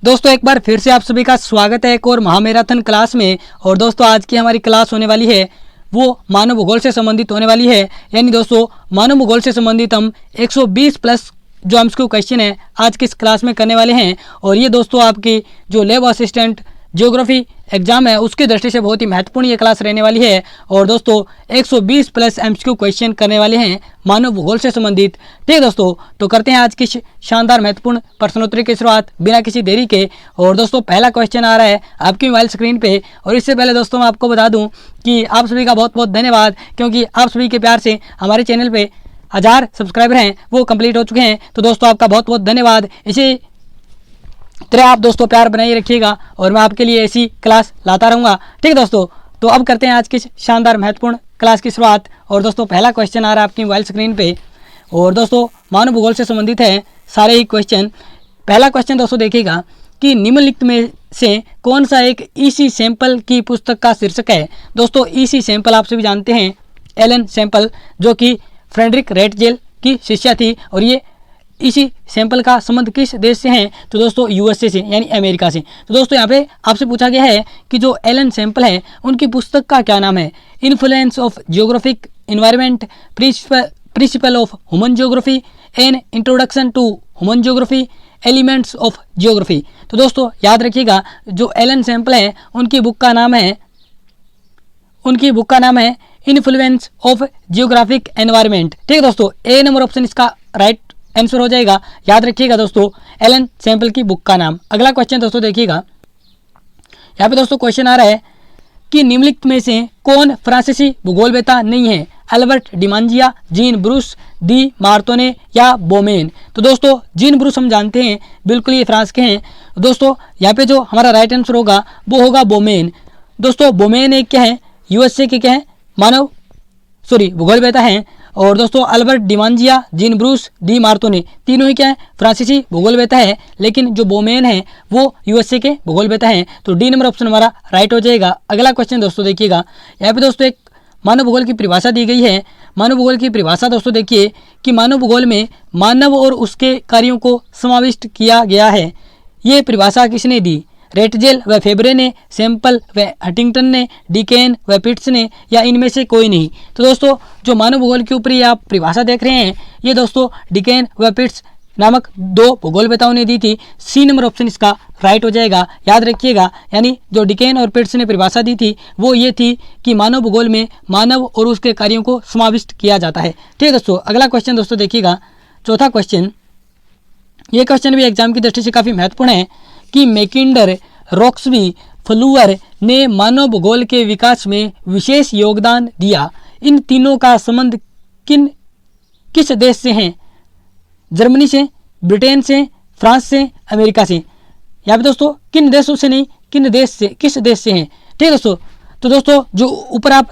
दोस्तों एक बार फिर से आप सभी का स्वागत है एक और महामैराथन क्लास में। और दोस्तों आज की हमारी क्लास होने वाली है वो मानव भूगोल से संबंधित होने वाली है। यानी दोस्तों मानव भूगोल से संबंधित हम 120 प्लस जो एमसीक्यू क्वेश्चन है आज की इस क्लास में करने वाले हैं। और ये दोस्तों आपकी जो लैब असिस्टेंट ज्योग्राफी एग्जाम है उसकी दृष्टि से बहुत ही महत्वपूर्ण ये क्लास रहने वाली है। और दोस्तों 120 प्लस एमसीक्यू क्वेश्चन करने वाले हैं मानव भूगोल से संबंधित। ठीक है दोस्तों, तो करते हैं आज की शानदार महत्वपूर्ण प्रश्नोत्तरी की शुरुआत बिना किसी देरी के। और दोस्तों पहला क्वेश्चन आ रहा है आपकी मोबाइल स्क्रीन पे। और इससे पहले दोस्तों मैं आपको बता दूं कि आप सभी का बहुत बहुत धन्यवाद, क्योंकि आप सभी के प्यार से हमारे चैनल पे 1000 सब्सक्राइबर हैं वो कंप्लीट हो चुके हैं। तो दोस्तों आपका बहुत बहुत धन्यवाद। इसी तरह आप दोस्तों प्यार बनाए रखिएगा और मैं आपके लिए ऐसी क्लास लाता रहूँगा। ठीक है दोस्तों, तो अब करते हैं आज की शानदार महत्वपूर्ण क्लास की शुरुआत। और दोस्तों पहला क्वेश्चन आ रहा है आपकी मोबाइल स्क्रीन पे। और दोस्तों मानव भूगोल से संबंधित है सारे ही क्वेश्चन। पहला क्वेश्चन दोस्तों देखिएगा कि निम्नलिखित में से कौन सा एक ईसी सैंपल की पुस्तक का शीर्षक है। दोस्तों ईसी सैंपल आप सभी जानते हैं एलन सैंपल, जो कि फ्रेडरिक रेटजेल की शिष्या थी। और ये इसी सैंपल का संबंध किस देश से है, तो दोस्तों यूएसए से यानी अमेरिका से। तो दोस्तों यहाँ पे आपसे पूछा गया है कि जो एलन सैंपल है उनकी पुस्तक का क्या नाम है। Influence of geographic environment, principle of human geography, an introduction to human geography, elements of geography. तो दोस्तों याद रखिएगा जो एलन सैंपल है उनकी बुक का नाम है इन्फ्लुएंस ऑफ जियोग्राफिक एनवायरनमेंट। ठीक है दोस्तों, ए नंबर ऑप्शन इसका राइट आंसर हो जाएगा। याद रखिएगा दोस्तों एलन सैंपल की बुक का नाम। अगला क्वेश्चन दोस्तों देखिएगा, यहाँ पे दोस्तों क्वेश्चन आ रहा है कि निम्नलिखित में से कौन फ्रांसीसी भूगोलवेत्ता नहीं है। अल्बर्ट डिमांजिया, जीन ब्रूस, डी मार्तोने या बोमेन। तो दोस्तों जीन ब्रूस हम जानते हैं बिल्कुल ये फ्रांस के हैं। दोस्तों यहाँ पे जो हमारा राइट आंसर होगा वो होगा बोमेन। दोस्तों बोमेन एक क्या है, यूएसए के क्या है भूगोलवेत्ता हैं। और दोस्तों अल्बर्ट डिमांजिया, जीन ब्रूस, डी मार्तोने तीनों ही क्या है फ्रांसीसी भूगोलवेत्ता है, लेकिन जो बोमेन है वो यूएसए के भूगोलवेत्ता हैं। तो डी नंबर ऑप्शन हमारा राइट हो जाएगा। अगला क्वेश्चन दोस्तों देखिएगा, यहाँ पे दोस्तों एक मानव भूगोल की परिभाषा दी गई है। मानव भूगोल की परिभाषा दोस्तों देखिए कि मानव भूगोल में मानव और उसके कार्यों को समाविष्ट किया गया है। ये परिभाषा किसने दी, रेटजेल व फेबरे ने, सैंपल व हंटिंगटन ने, डिकेन व पिट्स ने, या इनमें से कोई नहीं। तो दोस्तों जो मानव भूगोल के ऊपर ये आप परिभाषा देख रहे हैं ये दोस्तों डिकेन व पिट्स नामक दो भूगोलवेत्ताओं ने दी थी। सी नंबर ऑप्शन इसका राइट हो जाएगा। याद रखिएगा, यानी जो डिकेन और पिट्स ने परिभाषा दी थी वो ये थी कि मानव भूगोल में मानव और उसके कार्यों को समाविष्ट किया जाता है। ठीक है दोस्तों, अगला क्वेश्चन दोस्तों देखिएगा, चौथा क्वेश्चन। ये क्वेश्चन भी एग्जाम की दृष्टि से काफ़ी महत्वपूर्ण है कि मैकिंडर, रॉक्सबी, फ्लूअर ने मानव भूगोल के विकास में विशेष योगदान दिया। इन तीनों का संबंध किस देश से है। जर्मनी से, ब्रिटेन से, फ्रांस से, अमेरिका से। यहाँ पे दोस्तों किन देशों से नहीं, किस देश से हैं। ठीक है दोस्तों, तो दोस्तों जो ऊपर आप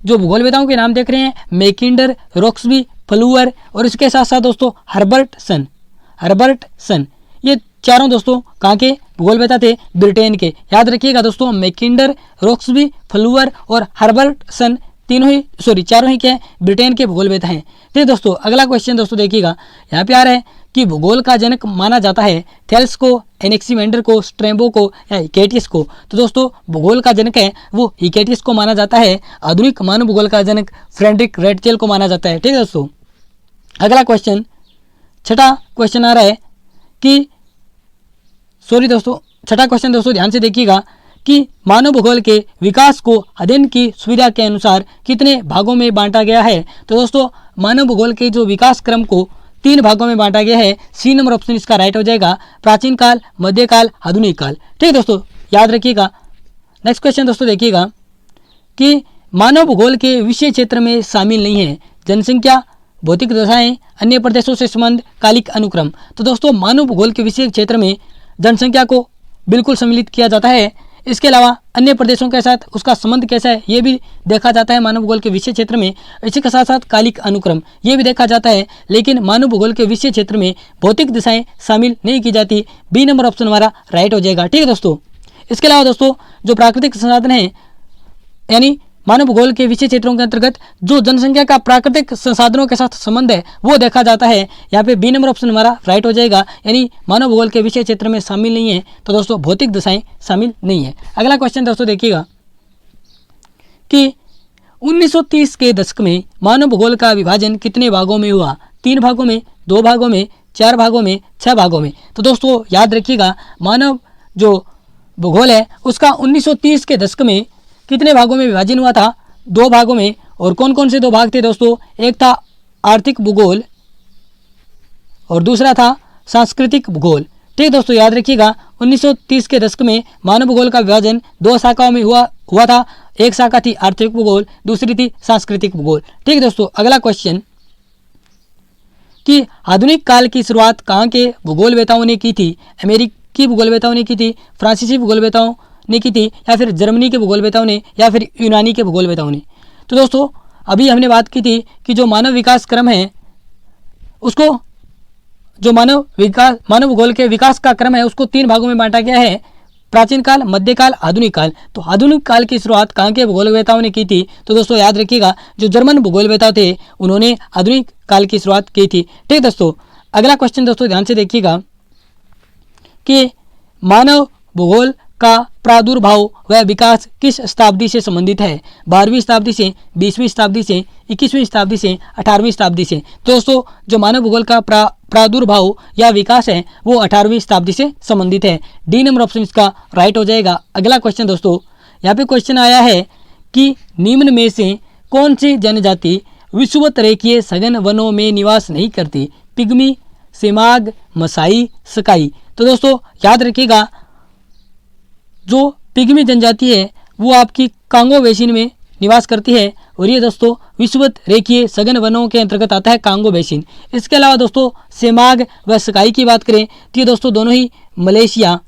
जो भूगोलवेत्ताओं के नाम देख रहे हैं मैकिंडर, रॉक्सबी, फ्लूअर और इसके साथ साथ दोस्तों हर्बर्टसन, ये चारों दोस्तों कहाँ के भूगोलवेत्ता थे, ब्रिटेन के। याद रखिएगा दोस्तों मैकिंडर, रॉक्सबी, फ्लूअर और हर्बर्टसन चारों ही क्या है ब्रिटेन के भूगोलवेत्ता हैं। ठीक दोस्तों, अगला क्वेश्चन दोस्तों देखिएगा, यहाँ पे आ रहा है कि भूगोल का जनक माना जाता है थेल्स को, एनेक्सीमेंडर को, स्ट्रैबो को या हिकेटियस को। तो दोस्तों भूगोल का जनक है वो हिकेटियस को माना जाता है। आधुनिक मानव भूगोल का जनक फ्रेडरिक रेटजेल को माना जाता है। ठीक है दोस्तों, अगला क्वेश्चन, छठा क्वेश्चन आ रहा है कि छठा क्वेश्चन दोस्तों ध्यान से देखिएगा कि मानव भूगोल के विकास को अध्ययन की सुविधा के अनुसार कितने भागों में बांटा गया है। तो दोस्तों मानव भूगोल के जो विकास क्रम को 3 भागों में बांटा गया है। सी नंबर ऑप्शन इसका राइट हो जाएगा, प्राचीन काल, मध्यकाल, आधुनिक काल। ठीक है दोस्तों, याद रखिएगा। नेक्स्ट क्वेश्चन दोस्तों देखिएगा कि मानव भूगोल के विषय क्षेत्र में शामिल नहीं है जनसंख्या, भौतिक दशाएं, अन्य प्रदेशों से संबंध, कालिक अनुक्रम। तो दोस्तों मानव भूगोल के विषय क्षेत्र में जनसंख्या को बिल्कुल सम्मिलित किया जाता है। इसके अलावा अन्य प्रदेशों के साथ उसका संबंध कैसा है ये भी देखा जाता है मानव भूगोल के विषय क्षेत्र में। इसी के साथ साथ कालिक अनुक्रम ये भी देखा जाता है, लेकिन मानव भूगोल के विषय क्षेत्र में भौतिक दिशाएं शामिल नहीं की जाती। बी नंबर ऑप्शन हमारा राइट हो जाएगा। ठीक है दोस्तों, इसके अलावा दोस्तों जो प्राकृतिक संसाधन हैं यानी मानव भूगोल के विषय क्षेत्रों के अंतर्गत जो जनसंख्या का प्राकृतिक संसाधनों के साथ संबंध है वो देखा जाता है। यहाँ पे बी नंबर ऑप्शन हमारा राइट हो जाएगा, यानी मानव भूगोल के विषय क्षेत्र में शामिल नहीं है। तो दोस्तों भौतिक दशाएं शामिल नहीं है। अगला क्वेश्चन दोस्तों देखिएगा कि 1930 के दशक में मानव भूगोल का विभाजन कितने भागों में हुआ? 3 भागों में, 2 भागों में, 4 भागों में, 6 भागों में। तो दोस्तों याद रखिएगा मानव जो भूगोल है उसका 1930 के दशक में कितने भागों में विभाजन हुआ था? 2 भागों में। और कौन कौन से 2 भाग थे दोस्तों? एक था आर्थिक भूगोल और दूसरा था सांस्कृतिक भूगोल। ठीक दोस्तों याद रखिएगा 1930 के दशक में मानव भूगोल का विभाजन 2 शाखाओं में हुआ था। एक शाखा थी आर्थिक भूगोल, दूसरी थी सांस्कृतिक भूगोल। ठीक दोस्तों अगला क्वेश्चन कि आधुनिक काल की शुरुआत कहाँ के भूगोलवेताओं ने की थी? अमेरिकी भूगोलवेताओं ने की थी, फ्रांसीसी भूगोलवेताओं ने की थी, या फिर जर्मनी के भूगोलवेताओं ने, या फिर यूनानी के भूगोलवेताओं ने? तो दोस्तों अभी हमने बात की थी कि जो मानव विकास क्रम है उसको, जो मानव भूगोल के विकास का क्रम है उसको 3 भागों में बांटा गया है, प्राचीन काल, मध्यकाल, आधुनिक काल। तो आधुनिक काल की शुरुआत कहाँ के भूगोलवेताओं ने की थी? तो दोस्तों याद रखिएगा जो जर्मन भूगोलवेता थे उन्होंने आधुनिक काल की शुरुआत की थी। ठीक दोस्तों अगला क्वेश्चन दोस्तों ध्यान से देखिएगा कि मानव भूगोल का प्रादुर्भाव व विकास किस शताब्दी से संबंधित है? 12वीं शताब्दी से, 20वीं शताब्दी से, 21वीं शताब्दी से, 18वीं शताब्दी से? दोस्तों जो मानव भूगोल का प्रादुर्भाव या विकास है वो 18वीं शताब्दी से संबंधित है। डी नंबर ऑप्शन इसका राइट हो जाएगा। अगला क्वेश्चन दोस्तों यहाँ पे क्वेश्चन आया है कि निम्न में से कौन सी जनजाति विषुवत रेखीय सघन वनों में निवास नहीं करती? पिग्मी, सेमाग, मसाई, सकाई? तो दोस्तों याद रखिएगा जो पिग्मी जनजाति है वो आपकी कांगो बेसिन में निवास करती है और ये दोस्तों विषुवत रेखीय सघन वनों के अंतर्गत आता है कांगो बेसिन। इसके अलावा दोस्तों सेमाग व सकाई की बात करें तो ये दोस्तों दोनों ही मलेशिया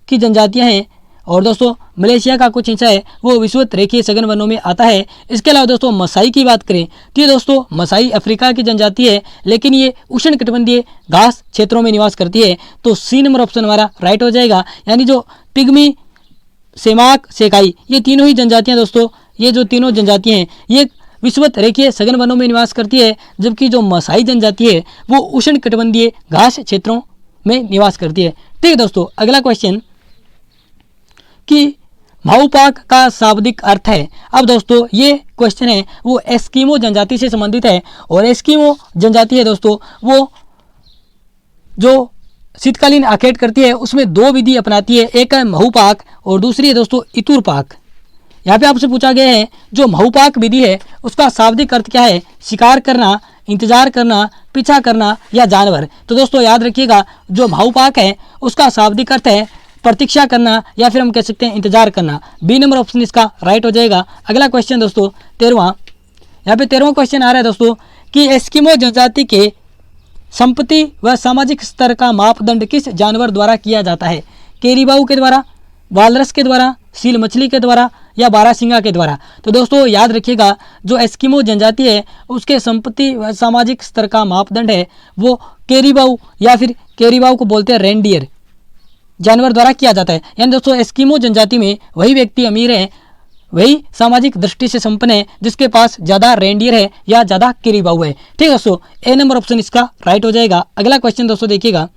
की जनजातियां हैं और दोस्तों मलेशिया का कुछ हिस्सा है वो विषुवत रेखीय सघन वनों में आता है। इसके अलावा दोस्तों मसाई की बात करें तो ये दोस्तों मसाई अफ्रीका की जनजाति है लेकिन ये उष्णकटिबंधीय घास क्षेत्रों में निवास करती है। तो सी नंबर ऑप्शन हमारा राइट हो जाएगा, यानी जो पिग्मी, सेमाक, सेकाई ये तीनों ही जनजातियां दोस्तों, ये जो तीनों जनजातियां हैं ये विषुवत रेखीय सघन वनों में निवास करती है, जबकि जो मसाई जनजाति है वो उष्णकटिबंधीय घास क्षेत्रों में निवास करती है। ठीक दोस्तों अगला क्वेश्चन कि माउपाक का शाब्दिक अर्थ है। अब दोस्तों ये क्वेश्चन है वो एस्किमो जनजाति से संबंधित है और एस्किमो जनजाति है दोस्तों वो जो शीतकालीन आखेट करती है उसमें 2 विधि अपनाती है, एक है महुपाक और दूसरी है दोस्तों इतुरपाक। यहाँ पे आपसे पूछा गया है जो महुपाक विधि है उसका शाब्दिक अर्थ क्या है? शिकार करना, इंतजार करना, पीछा करना या जानवर? तो दोस्तों याद रखिएगा जो महुपाक है उसका शाब्दिक अर्थ है प्रतीक्षा करना या फिर हम कह सकते हैं इंतजार करना। बी नंबर ऑप्शन इसका राइट हो जाएगा। अगला क्वेश्चन दोस्तों 13वां, यहाँ पे 13वां क्वेश्चन आ रहा है दोस्तों कि एस्किमो जनजाति के संपत्ति व सामाजिक स्तर का मापदंड किस जानवर द्वारा किया जाता है? केरीबाऊ के द्वारा, वालरस के द्वारा, सील मछली के द्वारा या बारासिंगा के द्वारा? तो दोस्तों याद रखिएगा जो एस्किमो जनजाति है उसके संपत्ति व सामाजिक स्तर का मापदंड है वो केरीबाऊ या फिर केरीबाऊ को बोलते हैं रेंडियर जानवर द्वारा किया जाता है। यानी दोस्तों एस्किमो जनजाति में वही व्यक्ति अमीर है, वही सामाजिक दृष्टि से संपन्न है जिसके पास ज़्यादा रेंडियर है या ज़्यादा केरीबाऊ है। ठीक दोस्तों ए नंबर ऑप्शन इसका राइट हो जाएगा। अगला क्वेश्चन दोस्तों देखिएगा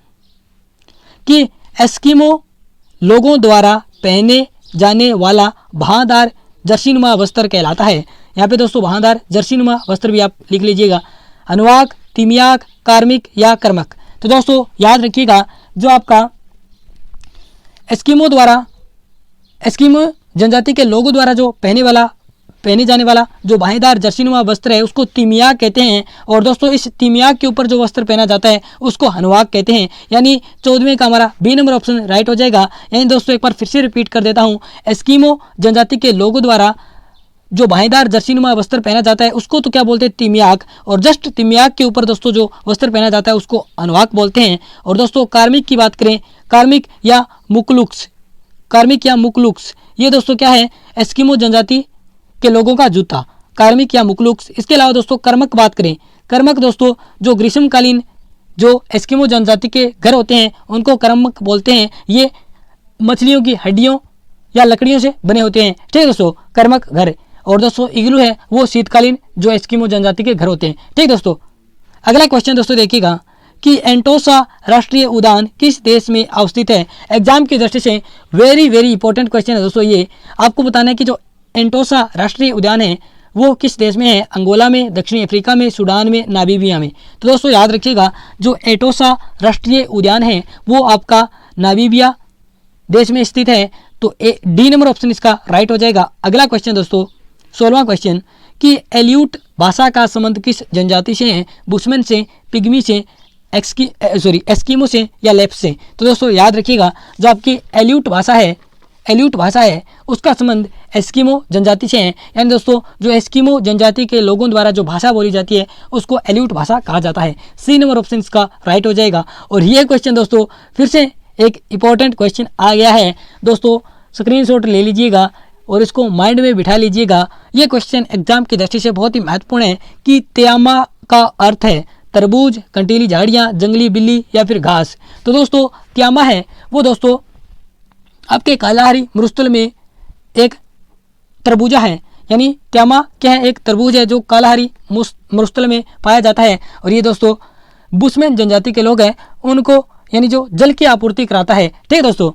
कि एस्किमो लोगों द्वारा पहने जाने वाला भाँदार जर्सीनुमा वस्त्र कहलाता है। यहाँ पे दोस्तों भाँदार जर्सीनुमा वस्त्र भी आप लिख लीजिएगा। अनुवाक, तिमियाक, कार्मिक या कर्मक? तो दोस्तों याद रखिएगा जो आपका एस्किमो जनजाति के लोगों द्वारा जो पहने जाने वाला जो बाहेदार जर्सीनुमा वस्त्र है उसको तिमियाक कहते हैं और दोस्तों इस तिमियाक के ऊपर जो वस्त्र पहना जाता है उसको हनुवाक कहते हैं। यानी 14वें का हमारा बी नंबर ऑप्शन राइट हो जाएगा। यानी दोस्तों एक बार फिर से रिपीट कर देता हूँ, एस्किमो जनजाति के लोगों द्वारा जो बाहेदार जर्सीनुमा वस्त्र पहना जाता है उसको तो क्या बोलते हैं? तिमियाक। और जस्ट तिमियाक के ऊपर दोस्तों जो वस्त्र पहना जाता है उसको अनुवाक बोलते हैं। और दोस्तों कार्मिक की बात करें, कार्मिक या मुकलुक्स ये दोस्तों क्या है? एस्किमो जनजाति के लोगों का जूता, कार्मिक या मुकलुक्स। इसके अलावा दोस्तों कर्मक बात करें, कर्मक दोस्तों जो ग्रीष्मकालीन जो एस्किमो जनजाति के घर होते हैं उनको कर्मक बोलते हैं। ये मछलियों की हड्डियों या लकड़ियों से बने होते हैं। ठीक है दोस्तों कर्मक घर। और दोस्तों इग्लू है वो शीतकालीन जो एस्किमो जनजाति के घर होते हैं। ठीक दोस्तों, अगला क्वेश्चन दोस्तों देखिएगा कि एंटोसा राष्ट्रीय उद्यान किस देश में अवस्थित है। एग्जाम की दृष्टि से वेरी वेरी इंपॉर्टेंट क्वेश्चन है दोस्तों। ये आपको बताना है कि जो एंटोसा राष्ट्रीय उद्यान है वो किस देश में है। अंगोला में, दक्षिणी अफ्रीका में, सूडान में, नामीबिया में। तो दोस्तों याद रखिएगा जो एंटोसा राष्ट्रीय उद्यान है वो आपका नामीबिया देश में स्थित है। तो डी नंबर ऑप्शन इसका राइट हो जाएगा। अगला क्वेश्चन दोस्तों 16वां क्वेश्चन कि एल्यूट भाषा का संबंध किस जनजाति से है। बुशमैन से, पिग्मी से, एस्किमो से या लेप्स से। तो दोस्तों याद रखिएगा जो आपकी एल्यूट भाषा है उसका संबंध एस्किमो जनजाति से है। यानी दोस्तों जो एस्किमो जनजाति के लोगों द्वारा जो भाषा बोली जाती है उसको एल्यूट भाषा कहा जाता है। सी नंबर ऑप्शन इसका राइट हो जाएगा। और ये क्वेश्चन दोस्तों फिर से एक इंपॉर्टेंट क्वेश्चन आ गया है दोस्तों, स्क्रीनशॉट ले लीजिएगा और इसको माइंड में बिठा लीजिएगा। ये क्वेश्चन एग्जाम की दृष्टि से बहुत ही महत्वपूर्ण है कि त्यामा का अर्थ है तरबूज, कंटीली झाड़ियाँ, जंगली बिल्ली या फिर घास। तो दोस्तों त्यामा है वो दोस्तों आपके कालाहारी मरुस्थल में एक तरबूजा है। यानी त्यामा क्या है, एक तरबूज है जो कालाहारी मरुस्थल में पाया जाता है। और ये दोस्तों बुशमैन जनजाति के लोग हैं उनको यानी जो जल की आपूर्ति कराता है। ठीक है दोस्तों,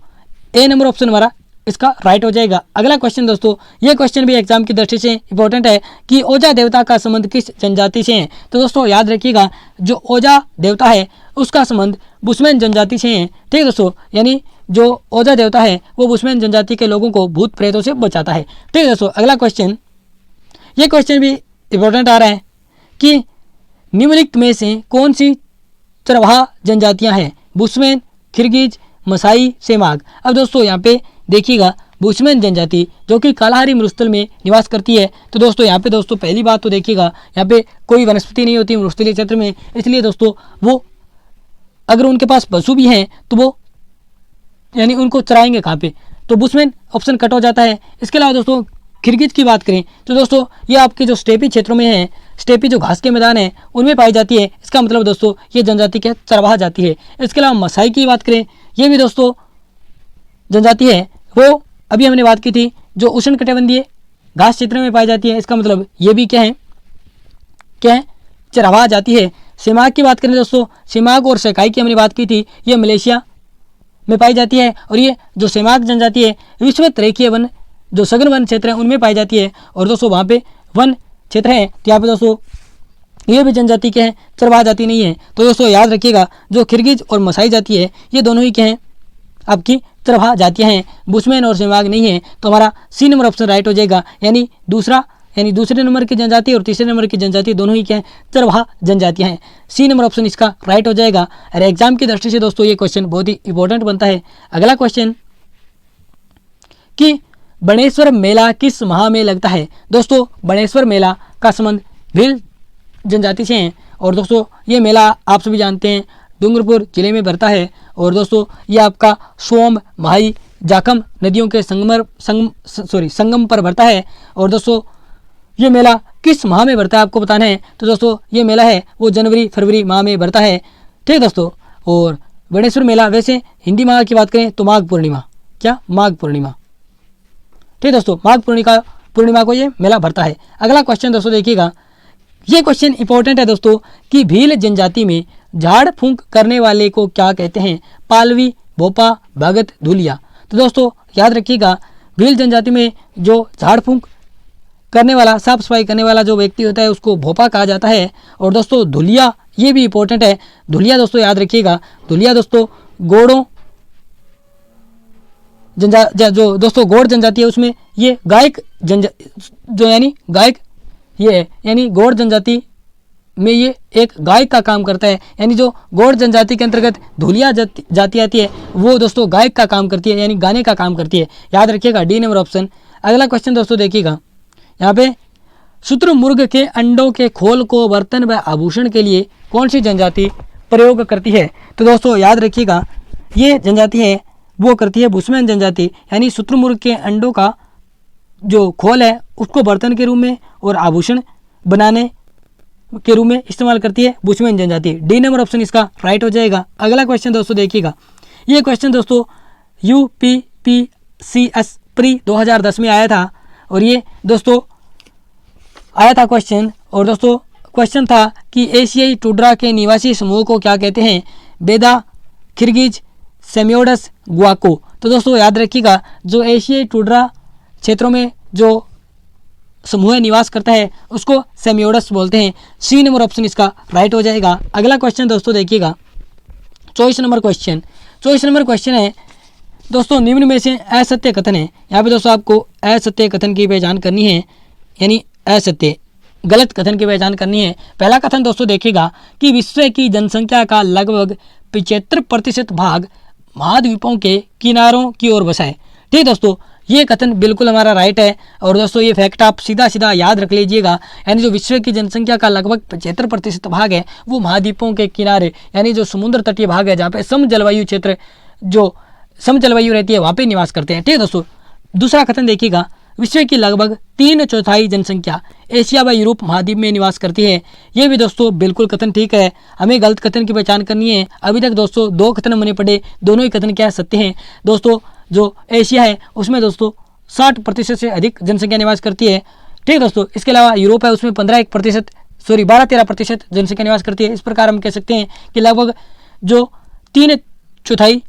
ए नंबर ऑप्शन हमारा इसका राइट हो जाएगा। अगला क्वेश्चन दोस्तों, ये क्वेश्चन भी एग्जाम की दृष्टि से इंपॉर्टेंट है कि ओजा देवता का संबंध किस जनजाति से है। तो दोस्तों याद रखिएगा जो ओजा देवता है उसका संबंध बुशमैन जनजाति से है। ठीक है दोस्तों, यानी जो ओजा देवता है वो बुशमैन जनजाति के लोगों को भूत प्रेतों से बचाता है। ठीक है दोस्तों, अगला क्वेश्चन, ये क्वेश्चन भी इंपॉर्टेंट आ रहा है कि निम्नलिखित में से कौन सी चरवाहा जनजातियां हैं। Bushman, Kirghiz, Masai, Semang. अब दोस्तों यहाँ पे देखिएगा बुशमैन जनजाति जो कि कालाहारी मरुस्थल में निवास करती है। तो दोस्तों यहाँ पे दोस्तों पहली बात तो देखिएगा यहाँ पे कोई वनस्पति नहीं होती मरुस्थलीय क्षेत्र में, इसलिए दोस्तों वो अगर उनके पास पशु भी हैं तो वो यानी उनको चराएंगे कहाँ पे, तो बुशमैन ऑप्शन कट हो जाता है। इसके अलावा दोस्तों किर्गिज की बात करें तो दोस्तों ये आपके जो स्टेपी क्षेत्रों में है, स्टेपी जो घास के मैदान है उनमें पाई जाती है। इसका मतलब दोस्तों ये जनजाति क्या चरवाहा जाती है। इसके अलावा मसाई की बात करें, ये भी दोस्तों जनजाति है, वो अभी हमने बात की थी जो उष्णकटिबंधीय घास क्षेत्र में पाई जाती है। इसका मतलब ये भी क्या है चरवाहा जाती है। सेमाग की बात करें दोस्तों, सेमाग और सेकाई की हमने बात की थी, ये मलेशिया में पाई जाती है। और ये जो सेमाग जनजाति है विश्वत रेखीय वन जो सघन वन क्षेत्र है उनमें पाई जाती है। और दोस्तों वहाँ पे वन क्षेत्र है तो यहाँ पे दोस्तों ये भी जनजाति क्या है चरवाहा जाति नहीं है। तो दोस्तों याद रखिएगा जो किर्गिज और मसाई जाति है ये दोनों ही क्या हैं आपकी चरवाहा जातियाँ हैं, बुशमैन और सेमाग नहीं है। तो हमारा सी नंबर ऑप्शन राइट हो जाएगा। यानी दूसरे नंबर की जनजाति और तीसरे नंबर की जनजाति दोनों ही क्या है चरवाहा जनजातियाँ हैं। सी नंबर ऑप्शन इसका राइट हो जाएगा। और एग्जाम की दृष्टि से दोस्तों ये क्वेश्चन बहुत ही इंपॉर्टेंट बनता है। अगला क्वेश्चन कि बणेश्वर मेला किस माह में लगता है। दोस्तों बणेश्वर मेला का संबंध भील जनजाति से है। और दोस्तों ये मेला आप सभी जानते हैं डूंगरपुर जिले में भरता है। और दोस्तों ये आपका सोम, माही, जाखम नदियों के संगम पर भरता है। और दोस्तों ये मेला किस माह में भरता है आपको बताना है। तो दोस्तों ये मेला है वो जनवरी फरवरी माह में भरता है। ठीक है दोस्तों, और बणेश्वर मेला वैसे हिंदी माह की बात करें तो माघ पूर्णिमा, माघ पूर्णिमा। ठीक है दोस्तों, माघ पूर्णिमा को ये मेला भरता है। अगला क्वेश्चन दोस्तों देखिएगा, ये क्वेश्चन इंपॉर्टेंट है दोस्तों कि भील जनजाति में झाड़ फूंक करने वाले को क्या कहते हैं। पालवी, भोपा, भगत, धुलिया। तो दोस्तों याद रखिएगा भील जनजाति में जो झाड़ फूंक करने वाला, साफ सफाई करने वाला जो व्यक्ति होता है उसको भोपा कहा जाता है। और दोस्तों धुलिया ये भी इंपॉर्टेंट है। धुलिया दोस्तों याद रखिएगा, धुलिया दोस्तों गोड़ों जो दोस्तों गौड़ जनजाति है उसमें ये गायक यानी गौड़ जनजाति में ये एक गायक का काम करता है। यानी जो गौड़ जनजाति के अंतर्गत धुलिया जाति आती है वो दोस्तों गायक का काम करती है, यानी गाने का काम करती है। याद रखिएगा डी नंबर ऑप्शन। अगला क्वेश्चन दोस्तों देखिएगा, यहाँ पे शुतुरमुर्ग के अंडों के खोल को बर्तन व आभूषण के लिए कौन सी जनजाति प्रयोग करती है। तो दोस्तों याद रखिएगा ये जनजाति है वो करती है बुशमैन जनजाति। यानी शुतुरमुर्ग के अंडों का जो खोल है उसको बर्तन के रूप में और आभूषण बनाने के रूप में इस्तेमाल करती है बुशमैन जनजाति। डी नंबर ऑप्शन इसका राइट हो जाएगा। अगला क्वेश्चन दोस्तों देखिएगा, ये क्वेश्चन दोस्तों UPPCS प्री 2010 में आया था। और ये दोस्तों आया था क्वेश्चन, और दोस्तों क्वेश्चन था कि एशियाई टुंड्रा के निवासी समूह को क्या कहते हैं? बेदा, किर्गिज, सेमियोडस, ग्वाको। तो दोस्तों याद रखिएगा, जो एशियाई टुंड्रा क्षेत्रों में जो समूह निवास करता है उसको सेमियोडस बोलते हैं। सी नंबर ऑप्शन इसका राइट हो जाएगा। अगला क्वेश्चन दोस्तों देखिएगा, 24 नंबर क्वेश्चन। 24 नंबर क्वेश्चन है दोस्तों, निम्न में से असत्य कथन है। यहाँ पे दोस्तों आपको असत्य कथन की पहचान करनी है, यानी असत्य गलत कथन की पहचान करनी है। पहला कथन दोस्तों देखिएगा कि विश्व की जनसंख्या का लगभग 75% भाग महाद्वीपों के किनारों की ओर बसा है। ठीक दोस्तों, ये कथन बिल्कुल हमारा राइट है। और दोस्तों ये फैक्ट आप सीधा सीधा याद रख लीजिएगा, यानी जो विश्व की जनसंख्या का लगभग 75% भाग है वो महाद्वीपों के किनारे, यानी जो समुद्र तटीय भाग है जहाँ पे सम जलवायु क्षेत्र, जो सम जलवायु रहती है वहाँ पे निवास करते हैं। ठीक है दोस्तों, दूसरा कथन देखिएगा, विश्व की लगभग 3/4 जनसंख्या एशिया व यूरोप महाद्वीप में निवास करती है। ये भी दोस्तों बिल्कुल कथन ठीक है। हमें गलत कथन की पहचान करनी है। अभी तक दोस्तों 2 कथन हमने पढ़े, दोनों ही कथन क्या सत्य हैं। दोस्तों जो एशिया है उसमें दोस्तों 60% से अधिक जनसंख्या निवास करती है। ठीक है दोस्तों, इसके अलावा यूरोप है उसमें 12-13% जनसंख्या निवास करती है। इस प्रकार हम कह सकते हैं कि लगभग जो 3/4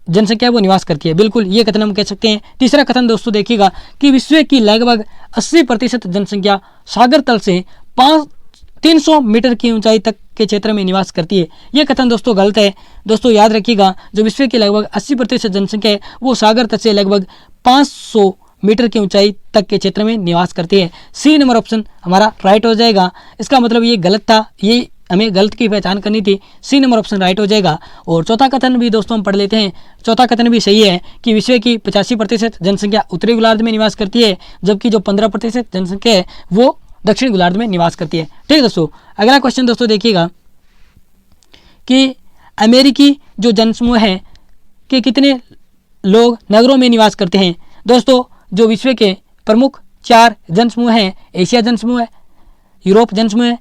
जनसंख्या वो निवास करती है। बिल्कुल ये कथन हम कह सकते हैं। तीसरा कथन दोस्तों देखिएगा कि विश्व की लगभग 80% जनसंख्या सागर तल से 300 मीटर की ऊंचाई तक के क्षेत्र में निवास करती है। ये कथन दोस्तों गलत है। दोस्तों याद रखिएगा, जो विश्व की लगभग 80% जनसंख्या है वो सागर तल से लगभग 500 मीटर की ऊंचाई तक के क्षेत्र में निवास करती है। सी नंबर ऑप्शन हमारा राइट हो जाएगा। इसका मतलब ये गलत था, ये हमें गलत की पहचान करनी थी। सी नंबर ऑप्शन राइट हो जाएगा। और चौथा कथन भी दोस्तों हम पढ़ लेते हैं। चौथा कथन भी सही है कि विश्व की 85% जनसंख्या उत्तरी गोलार्ध में निवास करती है, जबकि जो 15% जनसंख्या है वो दक्षिण गोलार्ध में निवास करती है। ठीक है दोस्तों, अगला क्वेश्चन दोस्तों देखिएगा कि अमेरिकी जो जनसमूह है कि कितने लोग नगरों में निवास करते हैं। दोस्तों जो विश्व के प्रमुख 4 जनसमूह हैं, एशिया जनसमूह है, यूरोप जनसमूह है,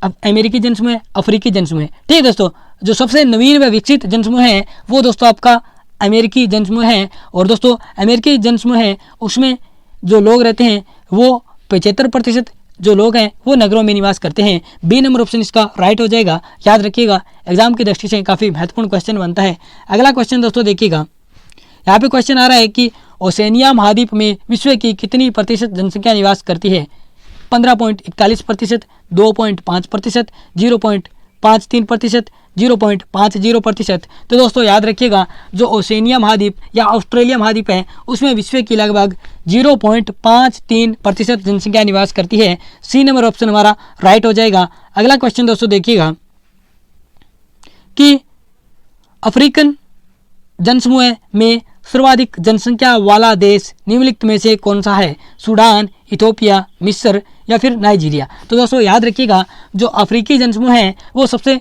अमेरिकी जनसमूह है, अफ्रीकी जनसमूह है। ठीक है दोस्तों, जो सबसे नवीन व विकसित जनसमूह है वो दोस्तों आपका अमेरिकी जनसमूह है। और दोस्तों अमेरिकी जनसमूह है उसमें जो लोग रहते हैं वो 75% जो लोग हैं वो नगरों में निवास करते हैं। बी नंबर ऑप्शन इसका राइट हो जाएगा। याद रखिएगा, एग्जाम की दृष्टि से काफ़ी महत्वपूर्ण क्वेश्चन बनता है। अगला क्वेश्चन दोस्तों देखिएगा, यहाँ पे क्वेश्चन आ रहा है कि ओसेनिया महाद्वीप में विश्व की कितनी प्रतिशत जनसंख्या निवास करती है? 15.41%, 2.5%, 0.53%, 0.50%। तो दोस्तों याद रखिएगा, जो ओसेनिया महाद्वीप या ऑस्ट्रेलिया महाद्वीप है उसमें विश्व की लगभग 0.53% जनसंख्या निवास करती है। सी नंबर ऑप्शन हमारा राइट हो जाएगा। अगला क्वेश्चन दोस्तों देखिएगा कि अफ्रीकन जनसमूह में सर्वाधिक जनसंख्या वाला देश निम्नलिखित में से कौन सा है? सूडान, इथोपिया, मिस्र या फिर नाइजीरिया। तो दोस्तों याद रखिएगा, जो अफ्रीकी जनसमूह है वो सबसे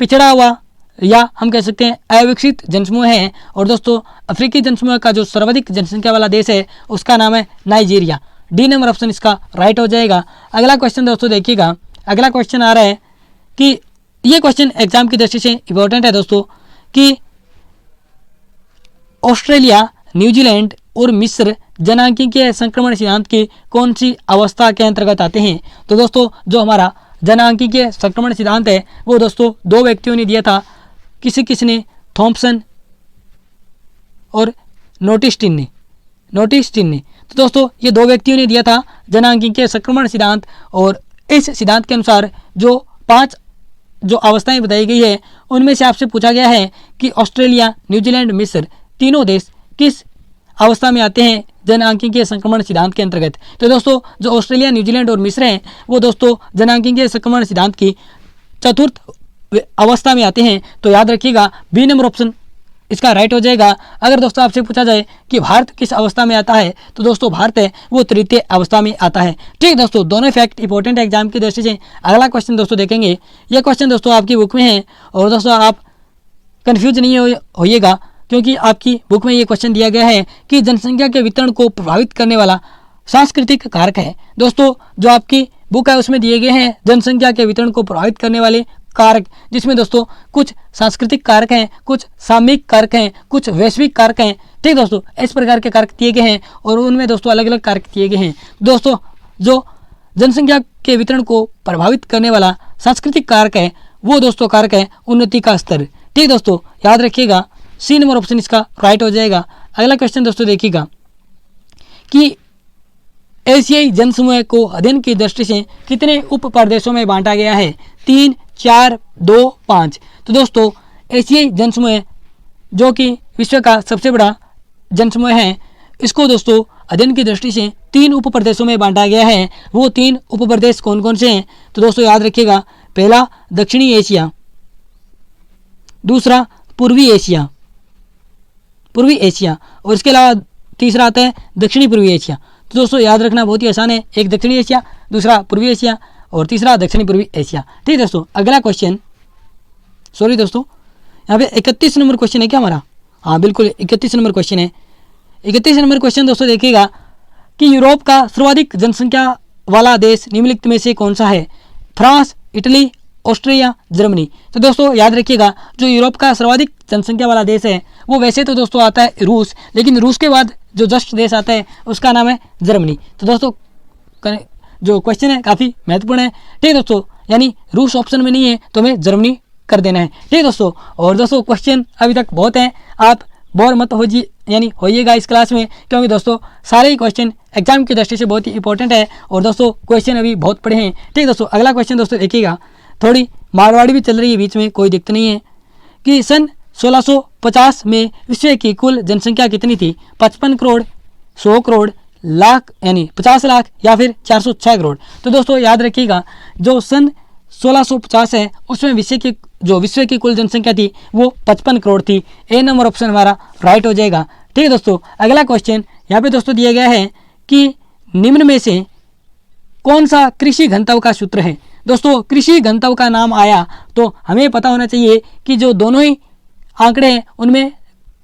पिछड़ा हुआ या हम कह सकते हैं अविकसित जनसमूह है। और दोस्तों अफ्रीकी जनसमूह का जो सर्वाधिक जनसंख्या वाला देश है उसका नाम है नाइजीरिया। डी नंबर ऑप्शन इसका राइट हो जाएगा। अगला क्वेश्चन दोस्तों देखिएगा, अगला क्वेश्चन आ रहा है कि ये क्वेश्चन एग्जाम की दृष्टि से इंपॉर्टेंट है दोस्तों कि ऑस्ट्रेलिया, न्यूजीलैंड और मिस्र जनांकीय संक्रमण सिद्धांत की कौन सी अवस्था के अंतर्गत आते हैं? तो दोस्तों जो हमारा जनांकीय संक्रमण सिद्धांत है वो दोस्तों 2 व्यक्तियों ने दिया था, किसने? थॉम्पसन और नोटिस्टिन ने। तो दोस्तों ये 2 व्यक्तियों ने दिया था जनांकीय संक्रमण सिद्धांत। और इस सिद्धांत के अनुसार जो 5 जो अवस्थाएं बताई गई है उनमें से आपसे पूछा गया है कि ऑस्ट्रेलिया, न्यूजीलैंड, मिस्र तीनों देश किस अवस्था में आते हैं जनांकीय संक्रमण सिद्धांत के अंतर्गत। तो दोस्तों जो ऑस्ट्रेलिया, न्यूजीलैंड और मिस्र हैं वो दोस्तों जनांकीय संक्रमण सिद्धांत की चतुर्थ अवस्था में आते हैं। तो याद रखिएगा, बी नंबर ऑप्शन इसका राइट हो जाएगा। अगर दोस्तों आपसे पूछा जाए कि भारत किस अवस्था में आता है तो दोस्तों भारत है वो तृतीय अवस्था में आता है। ठीक है दोस्तों, दोनों फैक्ट इंपॉर्टेंट है एग्जाम की दृष्टि से। अगला क्वेश्चन दोस्तों देखेंगे, यह क्वेश्चन दोस्तों आपकी बुक में है और दोस्तों आप कन्फ्यूज नहीं होइएगा क्योंकि आपकी बुक में ये क्वेश्चन दिया गया है कि जनसंख्या के वितरण को प्रभावित करने वाला सांस्कृतिक कारक है। दोस्तों जो आपकी बुक है उसमें दिए गए हैं जनसंख्या के वितरण को प्रभावित करने वाले कारक, जिसमें दोस्तों कुछ सांस्कृतिक कारक हैं, कुछ सामयिक कारक हैं, कुछ वैश्विक कारक हैं। ठीक दोस्तों, इस प्रकार के कारक दिए गए हैं और उनमें दोस्तों अलग अलग कारक दिए गए हैं। दोस्तों जो जनसंख्या के वितरण को प्रभावित करने वाला सांस्कृतिक कारक है, वो दोस्तों कारक है उन्नति का स्तर। ठीक दोस्तों, याद रखिएगा, सी नंबर ऑप्शन इसका राइट हो जाएगा। अगला क्वेश्चन दोस्तों देखिएगा कि एशियाई जनसमूह को अध्ययन की दृष्टि से कितने उप प्रदेशों में बांटा गया है? 3, 4, 2, 5। तो दोस्तों एशियाई जनसमूह जो कि विश्व का सबसे बड़ा जनसमूह है, इसको दोस्तों अध्ययन की दृष्टि से 3 उप प्रदेशों में बांटा गया है। वो 3 उप प्रदेश कौन कौन से हैं? तो दोस्तों याद रखिएगा, पहला दक्षिणी एशिया, दूसरा पूर्वी एशिया और इसके अलावा तीसरा आता है दक्षिणी पूर्वी एशिया। तो दोस्तों याद रखना बहुत ही आसान है, एक दक्षिणी एशिया, दूसरा पूर्वी एशिया और तीसरा दक्षिणी पूर्वी एशिया। ठीक दोस्तों, अगला क्वेश्चन, सॉरी दोस्तों यहाँ पे 31 नंबर क्वेश्चन है क्या हमारा? हाँ बिल्कुल 31 नंबर क्वेश्चन है। 31 नंबर क्वेश्चन दोस्तों देखिएगा कि यूरोप का सर्वाधिक जनसंख्या वाला देश निम्नलिखित में से कौन सा है? France, Italy, Austria, Germany. तो दोस्तों याद रखिएगा, जो यूरोप का सर्वाधिक जनसंख्या वाला देश है वो वैसे तो दोस्तों आता है रूस, लेकिन रूस के बाद जो जस्ट देश आता है उसका नाम है जर्मनी। तो दोस्तों जो क्वेश्चन है काफ़ी महत्वपूर्ण है। ठीक दोस्तों, यानी रूस ऑप्शन में नहीं है तो हमें जर्मनी कर देना है। ठीक दोस्तों, और दोस्तों क्वेश्चन अभी तक बहुत हैं, आप बोर मत होइएगा इस क्लास में, क्योंकि दोस्तों सारे ही क्वेश्चन एग्जाम की दृष्टि से बहुत ही इंपॉर्टेंट है और दोस्तों क्वेश्चन अभी बहुत पड़े हैं। ठीक दोस्तों, अगला क्वेश्चन दोस्तों देखिएगा, थोड़ी मारवाड़ी भी चल रही है बीच में, कोई दिक्कत नहीं है, कि सन 1650 में विश्व की कुल जनसंख्या कितनी थी? 55 करोड़, 100 करोड़, लाख यानी 50 लाख या फिर 406 करोड़। तो दोस्तों याद रखिएगा, जो सन 1650 है उसमें विश्व की कुल जनसंख्या थी वो 55 करोड़ थी। ए नंबर ऑप्शन हमारा राइट हो जाएगा। ठीक है दोस्तों, अगला क्वेश्चन यहाँ पे दोस्तों दिया गया है कि निम्न में से कौन सा कृषि घनत्व का सूत्र है? दोस्तों कृषि घनत्व का नाम आया तो हमें पता होना चाहिए कि जो दोनों ही आंकड़े हैं उनमें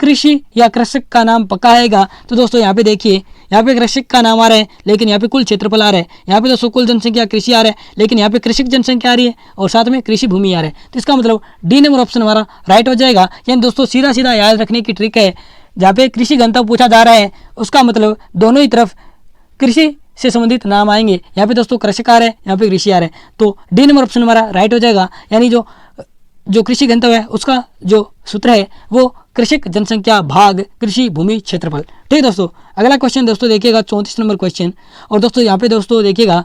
कृषि या कृषक का नाम पक्का आएगा। तो दोस्तों यहाँ पे देखिए, यहाँ पे कृषक का नाम आ रहा है लेकिन यहाँ पे कुल क्षेत्रफल आ रहा है, यहाँ पे दोस्तों कुल जनसंख्या कृषि आ रहा है लेकिन यहाँ पे कृषक जनसंख्या आ रही है और साथ में कृषि भूमि आ रहा है। तो इसका मतलब डी नंबर ऑप्शन हमारा राइट हो जाएगा। यानी दोस्तों सीधा सीधा याद रखने की ट्रिक है, जहाँ पे कृषि घनत्व पूछा जा रहा है उसका मतलब दोनों ही तरफ कृषि से संबंधित नाम आएंगे। यहाँ पे दोस्तों कृषक आ रहा है, यहाँ पे कृषि आ रहा है, तो डी नंबर ऑप्शन हमारा राइट हो जाएगा। यानी जो कृषि घनत्व है उसका जो सूत्र है वो कृषक जनसंख्या भाग कृषि भूमि क्षेत्रफल। ठीक है दोस्तों, अगला क्वेश्चन दोस्तों देखिएगा 34 नंबर क्वेश्चन। और दोस्तों यहाँ पे दोस्तों देखिएगा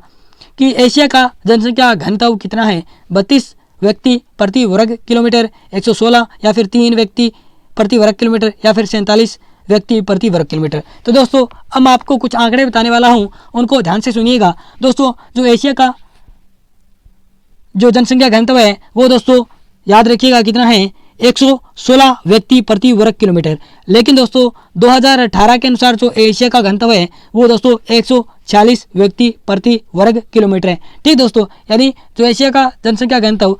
कि एशिया का जनसंख्या घनत्व कितना है? 32 व्यक्ति प्रति वर्ग किलोमीटर, 116 या फिर 3 व्यक्ति प्रति वर्ग किलोमीटर या फिर 47 व्यक्ति प्रति वर्ग किलोमीटर। तो दोस्तों अब मैं आपको कुछ आंकड़े बताने वाला हूँ, उनको ध्यान से सुनिएगा। दोस्तों जो एशिया का जो जनसंख्या घनत्व है वो दोस्तों याद रखिएगा कितना है? 116 व्यक्ति प्रति वर्ग किलोमीटर। लेकिन दोस्तों 2018 के अनुसार जो एशिया का घनत्व है वो दोस्तों 140 व्यक्ति प्रति वर्ग किलोमीटर है। ठीक दोस्तों, यानी जो एशिया का जनसंख्या घनत्व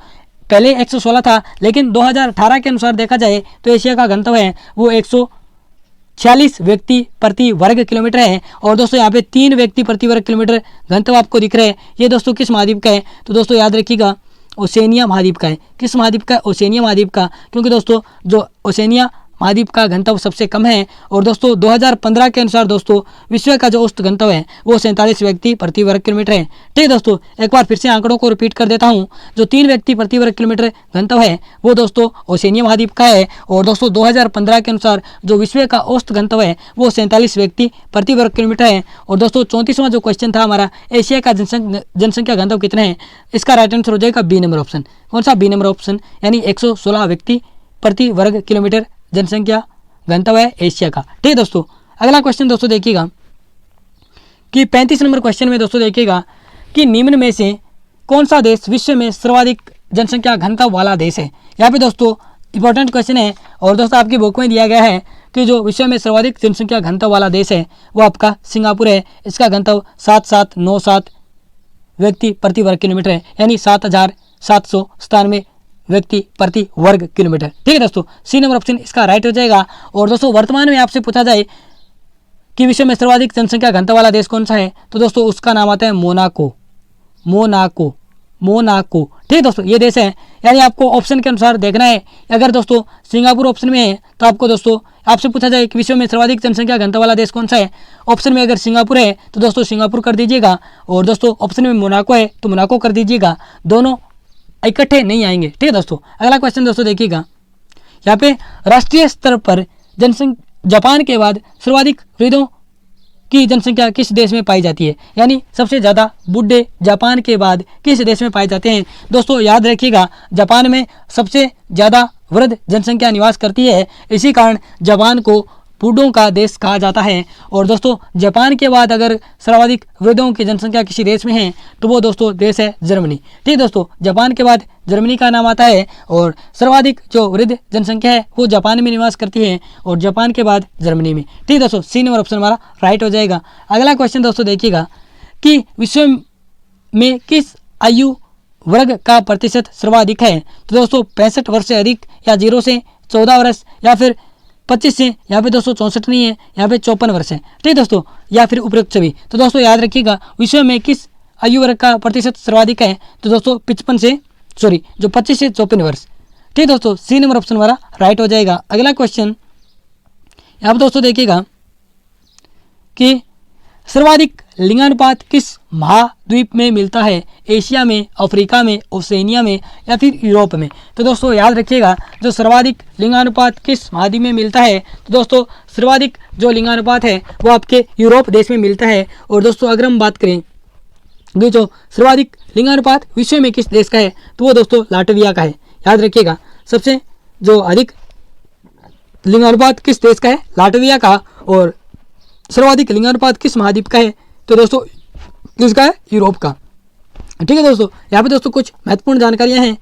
पहले 116 था, लेकिन 2018 के अनुसार देखा जाए तो एशिया का घनत्व है वो 140 व्यक्ति प्रति वर्ग किलोमीटर है। और दोस्तों यहाँ पे 3 व्यक्ति प्रति वर्ग किलोमीटर घनत्व आपको दिख रहा है। ये दोस्तों किस महाद्वीप का है? तो दोस्तों याद रखिएगा ओसेनिया महाद्वीप का है। किस महाद्वीप का? ओसेनिया महाद्वीप का, क्योंकि दोस्तों जो ओसेनिया महाद्वीप का घनत्व सबसे कम है। और दोस्तों 2015 के अनुसार दोस्तों विश्व का जो औसत घनत्व है वो 47 व्यक्ति प्रति वर्ग किलोमीटर है। ठीक दोस्तों, एक बार फिर से आंकड़ों को रिपीट कर देता हूं। जो 3 व्यक्ति प्रति वर्ग किलोमीटर घनत्व है वो दोस्तों ओसेनिया महाद्वीप का है। और दोस्तों 2015 के अनुसार जो विश्व का औसत घनत्व है वो 47 व्यक्ति प्रति वर्ग किलोमीटर है। और दोस्तों 34वां जो क्वेश्चन था हमारा, एशिया का जनसंख्या घनत्व कितना है? इसका राइट आंसर हो जाएगा बी नंबर ऑप्शन। कौन सा? बी नंबर ऑप्शन, यानी 116 व्यक्ति प्रति वर्ग किलोमीटर जनसंख्या घनत्व है एशिया का। ठीक है दोस्तों, अगला क्वेश्चन दोस्तों देखिएगा कि 35 नंबर क्वेश्चन में दोस्तों देखिएगा कि निम्न में से कौन सा देश विश्व में सर्वाधिक जनसंख्या घनत्व वाला देश है? यहाँ पे दोस्तों इंपॉर्टेंट क्वेश्चन है और दोस्तों आपकी बुक में दिया गया है कि जो विश्व में सर्वाधिक जनसंख्या घनत्व वाला देश है वो आपका सिंगापुर है। इसका घनत्व 7797 व्यक्ति प्रति वर्ग किलोमीटर है, यानी 7797 व्यक्ति प्रति वर्ग किलोमीटर। ठीक है दोस्तों, सी नंबर ऑप्शन इसका राइट हो जाएगा। और दोस्तों वर्तमान में आपसे पूछा जाए कि विश्व में सर्वाधिक जनसंख्या घनत्व वाला देश कौन सा है, तो दोस्तों उसका नाम आता है मोनाको। मोनाको। ठीक है दोस्तों, ये देश है। यानी आपको ऑप्शन के अनुसार देखना है। अगर दोस्तों सिंगापुर ऑप्शन में है तो आपको दोस्तों आपसे पूछा जाए कि विश्व में सर्वाधिक जनसंख्या घनत्व वाला देश कौन सा है, ऑप्शन में अगर सिंगापुर है तो दोस्तों सिंगापुर कर दीजिएगा, और दोस्तों ऑप्शन में मोनाको है तो मोनाको कर दीजिएगा। दोनों इकट्ठे नहीं आएंगे। ठीक है दोस्तों, अगला क्वेश्चन दोस्तों देखिएगा। यहाँ पे राष्ट्रीय स्तर पर जनसंख्या जापान के बाद सर्वाधिक वृद्धों की जनसंख्या किस देश में पाई जाती है, यानी सबसे ज़्यादा बूढ़े जापान के बाद किस देश में पाए जाते हैं। दोस्तों याद रखिएगा, जापान में सबसे ज़्यादा वृद्ध जनसंख्या निवास करती है, इसी कारण जापान को बूढ़ों का देश कहा जाता है। और दोस्तों जापान के बाद अगर सर्वाधिक वृद्धों की जनसंख्या किसी देश में है तो वो दोस्तों देश है जर्मनी। ठीक है दोस्तों, जापान के बाद जर्मनी का नाम आता है, और सर्वाधिक जो वृद्ध जनसंख्या है वो जापान में निवास करती है, और जापान के बाद जर्मनी में। ठीक है दोस्तों, सी नंबर ऑप्शन हमारा राइट हो जाएगा। अगला क्वेश्चन दोस्तों देखिएगा कि विश्व में किस आयु वर्ग का प्रतिशत सर्वाधिक है। तो दोस्तों 65 वर्ष से अधिक, या 0 से 14 वर्ष, या फिर 25 से, यहाँ पे दोस्तों 64 नहीं है, यहाँ पे 54 वर्ष है। ठीक है दोस्तों, या फिर उपरोक्त सभी। तो दोस्तों याद रखिएगा, विश्व में किस आयु वर्ग का प्रतिशत सर्वाधिक है, तो दोस्तों 25 से 54 वर्ष। ठीक है दोस्तों, सी नंबर ऑप्शन हमारा राइट हो जाएगा। अगला क्वेश्चन यहाँ पर दोस्तों देखिएगा कि सर्वाधिक लिंगानुपात किस महाद्वीप में मिलता है, एशिया में, अफ्रीका में, ओसेनिया में, या फिर यूरोप में। तो दोस्तों याद रखिएगा, जो सर्वाधिक लिंगानुपात किस महाद्वीप में मिलता है, तो दोस्तों सर्वाधिक जो लिंगानुपात है वो आपके यूरोप देश में मिलता है। और दोस्तों अगर हम बात करें कि जो सर्वाधिक लिंगानुपात विश्व में किस देश का है, तो वो दोस्तों लाटविया का है। याद रखिएगा, सबसे जो अधिक लिंगानुपात किस देश का है, लाटविया का। और सर्वाधिक लिंगानुपात किस महाद्वीप का है, तो दोस्तों किसका है, यूरोप का। ठीक है दोस्तों, यहाँ पे दोस्तों कुछ महत्वपूर्ण जानकारियां हैं,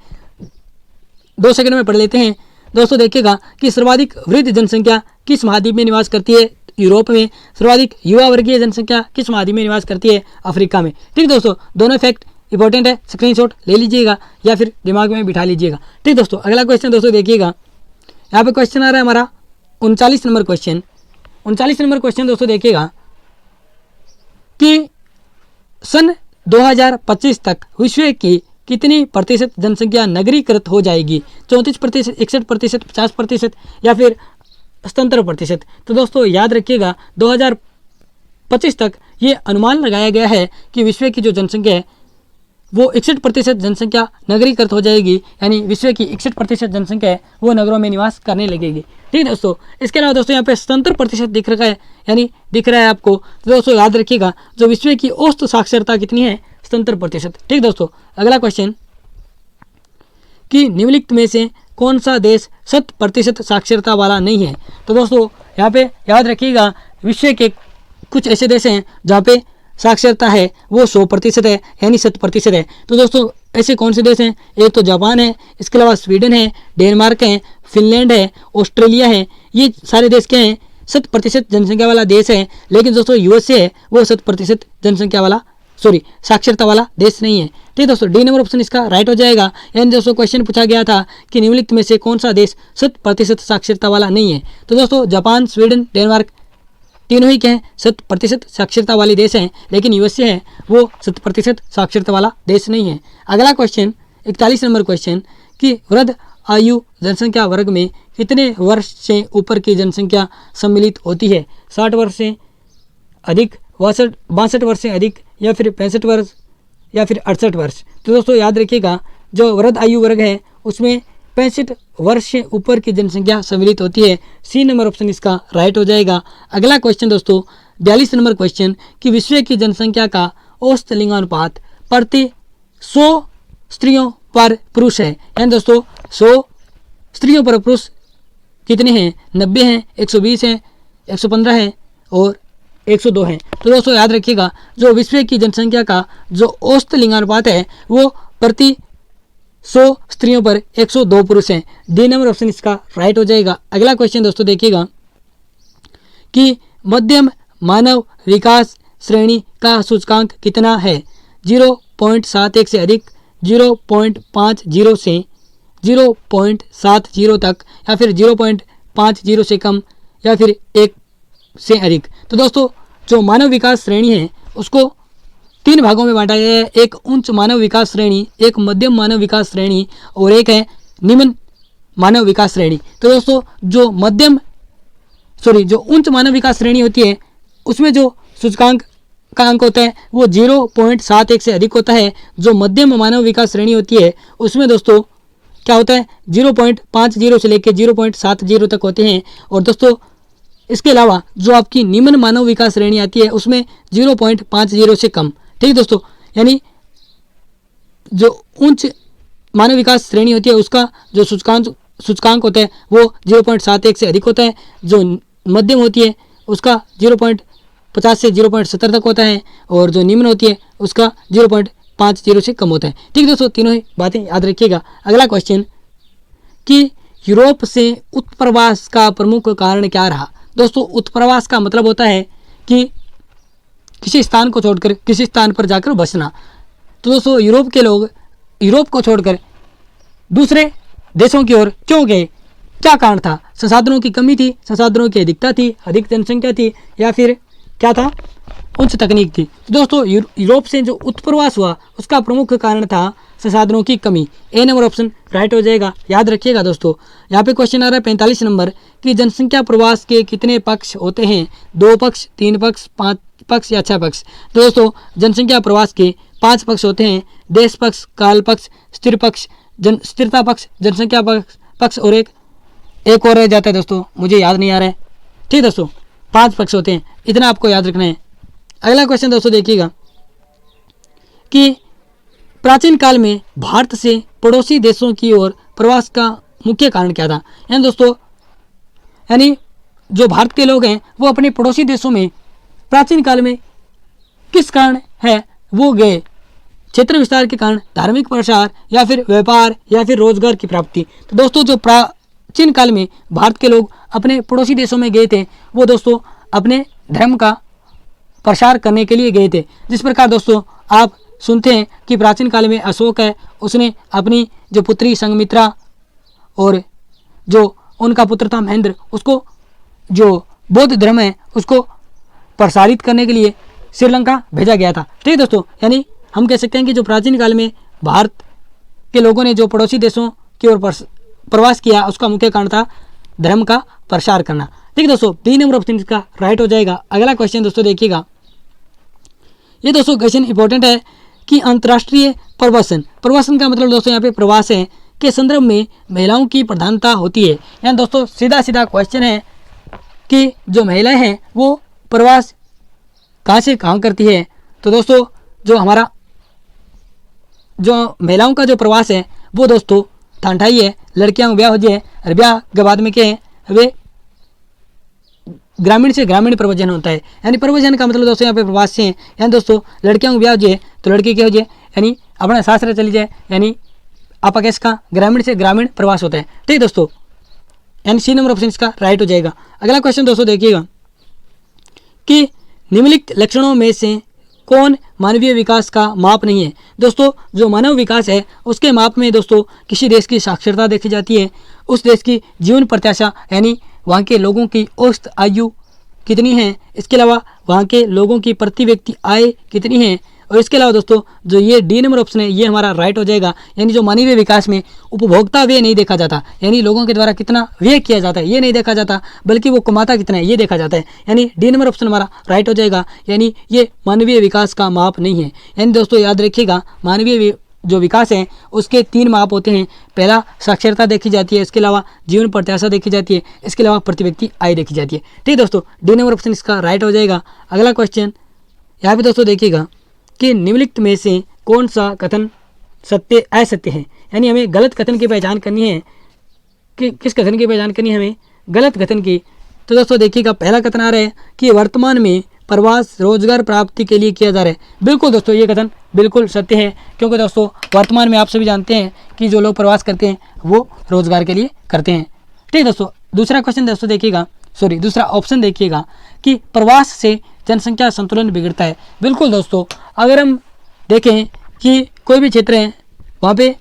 2 सेकंड में पढ़ लेते हैं। दोस्तों देखिएगा कि सर्वाधिक वृद्ध जनसंख्या किस महाद्वीप में निवास करती है, यूरोप में। सर्वाधिक युवा वर्गीय जनसंख्या किस महाद्वीप में निवास करती है, अफ्रीका में। ठीक दोस्तों, दोनों फैक्ट इंपॉर्टेंट है, स्क्रीनशॉट ले लीजिएगा या फिर दिमाग में बिठा लीजिएगा। ठीक दोस्तों, अगला क्वेश्चन दोस्तों देखिएगा। यहाँ पे क्वेश्चन आ रहा है हमारा 39 नंबर क्वेश्चन। 39 नंबर क्वेश्चन दोस्तों देखिएगा कि सन 2025 तक विश्व की कितनी प्रतिशत जनसंख्या नगरीकृत हो जाएगी, 34%, 61%, 50% या फिर 77%। तो दोस्तों याद रखिएगा, 2025 तक ये अनुमान लगाया गया है कि विश्व की जो जनसंख्या है वो 61% जनसंख्या नगरीकृत हो जाएगी, यानी विश्व की 61% जनसंख्या है वो नगरों में निवास करने लगेगी। ठीक है दोस्तों, इसके अलावा दोस्तों यहाँ पे 77% दिख रखा है, यानी दिख रहा है आपको। तो दोस्तों याद रखिएगा, जो विश्व की औसत साक्षरता कितनी है, 77%। ठीक दोस्तों, अगला क्वेश्चन कि निम्नलिखित में से कौन सा देश 100% साक्षरता वाला नहीं है। तो दोस्तों यहाँ पे याद रखिएगा, विश्व के कुछ ऐसे देश हैं जहाँ पे साक्षरता है वो 100% है, यानी 100% है। तो दोस्तों ऐसे कौन से देश हैं, एक तो जापान है, इसके अलावा स्वीडन है, डेनमार्क है, फिनलैंड है, ऑस्ट्रेलिया है। ये सारे देश क्या हैं, 100% जनसंख्या वाला देश है। लेकिन दोस्तों यूएसए है वो 100% जनसंख्या वाला साक्षरता वाला देश नहीं है। ठीक दोस्तों, डी नंबर ऑप्शन इसका राइट हो जाएगा। यानी दोस्तों क्वेश्चन पूछा गया था कि निम्नलिखित में से कौन सा देश 100% साक्षरता वाला नहीं है। तो दोस्तों जापान, स्वीडन, डेनमार्क तीनों ही क्या हैं, 100% साक्षरता वाले देश हैं, लेकिन यूएसए है वो 100% साक्षरता वाला देश नहीं है। अगला क्वेश्चन 41 नंबर क्वेश्चन कि वृद्ध आयु जनसंख्या वर्ग में कितने वर्ष से ऊपर की जनसंख्या सम्मिलित होती है, 60 वर्ष से अधिक, 62 वर्ष से अधिक, या फिर 65 वर्ष, या फिर 68 वर्ष। तो दोस्तों याद रखिएगा, जो वृद्ध आयु वर्ग है उसमें 65 वर्ष से ऊपर की जनसंख्या सम्मिलित होती है। सी नंबर ऑप्शन इसका राइट हो जाएगा। अगला क्वेश्चन दोस्तों 42 नंबर क्वेश्चन कि विश्व की जनसंख्या का औसत लिंगानुपात प्रति 100 स्त्रियों पर पुरुष है। यानी दोस्तों 100 स्त्रियों पर पुरुष कितने हैं, 90 हैं, 120 हैं, 115 हैं और 102 हैं। तो दोस्तों याद रखिएगा, जो विश्व की जनसंख्या का जो औसत लिंगानुपात है वो प्रति 100 स्त्रियों पर 102 पुरुष हैं। डी नंबर ऑप्शन इसका राइट हो जाएगा। अगला क्वेश्चन दोस्तों देखिएगा कि मध्यम मानव विकास श्रेणी का सूचकांक कितना है, 0.71 से अधिक, 0.50 से 0.70 तक, या फिर 0.50 से कम, या फिर 1 से अधिक। तो दोस्तों जो मानव विकास श्रेणी है उसको तीन भागों में बांटा गया है, एक उच्च मानव विकास श्रेणी, एक मध्यम मानव विकास श्रेणी और एक है निम्न मानव विकास श्रेणी। तो दोस्तों जो उच्च मानव विकास श्रेणी होती है उसमें जो सूचकांक का अंक होता है वो 0.71 से अधिक होता है। जो मध्यम मानव विकास श्रेणी होती है उसमें दोस्तों क्या होता है 0.50 से लेकर 0.70 तक होते हैं। और दोस्तों इसके अलावा जो आपकी निम्न मानव विकास श्रेणी आती है उसमें 0.50 से कम। ठीक है दोस्तों, यानी जो उच्च मानव विकास श्रेणी होती है उसका जो सूचकांक होता है वो 0.71 से अधिक होता है। जो मध्यम होती है उसका 0.50 से 0.70 तक होता है और जो निम्न होती है उसका 0.50 से कम होता है। ठीक है दोस्तों, तीनों ही बातें याद रखिएगा। अगला क्वेश्चन कि यूरोप से उत्प्रवास का प्रमुख कारण क्या रहा। दोस्तों उत्प्रवास का मतलब होता है कि किसी स्थान को छोड़कर किसी स्थान पर जाकर बसना। तो दोस्तों यूरोप के लोग यूरोप को छोड़कर दूसरे देशों की ओर क्यों गए, क्या कारण था। संसाधनों की कमी थी, संसाधनों की अधिकता थी, अधिक जनसंख्या थी, या फिर क्या था, उच्च तकनीक थी। तो दोस्तों यूरोप से जो उत्प्रवास हुआ उसका प्रमुख कारण था संसाधनों की कमी। ए नंबर ऑप्शन राइट हो जाएगा। याद रखिएगा दोस्तों, यहाँ पे क्वेश्चन आ रहा है 45 नंबर कि जनसंख्या प्रवास के कितने पक्ष होते हैं, 2 पक्ष, 3 पक्ष, 5 पक्ष या 6 पक्ष। तो दोस्तों जनसंख्या प्रवास के 5 पक्ष होते हैं, देश पक्ष, काल पक्ष, स्थिर पक्ष, स्थिरता पक्ष, जनसंख्या पक्ष और एक और रह जाता है दोस्तों, मुझे याद नहीं आ रहा है। ठीक दोस्तों, 5 पक्ष होते हैं, इतना आपको याद रखना है। अगला क्वेश्चन दोस्तों देखिएगा कि प्राचीन काल में भारत से पड़ोसी देशों की ओर प्रवास का मुख्य कारण क्या था। यानी दोस्तों जो भारत के लोग हैं वो अपने पड़ोसी देशों में प्राचीन काल में किस कारण है वो गए, क्षेत्र विस्तार के कारण, धार्मिक प्रसार, या फिर व्यापार, या फिर रोजगार की प्राप्ति। तो दोस्तों जो प्राचीन काल में भारत के लोग अपने पड़ोसी देशों में गए थे वो दोस्तों अपने धर्म का प्रसार करने के लिए गए थे। जिस प्रकार दोस्तों आप सुनते हैं कि प्राचीन काल में अशोक है, उसने अपनी जो पुत्री संघमित्रा और जो उनका पुत्र था महेंद्र, उसको जो बौद्ध धर्म है उसको प्रसारित करने के लिए श्रीलंका भेजा गया था। ठीक है दोस्तों, यानी हम कह सकते हैं कि जो प्राचीन काल में भारत के लोगों ने जो पड़ोसी देशों की ओर प्रवास किया उसका मुख्य कारण था धर्म का प्रसार करना। ठीक है दोस्तों, 3 नंबर ऑप्शन इसका राइट हो जाएगा। अगला क्वेश्चन दोस्तों देखिएगा, ये दोस्तों क्वेश्चन इंपॉर्टेंट है कि अंतर्राष्ट्रीय प्रवासन का मतलब दोस्तों यहाँ पे प्रवास है के संदर्भ में महिलाओं की प्रधानता होती है। यानी दोस्तों सीधा क्वेश्चन है कि जो महिलाएं हैं वो प्रवास कहाँ से कहाँ करती है। तो दोस्तों जो हमारा जो महिलाओं का जो प्रवास है वो दोस्तों ठांठाई है, लड़कियां ब्याह हो जाए और ब्याह के बाद में क्या है वे ग्रामीण से ग्रामीण प्रवचन होता है। यानी प्रवचन का मतलब दोस्तों यहाँ पे प्रवास से है। यानी दोस्तों लड़कियों को ब्याह हो जाए तो लड़की क्या हो जाए यानी अपना सासरे चली जाए, यानी आपका कैसे का ग्रामीण से ग्रामीण प्रवास होता है। ठीक दोस्तों, यानी सी नंबर ऑप्शन इसका राइट हो जाएगा। अगला क्वेश्चन दोस्तों देखिएगा कि निम्नलिखित लक्षणों में से कौन मानवीय विकास का माप नहीं है। दोस्तों जो मानव विकास है उसके माप में दोस्तों किसी देश की साक्षरता देखी जाती है, उस देश की जीवन प्रत्याशा यानी वहाँ के लोगों की औसत आयु कितनी है, इसके अलावा वहाँ के लोगों की प्रति व्यक्ति आय कितनी है, और इसके अलावा दोस्तों जो ये डी नंबर ऑप्शन है ये हमारा राइट हो जाएगा। यानी जो मानवीय विकास में उपभोक्ता व्यय नहीं देखा जाता, यानी लोगों के द्वारा कितना व्यय किया जाता है ये नहीं देखा जाता, बल्कि वो कमाता कितना है ये देखा जाता है। यानी डी नंबर ऑप्शन हमारा राइट हो जाएगा। यानी ये मानवीय विकास का माप नहीं है। यानी दोस्तों याद रखिएगा मानवीय जो विकास है उसके 3 माप होते हैं। पहला साक्षरता देखी जाती है, इसके अलावा जीवन प्रत्याशा देखी जाती है, इसके अलावा प्रति व्यक्ति आय देखी जाती है। ठीक दोस्तों, डी नंबर ऑप्शन इसका राइट हो जाएगा। अगला क्वेश्चन यहाँ पे दोस्तों देखिएगा कि निम्नलिखित में से कौन सा कथन सत्य असत्य है। यानी हमें गलत कथन की पहचान करनी है कि किस कथन की पहचान करनी है हमें गलत कथन की। तो दोस्तों देखिएगा पहला कथन आ रहा है कि वर्तमान में प्रवास रोजगार प्राप्ति के लिए किया जा रहा है। बिल्कुल दोस्तों ये कथन बिल्कुल सत्य है, क्योंकि दोस्तों वर्तमान में आप सभी जानते हैं कि जो लोग प्रवास करते हैं वो रोजगार के लिए करते हैं। ठीक दोस्तों, दूसरा क्वेश्चन दोस्तों देखिएगा, दूसरा ऑप्शन देखिएगा कि प्रवास से जनसंख्या संतुलन बिगड़ता है। बिल्कुल दोस्तों, अगर हम देखें कि कोई भी क्षेत्र है वहाँ पे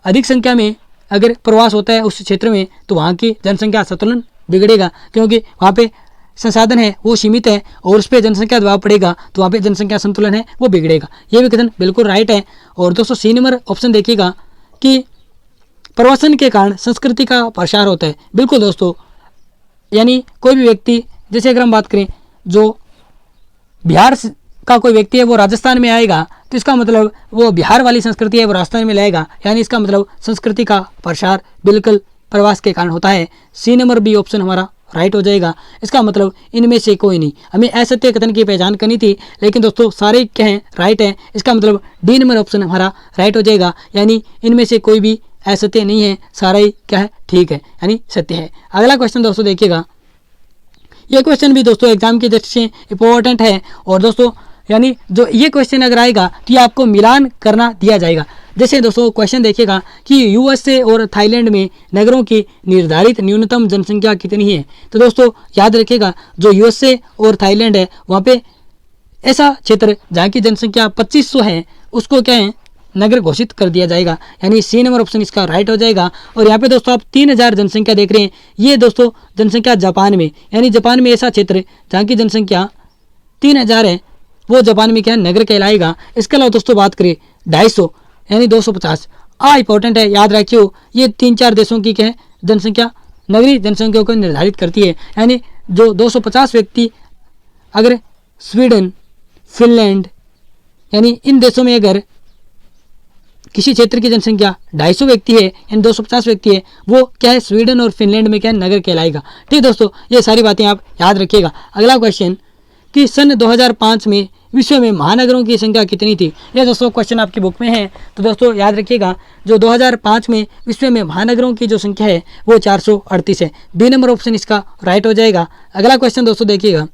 अधिक संख्या में अगर प्रवास होता है उस क्षेत्र में तो वहाँ की जनसंख्या संतुलन बिगड़ेगा, क्योंकि वहाँ पे संसाधन है वो सीमित है और उस पर जनसंख्या दबाव पड़ेगा तो वहाँ पे जनसंख्या संतुलन है वो बिगड़ेगा। ये भी कथन बिल्कुल राइट है। और दोस्तों सी नंबर ऑप्शन देखिएगा कि प्रवासन के कारण संस्कृति का प्रसार होता है। बिल्कुल दोस्तों, यानी कोई भी व्यक्ति, जैसे अगर हम बात करें जो बिहार का कोई व्यक्ति है वो राजस्थान में आएगा तो इसका मतलब वो बिहार वाली संस्कृति है वो राजस्थान में लाएगा, यानी इसका मतलब संस्कृति का प्रसार बिल्कुल प्रवास के कारण होता है। सी नंबर बी ऑप्शन हमारा राइट हो जाएगा। इसका मतलब इनमें से कोई नहीं, हमें असत्य कथन की पहचान करनी थी, लेकिन दोस्तों सारे क्या हैं राइट हैं। इसका मतलब डी नंबर ऑप्शन हमारा राइट हो जाएगा, यानी इनमें से कोई भी असत्य नहीं है, सारा ही क्या है ठीक है, यानी सत्य है। अगला क्वेश्चन दोस्तों देखिएगा, ये क्वेश्चन भी दोस्तों एग्जाम की दृष्टि से इंपॉर्टेंट है। और दोस्तों यानी जो ये क्वेश्चन अगर आएगा तो ये आपको मिलान करना दिया जाएगा। जैसे दोस्तों क्वेश्चन देखिएगा कि यूएसए और थाईलैंड में नगरों की निर्धारित न्यूनतम जनसंख्या कितनी है। तो दोस्तों याद रखिएगा जो यूएसए और थाईलैंड है वहाँ पे ऐसा क्षेत्र जहाँ की जनसंख्या 2500 है उसको क्या है नगर घोषित कर दिया जाएगा, यानी सी नंबर ऑप्शन इसका राइट हो जाएगा। और यहाँ पे दोस्तों आप 3000 जनसंख्या देख रहे हैं, ये दोस्तों जनसंख्या जापान में, यानी जापान में ऐसा क्षेत्र जहाँ की जनसंख्या 3000 है वो जापान में क्या है नगर कहलाएगा। इसके अलावा दोस्तों बात करें 250 यानी 250 इंपॉर्टेंट है, याद रखियो ये 3-4 देशों की क्या है जनसंख्या नगरीय जनसंख्या को निर्धारित करती है। यानी जो 250 व्यक्ति अगर स्वीडन, फिनलैंड यानी इन देशों में अगर किसी क्षेत्र की जनसंख्या 250 व्यक्ति है यानी 250 व्यक्ति है वो क्या है स्वीडन और फिनलैंड में क्या है नगर कहलाएगा। ठीक दोस्तों, ये सारी बातें आप याद रखिएगा। अगला क्वेश्चन कि सन 2005 में विश्व में महानगरों की संख्या कितनी थी। यह दोस्तों क्वेश्चन आपकी बुक में है, तो दोस्तों याद रखिएगा जो 2005 में विश्व में महानगरों की जो संख्या है वो 438 है। बी नंबर ऑप्शन इसका राइट हो जाएगा। अगला क्वेश्चन दोस्तों देखिएगा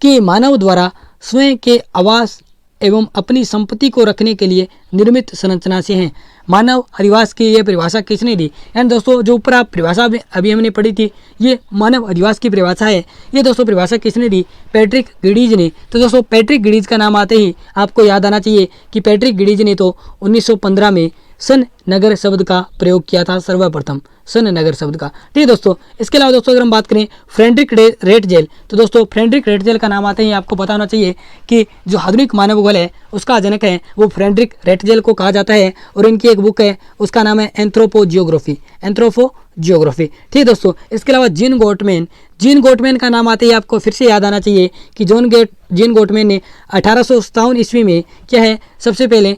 कि मानव द्वारा स्वयं के आवास एवं अपनी संपत्ति को रखने के लिए निर्मित संरचना से हैं। मानव अधिवास की यह परिभाषा किसने दी। यानी दोस्तों जो ऊपर आप परिभाषा अभी हमने पढ़ी थी ये मानव अधिवास की परिभाषा है। ये दोस्तों परिभाषा किसने दी, पैट्रिक गिडीज ने। तो दोस्तों पैट्रिक गिडीज का नाम आते ही आपको याद आना चाहिए कि पैट्रिक गिडीज ने तो 1915 में सन नगर शब्द का प्रयोग किया था सर्वप्रथम, सन नगर शब्द का। ठीक है दोस्तों, इसके अलावा दोस्तों अगर हम बात करें फ्रेडरिक रेटजेल, तो दोस्तों फ्रेडरिक रेटजेल का नाम आते ही आपको पता होना चाहिए कि जो आधुनिक मानव भूगोल है उसका जनक है वो फ्रेडरिक रेटजेल को कहा जाता है। और इनकी एक बुक है उसका नाम है एंथ्रोपोजियोग्राफी। ठीक है दोस्तों, इसके अलावा जीन गोटमैन का नाम आते ही आपको फिर से याद आना चाहिए कि जीन गोटमैन ने 1857 ईस्वी में क्या है सबसे पहले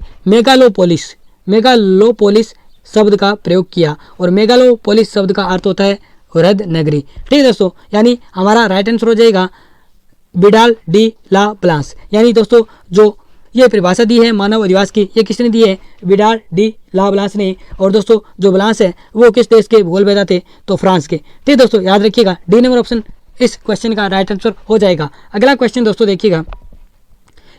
मेगालोपोलिस शब्द का प्रयोग किया। और मेगालोपोलिस शब्द का अर्थ होता है वृहद नगरी। ठीक है दोस्तों, यानी हमारा राइट आंसर हो जाएगा विडाल डी ला ब्लांस। यानी दोस्तों जो ये परिभाषा दी है मानव अधिवास की ये किसने दी है, विडाल डी ला ब्लांस ने। और दोस्तों जो ब्लांस है वो किस देश के भूगोलवेत्ता थे, तो फ्रांस के। ठीक है दोस्तों, याद रखिएगा डी नंबर ऑप्शन इस क्वेश्चन का राइट आंसर हो जाएगा। अगला क्वेश्चन दोस्तों देखिएगा,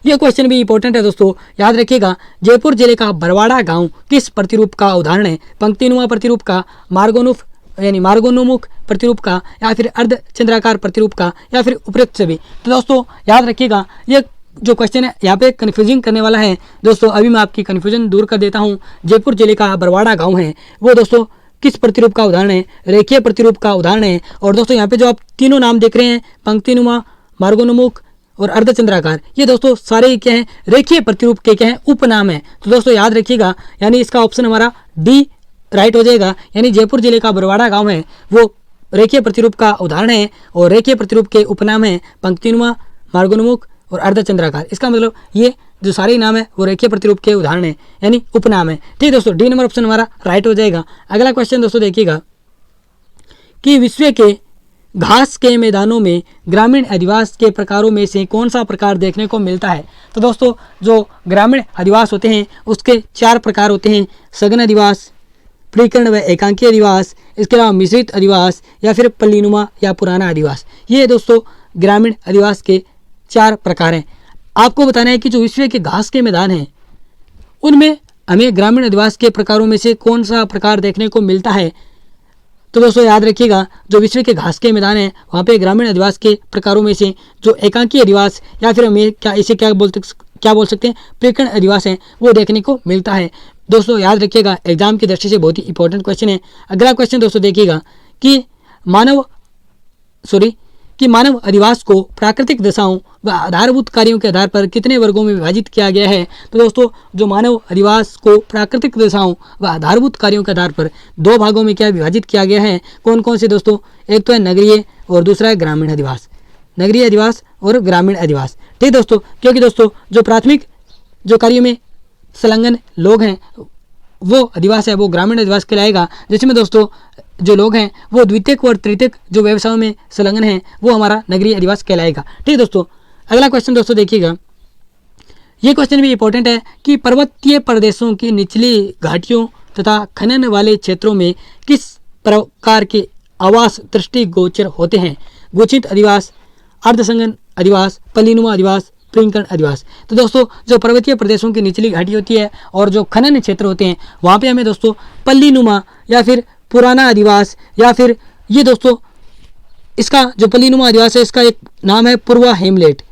यह क्वेश्चन भी इंपॉर्टेंट है दोस्तों, याद रखिएगा जयपुर जिले का बरवाड़ा गांव किस प्रतिरूप का उदाहरण है, पंक्तिनुमा प्रतिरूप का, मार्गोन्मुख प्रतिरूप का, या फिर अर्धचंद्राकार प्रतिरूप का, या फिर उपरोक्त सभी। तो दोस्तों याद रखिएगा ये जो क्वेश्चन है यहाँ पे कन्फ्यूजिंग करने वाला है दोस्तों। अभी मैं आपकी कन्फ्यूजन दूर कर देता हूँ। जयपुर जिले का बरवाड़ा गाँव है वो दोस्तों किस प्रतिरूप का उदाहरण है, रेखीय प्रतिरूप का उदाहरण है। और दोस्तों यहाँ पे जो आप तीनों नाम देख रहे हैं पंक्तिनुमा, मार्गोन्मुख और अर्धचंद्राकार, ये दोस्तों सारे क्या हैं रेखीय प्रतिरूप के क्या हैं उपनाम है। तो दोस्तों याद रखिएगा यानी इसका ऑप्शन हमारा डी राइट हो जाएगा। यानी जयपुर जिले का बरवाड़ा गांव है वो रेखीय प्रतिरूप का उदाहरण है और रेखीय प्रतिरूप के उपनाम है पंक्तिनुमा, मार्गोन्मुख और अर्धचंद्राकार। इसका मतलब ये जो सारे नाम है वो रेखीय प्रतिरूप के उदाहरण है यानी उपनाम है। ठीक दोस्तों, डी नंबर ऑप्शन हमारा राइट हो जाएगा। अगला क्वेश्चन दोस्तों देखिएगा कि विश्व के घास के मैदानों में ग्रामीण अधिवास के प्रकारों में से कौन सा प्रकार देखने को मिलता है। तो दोस्तों जो ग्रामीण अधिवास होते हैं उसके 4 प्रकार होते हैं, सघन अधिवास, परिकर्ण व एकांकी अधिवास, इसके अलावा मिश्रित अधिवास या फिर पल्लीनुमा या पुराना अधिवास। ये दोस्तों ग्रामीण अधिवास के 4 प्रकार हैं। आपको बताना है कि जो विश्व के घास के मैदान हैं उनमें हमें ग्रामीण अधिवास के प्रकारों में से कौन सा प्रकार देखने को मिलता है। तो दोस्तों याद रखिएगा जो विश्व के घास के मैदान हैं वहाँ पे ग्रामीण अधिवास के प्रकारों में से जो एकांकी अधिवास या फिर हमें क्या बोल सकते हैं परिकर्ण अधिवास हैं वो देखने को मिलता है। दोस्तों याद रखिएगा एग्जाम की दृष्टि से बहुत ही इंपॉर्टेंट क्वेश्चन है। अगला क्वेश्चन दोस्तों देखिएगा कि कि मानव अधिवास को प्राकृतिक दशाओं व आधारभूत कार्यों के आधार पर कितने वर्गों में विभाजित किया गया है। तो दोस्तों जो मानव अधिवास को प्राकृतिक दशाओं व आधारभूत कार्यों के आधार पर 2 भागों में क्या विभाजित किया गया है। कौन कौन से दोस्तों, एक तो है नगरीय और दूसरा है ग्रामीण अधिवास। नगरीय अधिवास और ग्रामीण अधिवास, ठीक दोस्तों, क्योंकि दोस्तों जो प्राथमिक जो कार्यों में संलग्न लोग हैं वो अधिवास है वो ग्रामीण अधिवास कहलाएगा, जिसमें दोस्तों जो लोग हैं वो द्वितीयक और तृतीयक जो व्यवसायों में संलग्न हैं वो हमारा नगरीय अधिवास कहलाएगा। ठीक दोस्तों, अगला क्वेश्चन दोस्तों देखिएगा, ये क्वेश्चन भी इंपॉर्टेंट है कि पर्वतीय प्रदेशों की निचली घाटियों तथा खनन वाले क्षेत्रों में किस प्रकार के आवास दृष्टिगोचर होते हैं। गोचित अधिवास, अर्धसंगन अधिवास, पल्लीनुमा अधिवास, प्रिंकण अधिवास। तो दोस्तों जो पर्वतीय प्रदेशों की निचली घाटी होती है और जो खनन क्षेत्र होते हैं वहाँ पे हमें दोस्तों पल्लीनुमा या फिर पुराना अधिवास या फिर ये दोस्तों इसका जो पल्लीनुमा अधिवास है इसका एक नाम है पूर्वा हेमलेट,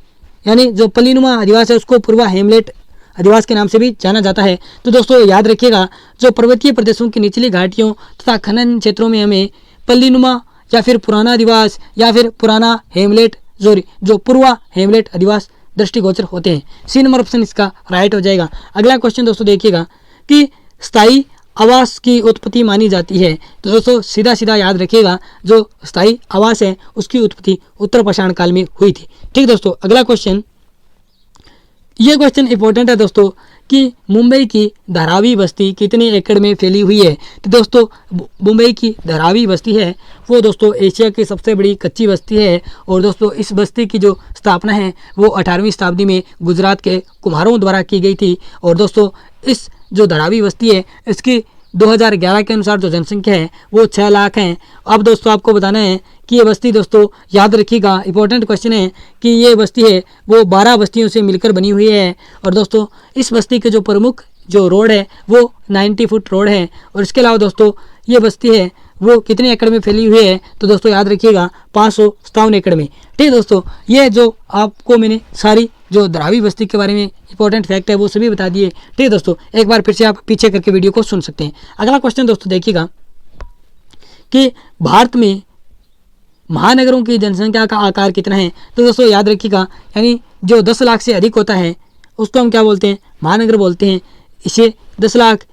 यानी जो पल्लीनुमा अधिवास है उसको पूर्वा हेमलेट अधिवास के नाम से भी जाना जाता है। तो दोस्तों याद रखिएगा जो पर्वतीय प्रदेशों की निचली घाटियों तथा खनन क्षेत्रों में हमें पल्लीनुमा या फिर पुराना अधिवास या फिर पुराना हेमलेट जो पूर्वा हेमलेट अधिवास दृष्टिगोचर होते हैं। सी नंबर ऑप्शन इसका राइट हो जाएगा। अगला क्वेश्चन दोस्तों देखिएगा कि स्थायी आवास की उत्पत्ति मानी जाती है। तो दोस्तों सीधा सीधा याद रखिएगा जो स्थायी आवास है उसकी उत्पत्ति उत्तर पाषाण काल में हुई थी। ठीक दोस्तों, अगला क्वेश्चन, ये क्वेश्चन इंपॉर्टेंट है दोस्तों कि मुंबई की धारावी बस्ती कितने एकड़ में फैली हुई है। तो दोस्तों मुंबई की धारावी बस्ती है वो दोस्तों एशिया की सबसे बड़ी कच्ची बस्ती है और दोस्तों इस बस्ती की जो स्थापना है वो 18वीं शताब्दी में गुजरात के कुम्हारों द्वारा की गई थी। और दोस्तों इस जो धारावी बस्ती है इसकी 2011 के अनुसार जो जनसंख्या है वो 6 लाख है। अब दोस्तों आपको बताना है कि ये बस्ती दोस्तों याद रखिएगा, इंपॉर्टेंट क्वेश्चन है कि ये बस्ती है वो 12 बस्तियों से मिलकर बनी हुई है। और दोस्तों इस बस्ती के जो प्रमुख जो रोड है वो 90 फुट रोड है। और इसके अलावा दोस्तों ये बस्ती है वो कितने एकड़ में फैली हुई है। तो दोस्तों याद रखिएगा 557 एकड़ में। ठीक दोस्तों, ये जो आपको मैंने सारी जो धारावी बस्ती के बारे में इंपॉर्टेंट फैक्ट है वो सभी बता दिए। ठीक दोस्तों, एक बार फिर से आप पीछे करके वीडियो को सुन सकते हैं। अगला क्वेश्चन दोस्तों देखिएगा कि भारत में महानगरों की जनसंख्या का आकार कितना है। तो दोस्तों याद रखिएगा, यानी जो 10 लाख से अधिक होता है उसको हम क्या बोलते हैं, महानगर बोलते हैं। इसे 10 लाख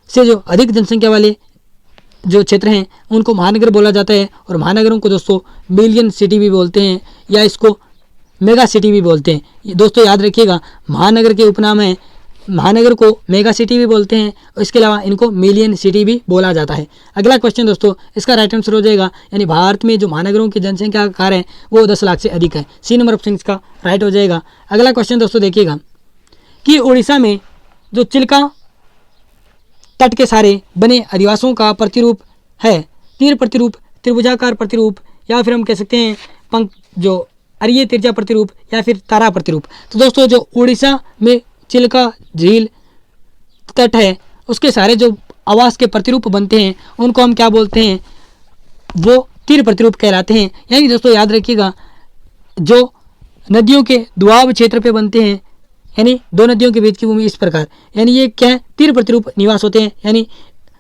से जो अधिक जनसंख्या वाले जो क्षेत्र हैं उनको महानगर बोला जाता है। और महानगरों को दोस्तों मिलियन सिटी भी बोलते हैं या इसको मेगा सिटी भी बोलते हैं। ये दोस्तों याद रखिएगा, महानगर के उपनाम है, महानगर को मेगा सिटी भी बोलते हैं और इसके अलावा इनको मिलियन सिटी भी बोला जाता है। अगला क्वेश्चन दोस्तों इसका राइट आंसर हो जाएगा, यानी भारत में जो महानगरों की जनसंख्या का आकार है वो 10 लाख से अधिक है। सी नंबर ऑप्शन इसका राइट हो जाएगा। अगला क्वेश्चन दोस्तों देखिएगा कि उड़ीसा में जो चिल्का तट के सारे बने अधिवासों का प्रतिरूप है तीर प्रतिरूप, त्रिभुजाकार प्रतिरूप या फिर हम कह सकते हैं पंख जो अरिय तिरछा प्रतिरूप या फिर तारा प्रतिरूप। तो दोस्तों जो उड़ीसा में चिल्का झील तट है उसके सारे जो आवास के प्रतिरूप बनते हैं उनको हम क्या बोलते हैं, वो तीर प्रतिरूप कहलाते हैं। यानी दोस्तों याद रखिएगा जो नदियों के दुआब क्षेत्र पे बनते हैं, यानी 2 नदियों के बीच की भूमि इस प्रकार, यानी ये क्या है, तीर प्रतिरूप निवास होते हैं। यानी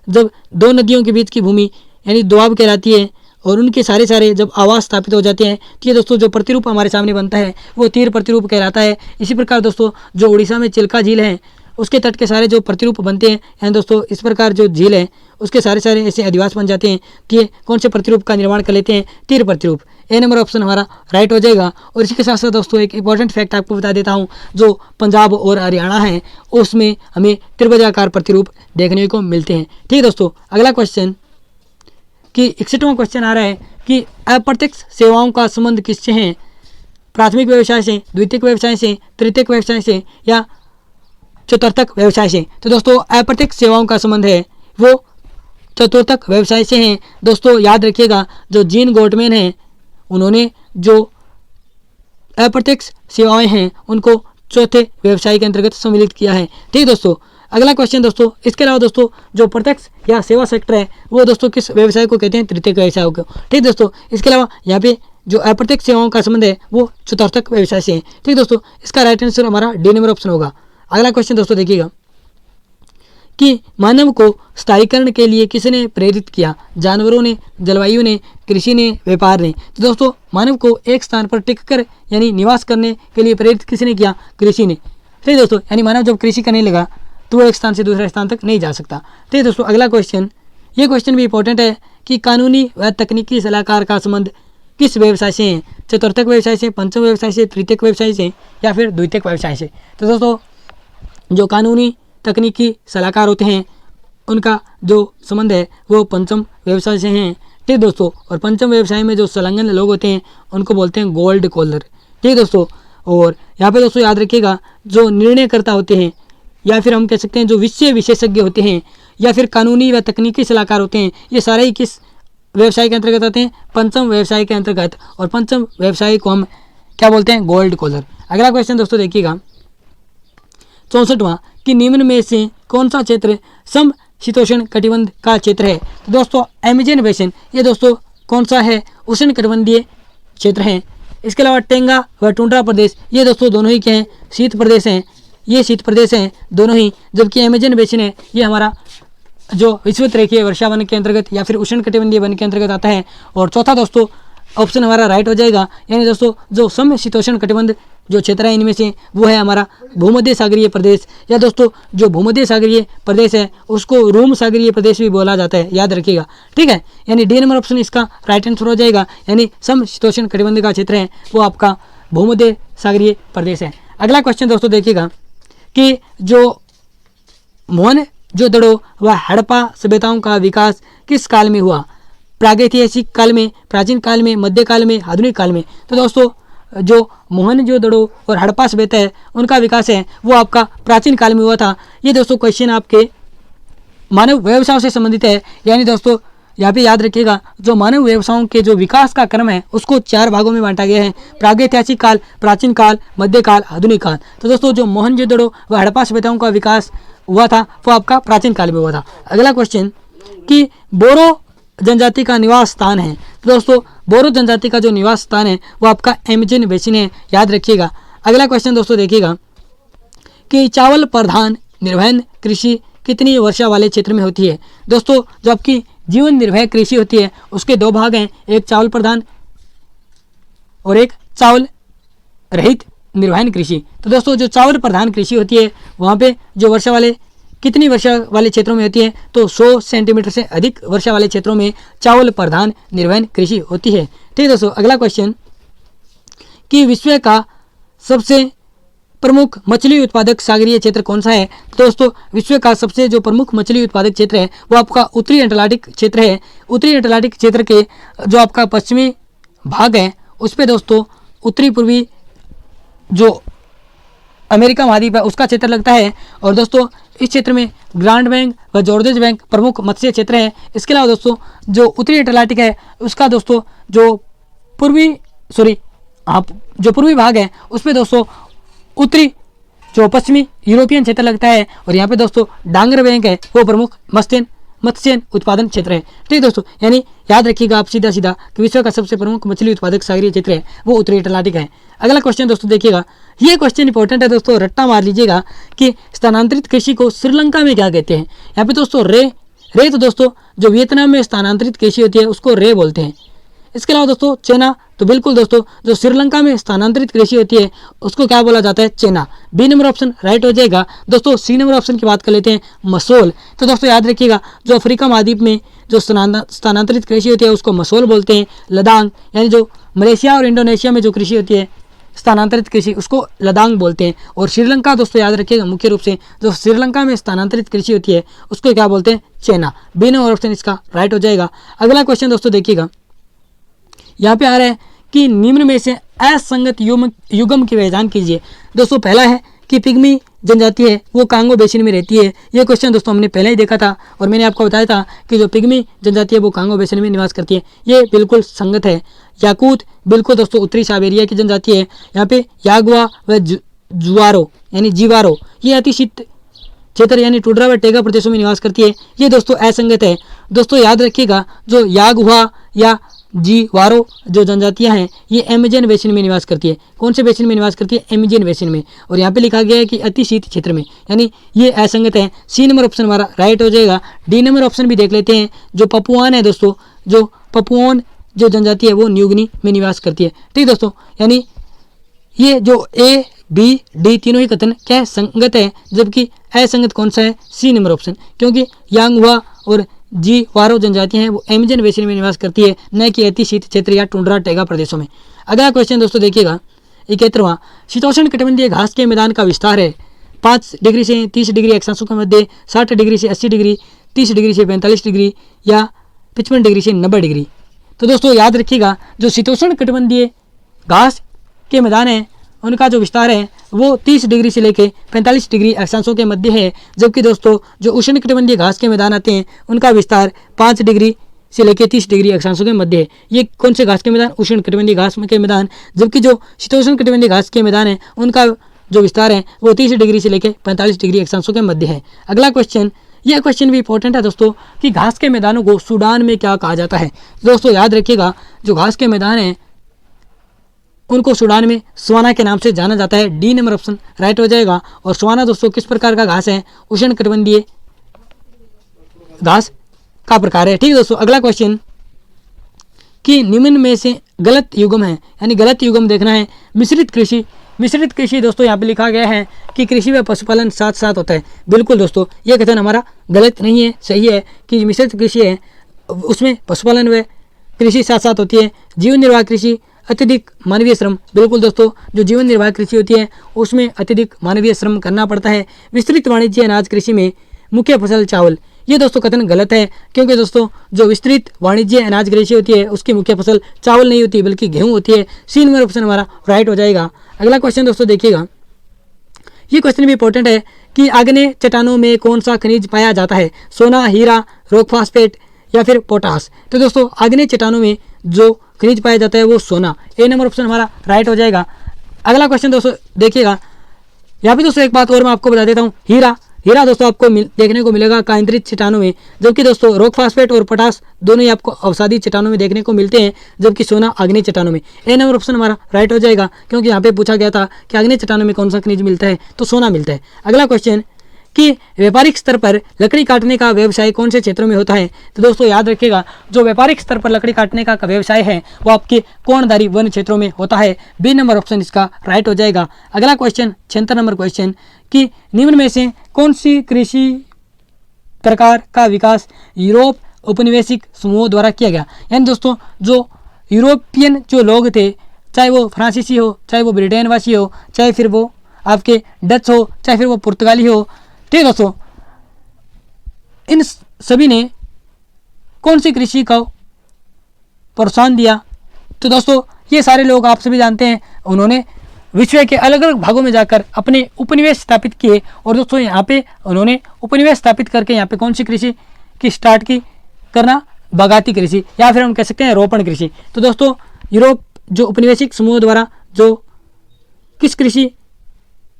जब 2 नदियों के बीच की भूमि यानी दुआब कहलाती है और उनके सारे जब आवास स्थापित हो जाते हैं तो ये दोस्तों जो प्रतिरूप हमारे सामने बनता है वो तीर प्रतिरूप कहलाता है। इसी प्रकार दोस्तों जो उड़ीसा में चिल्का झील है उसके तट के सारे जो प्रतिरूप बनते हैं, यानी दोस्तों इस प्रकार जो झील है उसके सारे ऐसे अधिवास बन जाते हैं कि ये कौन से प्रतिरूप का निर्माण कर लेते हैं, तीर प्रतिरूप। ए नंबर ऑप्शन हमारा राइट हो जाएगा। और इसी के साथ साथ दोस्तों एक इंपॉर्टेंट फैक्ट आपको बता देता हूँ, जो पंजाब और हरियाणा है उसमें हमें त्रिभुजाकार प्रतिरूप देखने को मिलते हैं। ठीक दोस्तों, अगला क्वेश्चन कि 61वां क्वेश्चन आ रहा है कि अप्रत्यक्ष सेवाओं का संबंध किससे है, प्राथमिक व्यवसाय से, द्वितीयक व्यवसाय से, तृतीयक व्यवसाय से या चतुर्थक व्यवसाय से। तो दोस्तों अप्रत्यक्ष सेवाओं का संबंध है वो चतुर्थक व्यवसाय से है। दोस्तों याद रखिएगा जो जीन गोटमैन हैं उन्होंने जो अप्रत्यक्ष सेवाएं हैं उनको चौथे व्यवसाय के अंतर्गत सम्मिलित किया है। ठीक दोस्तों, अगला क्वेश्चन दोस्तों, इसके अलावा दोस्तों जो प्रत्यक्ष या सेवा सेक्टर है वो दोस्तों किस व्यवसाय को कहते हैं, तृतीयक व्यवसाय को। ठीक दोस्तों, इसके अलावा यहाँ पे जो अप्रत्यक्ष सेवाओं का संबंध है वो चतुर्थक व्यवसाय से है। ठीक दोस्तों, इसका राइट आंसर हमारा डी नंबर ऑप्शन होगा। अगला क्वेश्चन दोस्तों देखिएगा कि मानव को स्थायीकरण के लिए किसने प्रेरित किया? जानवरों ने, जलवायु ने, कृषि ने, व्यापार ने। तो दोस्तों मानव को एक स्थान पर टिक कर यानी निवास करने के लिए प्रेरित किसने किया? कृषि ने। ठीक है दोस्तों, यानी मानव जब कृषि करने लगा तो वो एक स्थान से दूसरे स्थान तक नहीं जा सकता। ठीक है दोस्तों, अगला क्वेश्चन, ये क्वेश्चन भी इंपॉर्टेंट है कि कानूनी व तकनीकी सलाहकार का संबंध किस व्यवसाय से है? चतुर्थक व्यवसाय से, पंचम व्यवसाय से, तृतीयक व्यवसाय से या फिर द्वितीयक व्यवसाय से? तो दोस्तों जो कानूनी तकनीकी सलाहकार होते हैं उनका जो संबंध है वो पंचम व्यवसाय से हैं। ठीक है दोस्तों, और पंचम व्यवसाय में जो संलग्न लोग होते हैं उनको बोलते हैं गोल्ड कॉलर। ठीक है दोस्तों, और यहाँ पे दोस्तों याद रखिएगा जो निर्णयकर्ता होते हैं या फिर हम कह सकते हैं जो विषय विशेषज्ञ होते हैं या फिर कानूनी व तकनीकी सलाहकार होते हैं, ये सारे ही किस व्यवसाय के अंतर्गत आते हैं? पंचम व्यवसाय के अंतर्गत। और पंचम व्यवसाय को हम क्या बोलते हैं? Gold collar. अगला क्वेश्चन दोस्तों देखिएगा 64वां, कि निम्न में से कौन सा क्षेत्र समशीतोष्ण कटिबंध का क्षेत्र है? तो दोस्तों अमेजन बेसिन, ये दोस्तों कौन सा है? उष्ण कटिबंधीय क्षेत्र है। इसके अलावा टेंगा व टुंड्रा प्रदेश, ये दोस्तों दोनों ही क्या हैं? शीत प्रदेश हैं। ये शीत प्रदेश हैं दोनों ही, जबकि अमेजन बेसिन है ये हमारा जो विश्वत रेखीय वर्षा वन के अंतर्गत या फिर उष्ण कटिबंधीय वन के अंतर्गत आता है। और चौथा दोस्तों ऑप्शन हमारा राइट हो जाएगा, यानी दोस्तों जो समशीतोष्ण कटिबंध जो क्षेत्र है इनमें से वो है हमारा भूमध्य सागरीय प्रदेश, या दोस्तों जो भूमध्य सागरीय प्रदेश है उसको रूम सागरीय प्रदेश भी बोला जाता है, याद रखिएगा। ठीक है, यानी डी नंबर ऑप्शन इसका राइट आंसर हो जाएगा, यानी समशीतोष्ण कटिबंध का क्षेत्र है वो आपका भूमध्य सागरीय प्रदेश है। अगला क्वेश्चन दोस्तों देखिएगा कि जो मोहनजोदड़ो व हड़प्पा सभ्यताओं का विकास किस काल में हुआ? प्रागैतिहासिक काल में, प्राचीन काल में, मध्यकाल में, आधुनिक काल में? तो दोस्तों जो मोहनजोदड़ो और हड़प्पा सभ्यता है उनका विकास है वो आपका प्राचीन काल में हुआ था। ये दोस्तों क्वेश्चन आपके मानव व्यवसायों से संबंधित है, यानी दोस्तों यहाँ पे याद रखिएगा जो मानव व्यवसायों के जो विकास का क्रम है उसको 4 भागों में बांटा गया है, प्रागैतिहासिक काल, प्राचीन काल, मध्यकाल, आधुनिक काल। तो दोस्तों जो मोहनजोदड़ो व हड़प्पा सभ्यताओं का विकास हुआ था वो आपका प्राचीन काल में हुआ था। अगला क्वेश्चन कि बोरो जनजाति का निवास स्थान है। तो दोस्तों बोरो जनजाति का जो निवास स्थान है वो आपका अमेजन बेसिन है, याद रखिएगा। अगला क्वेश्चन दोस्तों देखिएगा कि चावल प्रधान निर्वहन कृषि कितनी वर्षा वाले क्षेत्र में होती है? दोस्तों जो आपकी जीवन निर्वाह कृषि होती है उसके 2 भाग हैं, एक चावल प्रधान और एक चावल रहित निर्वहन कृषि। तो दोस्तों जो चावल प्रधान कृषि होती है वहाँ पे जो वर्षा वाले कितनी वर्षा वाले क्षेत्रों में होती है? तो 100 सेंटीमीटर से अधिक वर्षा वाले क्षेत्रों में चावल प्रधान निर्वहन कृषि होती है। ठीक है दोस्तों, अगला क्वेश्चन कि विश्व का सबसे प्रमुख मछली उत्पादक सागरीय क्षेत्र कौन सा है? दोस्तों विश्व का सबसे जो प्रमुख मछली उत्पादक क्षेत्र है वो आपका उत्तरी अटलांटिक क्षेत्र है। उत्तरी अटलांटिक क्षेत्र के जो आपका पश्चिमी भाग है उस पर दोस्तों उत्तरी पूर्वी जो अमेरिका महाद्वीप है उसका क्षेत्र लगता है। और दोस्तों इस क्षेत्र में ग्रांड बैंक व जॉर्जेज बैंक प्रमुख मत्स्य क्षेत्र है। इसके अलावा दोस्तों जो उत्तरी अटलांटिक है उसका दोस्तों जो पूर्वी भाग है उस पर दोस्तों उत्तरी जो पश्चिमी यूरोपियन क्षेत्र लगता है। और यहाँ पे दोस्तों डांगर बैंक है वो प्रमुख मत्स्य उत्पादन क्षेत्र है। ठीक दोस्तों, यानी याद रखिएगा आप सीधा सीधा कि विश्व का सबसे प्रमुख मछली उत्पादक सागरीय क्षेत्र है वो उत्तरी अटलांटिक है। अगला क्वेश्चन दोस्तों देखिएगा, ये क्वेश्चन इंपॉर्टेंट है दोस्तों, रट्टा मार लीजिएगा कि स्थानांतरित कृषि को श्रीलंका में क्या कहते हैं? यहाँ पे दोस्तों रे तो दोस्तों जो वियतनाम में स्थानांतरित कृषि होती है उसको रे बोलते हैं। इसके अलावा दोस्तों चेना, तो बिल्कुल दोस्तों जो श्रीलंका में स्थानांतरित कृषि होती है उसको क्या बोला जाता है? चेना। बी नंबर ऑप्शन राइट हो जाएगा। दोस्तों सी नंबर ऑप्शन की बात कर लेते हैं, मसोल। तो दोस्तों याद रखिएगा जो अफ्रीका महाद्वीप में जो स्थानांतरित कृषि होती है उसको मसोल बोलते हैं। लदांग यानी जो मलेशिया और इंडोनेशिया में जो कृषि होती है स्थानांतरित कृषि उसको लदांग बोलते हैं। और श्रीलंका दोस्तों याद रखिएगा मुख्य रूप से जो श्रीलंका में स्थानांतरित कृषि होती है उसको क्या बोलते हैं? चेना। बी नंबर ऑप्शन इसका राइट हो जाएगा। अगला क्वेश्चन दोस्तों देखिएगा, यहाँ पे आ रहा है कि निम्न में से असंगत युगम की पहचान कीजिए। दोस्तों पहला है कि पिग्मी जनजाति है वो कांगो बेसिन में रहती है। ये क्वेश्चन दोस्तों हमने पहले ही देखा था और मैंने आपको बताया था कि जो पिग्मी जनजाति है वो कांगो बेसिन में निवास करती है। ये बिल्कुल संगत है। याकूत बिल्कुल दोस्तों उत्तरी साइबेरिया की जनजाति है। यहाँ पे यागुआ व जुआरो यानी जीवारो ये अतिशीत क्षेत्र यानी टुंड्रा व टेगा प्रदेशों में निवास करती है। ये दोस्तों असंगत है। दोस्तों याद रखिएगा जो यागुआ या जीवारो जो जनजातियां हैं ये अमेजन बेसिन में निवास करती है। कौन से बेसिन में निवास करती है? अमेजन बेसिन में। और यहाँ पे लिखा गया है कि अति शीत क्षेत्र में, यानी ये असंगत है। सी नंबर ऑप्शन हमारा राइट हो जाएगा। डी नंबर ऑप्शन भी देख लेते हैं। जो पपुआन है दोस्तों, जो पपुआन जो जनजाति है वो न्यूगिनी में निवास करती है। ठीक दोस्तों, यानी ये जो ए बी डी तीनों ही कथन क्या संगत है, जबकि असंगत कौन सा है? सी नंबर ऑप्शन, क्योंकि यांगवा और जी वारो जनजातियां हैं वो अमेजन बेसिन में निवास करती है, न कि अति शीत क्षेत्र या टुंड्रा टेगा प्रदेशों में। अगला क्वेश्चन दोस्तों देखिएगा 71वां, शीतोष्ण कटिबंधीय घास के मैदान का विस्तार है 5 डिग्री से 30 डिग्री अक्षांशों के मध्य, 60 डिग्री से 80 डिग्री, 30 डिग्री से 45 डिग्री या 55 डिग्री से 90 डिग्री। तो दोस्तों याद रखिएगा, जो शीतोष्ण कटिबंधीय घास के मैदान है उनका जो विस्तार है वो 30 डिग्री से लेकर 45 डिग्री अक्षांशों के मध्य है, जबकि दोस्तों जो उष्णकटिबंधीय घास के मैदान आते हैं उनका विस्तार 5 डिग्री से लेकर 30 डिग्री अक्षांशों के मध्य है। ये कौन से घास के मैदान? उष्णकटिबंधीय घास के मैदान। जबकि जो शीतोष्ण कटिबंधीय घास के मैदान है उनका जो विस्तार है वो 30 डिग्री से लेकर 45 डिग्री अक्षांशों के मध्य है। अगला क्वेश्चन, यह क्वेश्चन भी इंपॉर्टेंट है दोस्तों कि घास के मैदानों को सूडान में क्या कहा जाता है? दोस्तों याद रखिएगा, जो घास के मैदान है उनको सूडान में सवाना के नाम से जाना जाता है। डी नंबर ऑप्शन राइट हो जाएगा। और सवाना दोस्तों किस प्रकार का घास है? उष्णकटिबंधीय घास का प्रकार है। ठीक है दोस्तों, अगला क्वेश्चन कि निम्न में से गलत युग्म है, यानी गलत युग्म देखना है। मिश्रित कृषि, मिश्रित कृषि दोस्तों यहाँ पे लिखा गया है कि कृषि व पशुपालन साथ साथ होता है। बिल्कुल दोस्तों, यह कथन हमारा गलत नहीं है, सही है कि मिश्रित कृषि है उसमें पशुपालन व कृषि साथ साथ होती है। जीवन निर्वाह कृषि अत्यधिक मानवीय श्रम, बिल्कुल दोस्तों, जो जीवन निर्वाह कृषि होती है उसमें अत्यधिक मानवीय श्रम करना पड़ता है। विस्तृत वाणिज्य अनाज कृषि में मुख्य फसल चावल, ये दोस्तों कथन गलत है, क्योंकि दोस्तों जो विस्तृत वाणिज्य अनाज कृषि होती है उसकी मुख्य फसल चावल नहीं होती बल्कि गेहूं होती है। सी नंबर ऑप्शन हमारा राइट हो जाएगा। अगला क्वेश्चन दोस्तों देखिएगा, ये क्वेश्चन भी इंपॉर्टेंट है कि आग्नेय चट्टानों में कौन सा खनिज पाया जाता है? सोना, हीरा, रॉक फास्फेट या फिर पोटास। तो दोस्तों आग्नेय चट्टानों में जो खनिज पाया जाता है वो सोना, ए नंबर ऑप्शन हमारा राइट हो जाएगा। अगला क्वेश्चन दोस्तों देखिएगा, यहाँ पे दोस्तों एक बात और मैं आपको बता देता हूँ, हीरा, हीरा दोस्तों आपको देखने को मिलेगा कांद्रित चट्टानों में, जबकि दोस्तों रॉक फास्फेट और पोटास दोनों ही आपको अवसादी चट्टानों में देखने को मिलते हैं, जबकि सोना आग्नेय चट्टानों में। ए नंबर ऑप्शन हमारा राइट हो जाएगा, क्योंकि यहाँ पे पूछा गया था कि आग्नेय चट्टानों में कौन सा खनिज मिलता है, तो सोना मिलता है। अगला क्वेश्चन कि व्यापारिक स्तर पर लकड़ी काटने का व्यवसाय कौन से क्षेत्रों में होता है? तो दोस्तों याद रखिएगा, जो व्यापारिक स्तर पर लकड़ी काटने का व्यवसाय है वो आपके कोणधारी वन क्षेत्रों में होता है। बी नंबर ऑप्शन इसका राइट हो जाएगा। अगला क्वेश्चन 76 नंबर क्वेश्चन कि निम्न में से कौन सी कृषि प्रकार का विकास यूरोप औपनिवेशिक समूह द्वारा किया गया? यानी दोस्तों जो यूरोपियन जो लोग थे, चाहे वो फ्रांसीसी हो, चाहे वो ब्रिटेन वासी हो, चाहे फिर वो आपके डच हो, चाहे फिर वो पुर्तगाली हो, ठीक है दोस्तों, इन सभी ने कौन सी कृषि को प्रोत्साहन दिया? तो दोस्तों ये सारे लोग आप सभी जानते हैं, उन्होंने विश्व के अलग अलग भागों में जाकर अपने उपनिवेश स्थापित किए। और दोस्तों यहाँ पे उन्होंने उपनिवेश स्थापित करके यहाँ पे कौन सी कृषि की स्टार्ट की करना? बागाती कृषि, या फिर हम कह सकते हैं रोपण कृषि। तो दोस्तों यूरोप जो उपनिवेशिक समूह द्वारा जो किस कृषि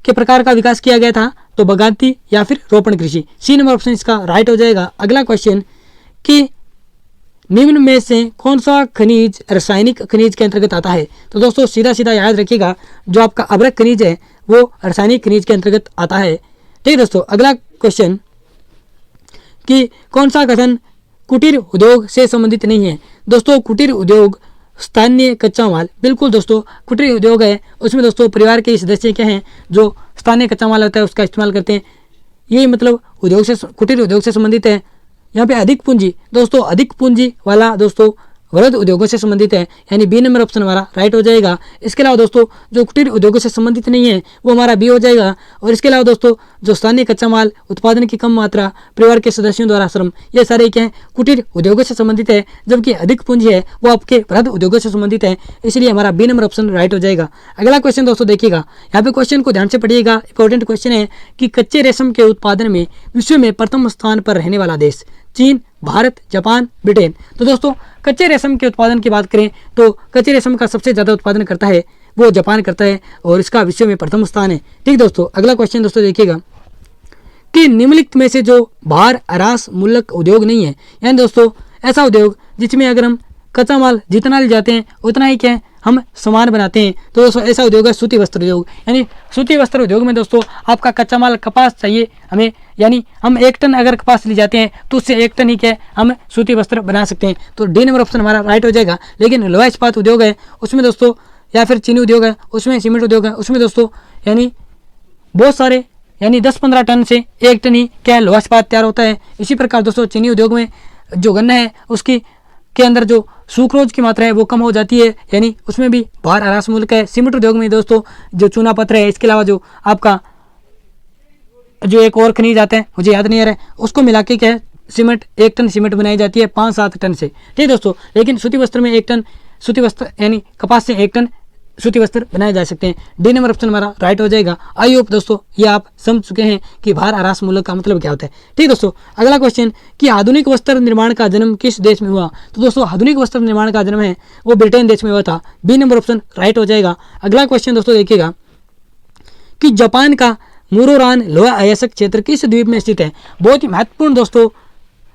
के प्रकार का विकास किया गया था? तो बागाती या फिर रोपण कृषि। सी नंबर ऑप्शन इसका राइट हो जाएगा। अगला क्वेश्चन कि निम्न में से कौन सा खनिज रासायनिक खनिज के अंतर्गत आता है? तो दोस्तों सीधा सीधा याद रखिएगा, जो आपका अभ्रक खनिज है वो रासायनिक खनिज के अंतर्गत आता है। ठीक है दोस्तों, अगला क्वेश्चन कि कौन सा कथन कुटीर उद्योग से संबंधित नहीं है? दोस्तों कुटीर उद्योग स्थानीय कच्चा माल, बिल्कुल दोस्तों कुटीर उद्योग है उसमें दोस्तों परिवार के सदस्य क्या हैं जो स्थानीय कच्चा माल होता है उसका इस्तेमाल करते हैं, यही मतलब उद्योग से कुटीर उद्योग से संबंधित है। यहाँ पे अधिक पूंजी, दोस्तों अधिक पूंजी वाला दोस्तों वृहद उद्योगों से संबंधित है, यानी बी नंबर ऑप्शन हमारा राइट हो जाएगा। इसके अलावा दोस्तों जो कुटीर उद्योगों से संबंधित नहीं है वो हमारा बी हो जाएगा। और इसके अलावा दोस्तों जो स्थानीय कच्चा माल, उत्पादन की कम मात्रा, परिवार के सदस्यों द्वारा श्रम, ये सारे क्या हैं? कुटीर उद्योगों से संबंधित है, जबकि अधिक पूंजी है वो आपके वृहद उद्योगों से संबंधित है, इसलिए हमारा बी नंबर ऑप्शन राइट हो जाएगा। अगला क्वेश्चन दोस्तों देखिएगा, यहाँ पे क्वेश्चन को ध्यान से पढ़िएगा, इंपॉर्टेंट क्वेश्चन है कि कच्चे रेशम के उत्पादन में विश्व में प्रथम स्थान पर रहने वाला देश? चीन, भारत, जापान, ब्रिटेन। तो दोस्तों कच्चे रेशम के उत्पादन की बात करें तो कच्चे रेशम का सबसे ज़्यादा उत्पादन करता है वो जापान करता है और इसका विश्व में प्रथम स्थान है। ठीक दोस्तों, अगला क्वेश्चन दोस्तों देखिएगा कि निम्नलिखित में से जो भार आरास मूलक उद्योग नहीं है, यानी दोस्तों ऐसा उद्योग जिसमें अगर हम कच्चा माल जितना ले जाते हैं उतना ही क्या है हम सामान बनाते हैं। तो दोस्तों ऐसा उद्योग है सूती वस्त्र उद्योग। यानी सूती वस्त्र उद्योग में दोस्तों आपका कच्चा माल कपास चाहिए हमें, यानी हम 1 टन अगर कपास ले जाते हैं तो उससे 1 टन ही क्या है हम सूती वस्त्र बना सकते हैं। तो डी नंबर ऑप्शन हमारा राइट हो जाएगा। लेकिन लोहा इस्पात उद्योग है उसमें दोस्तों, या फिर चीनी उद्योग है उसमें, सीमेंट उद्योग है उसमें दोस्तों, यानी बहुत सारे यानी 10-15 टन से 1 टन ही क्या है लोहा इस्पात तैयार होता है। इसी प्रकार दोस्तों चीनी उद्योग में जो गन्ना है उसकी के अंदर जो सुक्रोज की मात्रा है वो कम हो जाती है, यानी उसमें भी भार ह्रास मूलक है। सीमेंट उद्योग में दोस्तों जो चूना पत्थर है, इसके अलावा जो आपका जो एक और खनिज आता है मुझे याद नहीं आ रहा है, उसको मिला के क्या है सीमेंट 1 टन सीमेंट बनाई जाती है 5-7 टन से, ठीक है दोस्तों। लेकिन सूती वस्त्र में 1 टन सूती वस्त्र यानी कपास से 1 टन सूती वस्त्र बनाए जा सकते हैं। डी नंबर ऑप्शन हमारा राइट हो जाएगा। आई होप दोस्तों ये आप समझ चुके हैं कि भार ह्रास मूलक का मतलब क्या होता है, ठीक है दोस्तों। अगला क्वेश्चन कि आधुनिक वस्त्र निर्माण का जन्म किस देश में हुआ। तो दोस्तों आधुनिक वस्त्र निर्माण का जन्म है वो ब्रिटेन देश में हुआ था। बी नंबर ऑप्शन राइट हो जाएगा। अगला क्वेश्चन दोस्तों देखिएगा कि जापान का मुरोरान लोहा अयस्क क्षेत्र किस द्वीप में स्थित है। बहुत ही महत्वपूर्ण दोस्तों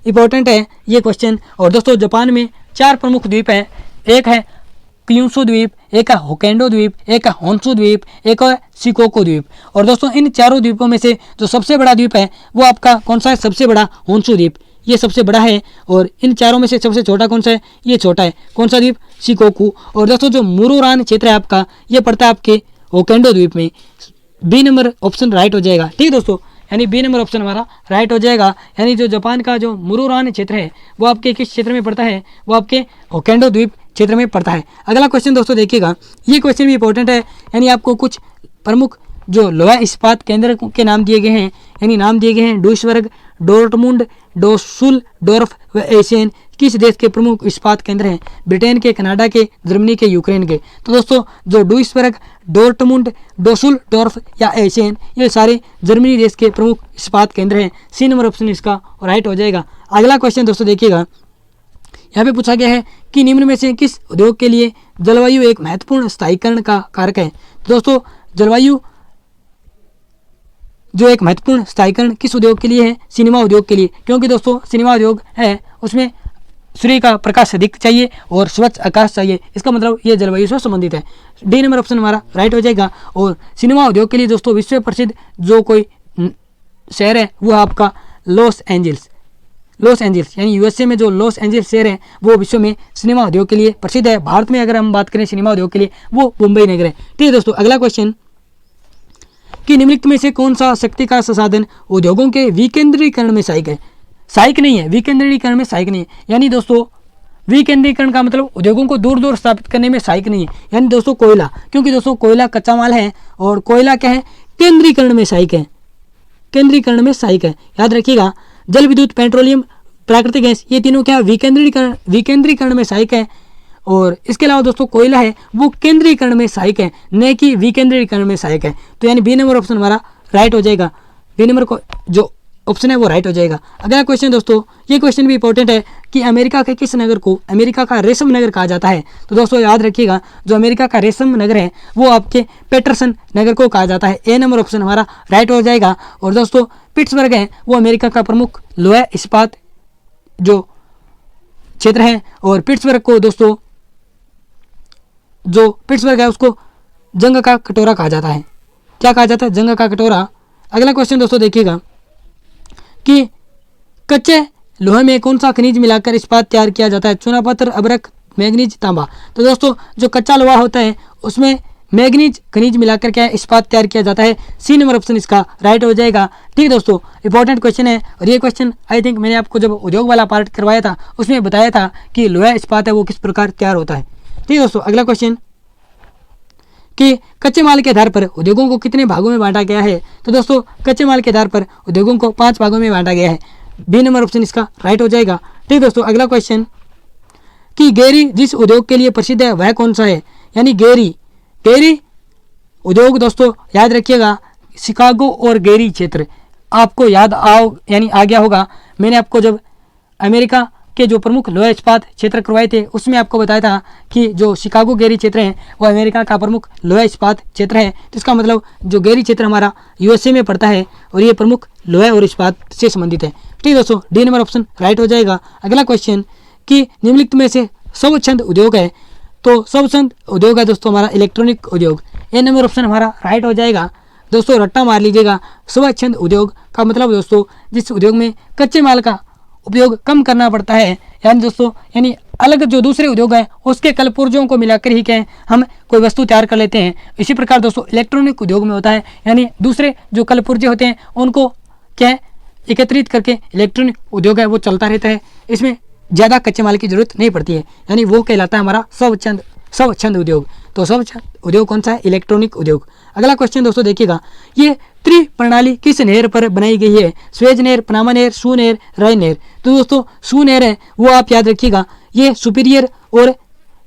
इंपॉर्टेंट है ये क्वेश्चन। और दोस्तों जापान में 4 प्रमुख द्वीप हैं। एक है क्यूशू द्वीप, एक है होकेंडो द्वीप, एक है होन्शु द्वीप, एक है शिकोकू द्वीप। और दोस्तों इन चारों द्वीपों में से जो सबसे बड़ा द्वीप है वो आपका कौन सा है, सबसे बड़ा होन्शु द्वीप, ये सबसे बड़ा है। और इन चारों में से सबसे छोटा कौन सा है, ये छोटा है। कौन सा द्वीप, शिकोकू। और दोस्तों जो मुरोरान क्षेत्र है आपका ये पड़ता है आपके होकेंडो द्वीप में। बी नंबर ऑप्शन राइट हो जाएगा, ठीक है दोस्तों। यानी बी नंबर ऑप्शन हमारा राइट हो जाएगा। यानी जो जापान का जो मुरोरान क्षेत्र है वो आपके किस क्षेत्र में पड़ता है, वो आपके होकेंडो द्वीप क्षेत्र में पड़ता है। अगला क्वेश्चन दोस्तों देखिएगा, ये क्वेश्चन भी इंपॉर्टेंट है। यानी आपको कुछ प्रमुख जो लोहा इस्पात केंद्र के नाम दिए गए हैं, यानी नाम दिए गए हैं डुइसबर्ग, डोर्टमुंड, डुससेल्डोर्फ व एशियन। किस देश के प्रमुख इस्पात केंद्र हैं, ब्रिटेन के, कनाडा के, जर्मनी के, यूक्रेन के। तो दोस्तों जो डुइसबर्ग, डोर्टमुंड, डुससेल्डोर्फ या एशियन ये सारे जर्मनी देश के प्रमुख इस्पात केंद्र हैं। सी नंबर ऑप्शन इसका राइट हो जाएगा। अगला क्वेश्चन दोस्तों देखिएगा, यहाँ पे पूछा गया है कि निम्न में से किस उद्योग के लिए जलवायु एक महत्वपूर्ण स्थायीकरण का कारक है। दोस्तों जलवायु जो एक महत्वपूर्ण स्थायीकरण किस उद्योग के लिए है, सिनेमा उद्योग के लिए। क्योंकि दोस्तों सिनेमा उद्योग है उसमें सूर्य का प्रकाश अधिक चाहिए और स्वच्छ आकाश चाहिए, इसका मतलब ये जलवायु से संबंधित है। डी नंबर ऑप्शन हमारा राइट हो जाएगा। और सिनेमा उद्योग के लिए दोस्तों विश्व प्रसिद्ध जो कोई शहर है वो आपका लॉस एंजल्स यानी यूएसए में जो लॉस एंजल्स शहर है वो विश्व में सिनेमा उद्योग के लिए प्रसिद्ध है। भारत में अगर हम बात करें सिनेमा उद्योग के लिए वो मुंबई नगर है, ठीक है दोस्तों। अगला क्वेश्चन कि निम्नलिखित में से कौन सा शक्ति का संसाधन उद्योगों के विकेंद्रीकरण में सहायक है। सहायक नहीं है, विकेंद्रीकरण में सहायक नहीं है। यानी दोस्तों विकेंद्रीकरण का मतलब उद्योगों को दूर दूर स्थापित करने में सहायक नहीं है। यानी दोस्तों कोयला, क्योंकि दोस्तों कोयला कच्चा माल है और कोयला क्या है, केंद्रीकरण में सहायक है, केंद्रीकरण में सहायक है। याद रखिएगा जल विद्युत, पेट्रोलियम, प्राकृतिक गैस ये तीनों क्या विकेंद्रीकरण में सहायक है। और इसके अलावा दोस्तों कोयला है वो केंद्रीकरण में सहायक है, न कि विकेंद्रीकरण में सहायक है। तो यानी बी नंबर ऑप्शन हमारा राइट हो जाएगा। बी नंबर को जो ऑप्शन है वो राइट हो जाएगा। अगला क्वेश्चन दोस्तों, ये क्वेश्चन भी इंपॉर्टेंट है कि अमेरिका के किस नगर को अमेरिका का रेशम नगर कहा जाता है। तो दोस्तों याद रखिएगा जो अमेरिका का रेशम नगर है वो आपके पेटरसन नगर को कहा जाता है। ए नंबर ऑप्शन हमारा राइट हो जाएगा। और दोस्तों पिट्सबर्ग है वो अमेरिका का प्रमुख लोहा इस्पात जो क्षेत्र है। और पिट्सबर्ग को दोस्तों जो पिट्सबर्ग है उसको जंग का कटोरा कहा जाता है। क्या कहा जाता है, जंग का कटोरा। अगला क्वेश्चन दोस्तों देखिएगा कि कच्चे लोहे में कौन सा खनिज मिलाकर इस्पात तैयार किया जाता है। चूना पत्थर, अबरक, मैग्नीज, तांबा। तो दोस्तों जो कच्चा लोहा होता है उसमें मैग्नीज खनिज मिलाकर क्या इस्पात तैयार किया जाता है। सी नंबर ऑप्शन इसका राइट हो जाएगा। ठीक है दोस्तों इंपॉर्टेंट क्वेश्चन है। और ये क्वेश्चन आई थिंक मैंने आपको जब उद्योग वाला पार्ट करवाया था उसमें बताया था कि लोहा इस्पात है वो किस प्रकार तैयार होता है। ठीक है दोस्तों अगला क्वेश्चन कि कच्चे माल के आधार पर उद्योगों को कितने भागों में बांटा गया है। तो दोस्तों कच्चे माल के आधार पर उद्योगों को 5 भागों में बांटा गया है। बी नंबर ऑप्शन इसका राइट हो जाएगा। ठीक दोस्तों अगला क्वेश्चन कि गेरी जिस उद्योग के लिए प्रसिद्ध है वह कौन सा है। यानी गेरी उद्योग दोस्तों याद रखिएगा शिकागो और गेरी क्षेत्र आपको याद आ गया होगा। मैंने आपको जब अमेरिका के जो प्रमुख लोहा इस्पात क्षेत्र करवाए थे उसमें आपको बताया था कि जो शिकागो गेरी क्षेत्र है वो अमेरिका का प्रमुख लोहा इस्पात क्षेत्र है। तो इसका मतलब जो गेरी क्षेत्र हमारा यूएसए में पड़ता है और ये प्रमुख लोहा और इस्पात से संबंधित है। ठीक दोस्तों डी नंबर ऑप्शन राइट हो जाएगा। अगला क्वेश्चन कि निम्नलिखित में से स्वच्छंद उद्योग है, तो स्वच्छंद उद्योग है दोस्तों हमारा इलेक्ट्रॉनिक उद्योग। ए नंबर ऑप्शन हमारा राइट हो जाएगा। दोस्तों रट्टा मार लीजिएगा। स्वच्छंद उद्योग का मतलब दोस्तों जिस उद्योग में कच्चे माल का उपयोग कम करना पड़ता है, यानी दोस्तों यानी अलग जो दूसरे उद्योग हैं उसके कल पुर्जों को मिलाकर ही क्या है हम कोई वस्तु तैयार कर लेते हैं। इसी प्रकार दोस्तों इलेक्ट्रॉनिक उद्योग में होता है, यानी दूसरे जो कल पुर्जे होते हैं उनको क्या है एकत्रित करके इलेक्ट्रॉनिक उद्योग है वो चलता रहता है। इसमें ज़्यादा कच्चे माल की जरूरत नहीं पड़ती है, यानी वो कहलाता है हमारा स्वच्छंद उद्योग। तो स्वच्छंद उद्योग कौन सा है? इलेक्ट्रॉनिक उद्योग। अगला क्वेश्चन दोस्तों देखिएगा, ये त्रिप्रणाली किस नहर पर बनाई गई है? स्वेज नहर, पनामा नहर, सू नहर, राइन नहर। तो दोस्तों सू नहर है वो आप याद रखिएगा, ये सुपीरियर और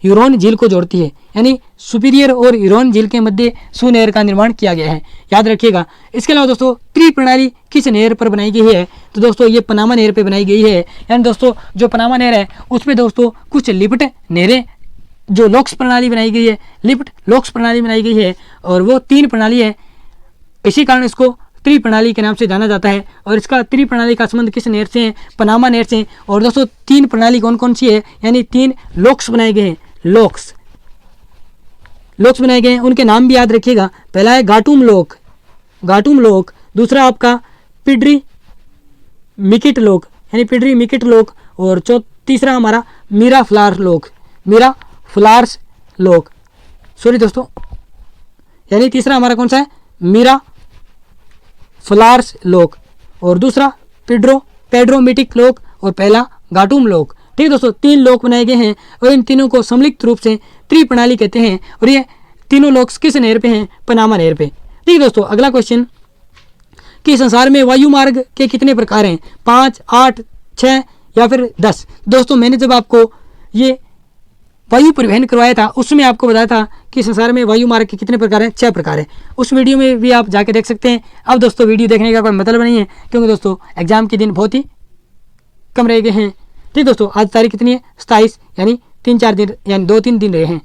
ह्यूरोन झील को जोड़ती है, यानी सुपीरियर और ह्यूरोन झील के मध्य सू नहर का निर्माण किया गया है, याद रखिएगा। इसके अलावा दोस्तों त्रिप्रणाली किस नहर पर बनाई गई है? तो दोस्तों ये पनामा नहर पर बनाई गई है, यानी दोस्तों जो पनामा नहर है उसमें दोस्तों कुछ लिफ्ट नहरें जो लोक्स प्रणाली बनाई गई है, लिफ्ट लोक्स प्रणाली बनाई गई है, और वो 3 प्रणाली है, इसी कारण इसको त्रिप्रणाली के नाम से जाना जाता है। और इसका त्रिप्रणाली का संबंध किस नहर से है? पनामा नहर से। और दोस्तों 3 प्रणाली कौन कौन सी है? यानी 3 लोक्स बनाए गए हैं, लोक्स बनाए गए हैं, उनके नाम भी याद रखिएगा। पहला है घाटुम लोक, दूसरा आपका पिडरी मिकिट लोक, यानी पिडरी मिकिट लोक, और तीसरा हमारा मीरा फ्लार्स लोक, सॉरी दोस्तों, यानी तीसरा हमारा कौन सा है? मीरा फ्लार्स लोक, और दूसरा पेड्रोमिटिक लोक, और पहला घाटुम लोक। ठीक दोस्तों 3 लोक बनाए गए हैं और इन तीनों को सम्मिलित रूप से त्रिप्रणाली कहते हैं, और ये तीनों लोक किस नहर पे हैं? पनामा नहर पे। ठीक दोस्तों अगला क्वेश्चन कि संसार में वायु मार्ग के कितने प्रकार हैं? 5, 8, 6 या फिर 10। दोस्तों मैंने जब आपको ये वायु परिवहन करवाया था उसमें आपको बताया था कि संसार में वायु मार्ग के कितने प्रकार हैं? 6 प्रकार है। उस वीडियो में भी आप जाके देख सकते हैं। अब दोस्तों वीडियो देखने का कोई मतलब नहीं है, क्योंकि दोस्तों एग्जाम के दिन बहुत ही कम रह गए हैं। ठीक दोस्तों आज तारीख कितनी है? 27, यानी 3-4 दिन, यानी 2-3 दिन रहे हैं।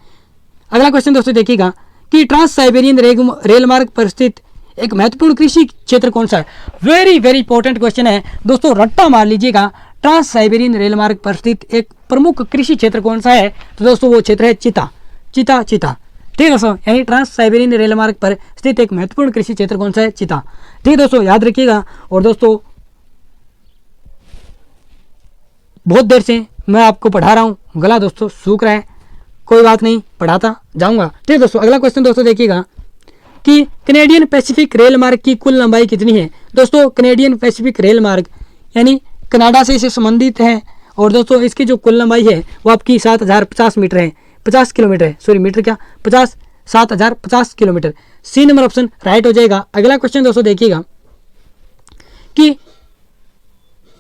अगला क्वेश्चन दोस्तों देखिएगा कि ट्रांस साइबेरियन रेल मार्ग पर स्थित एक महत्वपूर्ण कृषि क्षेत्र कौन सा है? वेरी इंपॉर्टेंट क्वेश्चन है दोस्तों, रट्टा मार लीजिएगा। ट्रांस साइबेरियन रेल मार्ग पर स्थित एक प्रमुख कृषि क्षेत्र कौन सा है? तो दोस्तों वो क्षेत्र है चिता। ठीक है दोस्तों, यानी ट्रांस साइबेरियन रेल मार्ग पर स्थित एक महत्वपूर्ण कृषि क्षेत्र कौन सा है? चिता। ठीक दोस्तों याद रखिएगा। और दोस्तों बहुत देर से मैं आपको पढ़ा रहा हूँ, गला दोस्तों सूख रहा है, कोई बात नहीं पढ़ाता जाऊंगा। ठीक दोस्तों अगला क्वेश्चन दोस्तों देखिएगा कि कनेडियन पैसिफिक रेल मार्ग की कुल लंबाई कितनी है? दोस्तों कनेडियन पैसिफिक रेल मार्ग यानी कनाडा से इसे संबंधित है, और दोस्तों इसकी जो कुल लंबाई है वो आपकी 7050 मीटर है, 50 किलोमीटर है, सॉरी मीटर क्या 7050 kilometre. C number option right हो जाएगा। अगला क्वेश्चन दोस्तों देखिएगा कि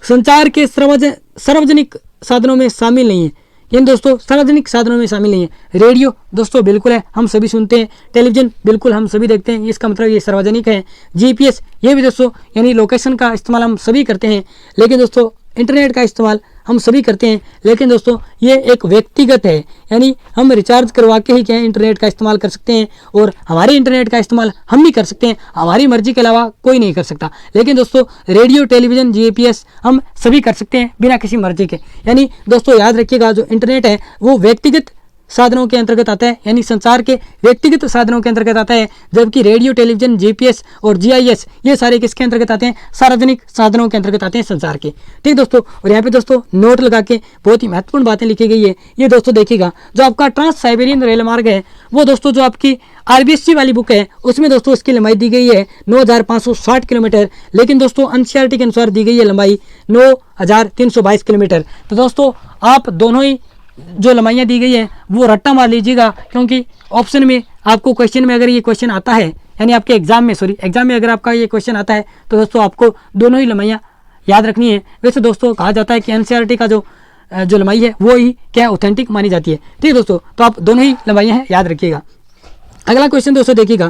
संचार के सार्वजनिक साधनों में शामिल नहीं है, यानी दोस्तों सार्वजनिक साधनों में शामिल नहीं है। रेडियो दोस्तों बिल्कुल है, हम सभी सुनते हैं। टेलीविजन बिल्कुल हम सभी देखते हैं, इसका मतलब ये सार्वजनिक है। जीपीएस ये भी दोस्तों यानी लोकेशन का इस्तेमाल हम सभी करते हैं, लेकिन दोस्तों इंटरनेट का इस्तेमाल हम सभी करते हैं, लेकिन दोस्तों ये एक व्यक्तिगत है, यानी हम रिचार्ज करवा के ही क्या है इंटरनेट का इस्तेमाल कर सकते हैं, और हमारे इंटरनेट का इस्तेमाल हम भी कर सकते हैं, हमारी मर्जी के अलावा कोई नहीं कर सकता। लेकिन दोस्तों रेडियो टेलीविज़न जीपीएस हम सभी कर सकते हैं बिना किसी मर्जी के। यानी दोस्तों याद रखिएगा जो इंटरनेट है वो व्यक्तिगत साधनों के अंतर्गत आता है, यानी संचार के व्यक्तिगत साधनों के अंतर्गत आता है, जबकि रेडियो टेलीविजन जीपीएस और जीआईएस ये सारे किसके अंतर्गत आते हैं? सार्वजनिक साधनों के अंतर्गत आते हैं संचार के। ठीक दोस्तों, और यहाँ पे दोस्तों नोट लगा के बहुत ही महत्वपूर्ण बातें लिखी गई है। ये दोस्तों देखिएगा जो आपका ट्रांस साइबेरियन रेल मार्ग है वो दोस्तों जो आपकी आरबीएससी वाली बुक है उसमें दोस्तों इसकी लंबाई दी गई है 9560 किलोमीटर, लेकिन दोस्तों एनसीईआरटी के अनुसार दी गई है लंबाई 9322 किलोमीटर। तो दोस्तों आप दोनों ही जो लंबाइयाँ दी गई है वो रट्टा मार लीजिएगा, क्योंकि ऑप्शन में आपको क्वेश्चन में अगर ये क्वेश्चन आता है, यानी आपके एग्जाम में अगर आपका ये क्वेश्चन आता है तो दोस्तों आपको दोनों ही लंबाइयाँ याद रखनी है। वैसे दोस्तों कहा जाता है कि एनसीईआरटी का जो लंबाई है वो ही क्या ऑथेंटिक मानी जाती है। ठीक है दोस्तों, तो आप दोनों ही लंबाइयाँ हैं याद रखिएगा। अगला क्वेश्चन दोस्तों देखिएगा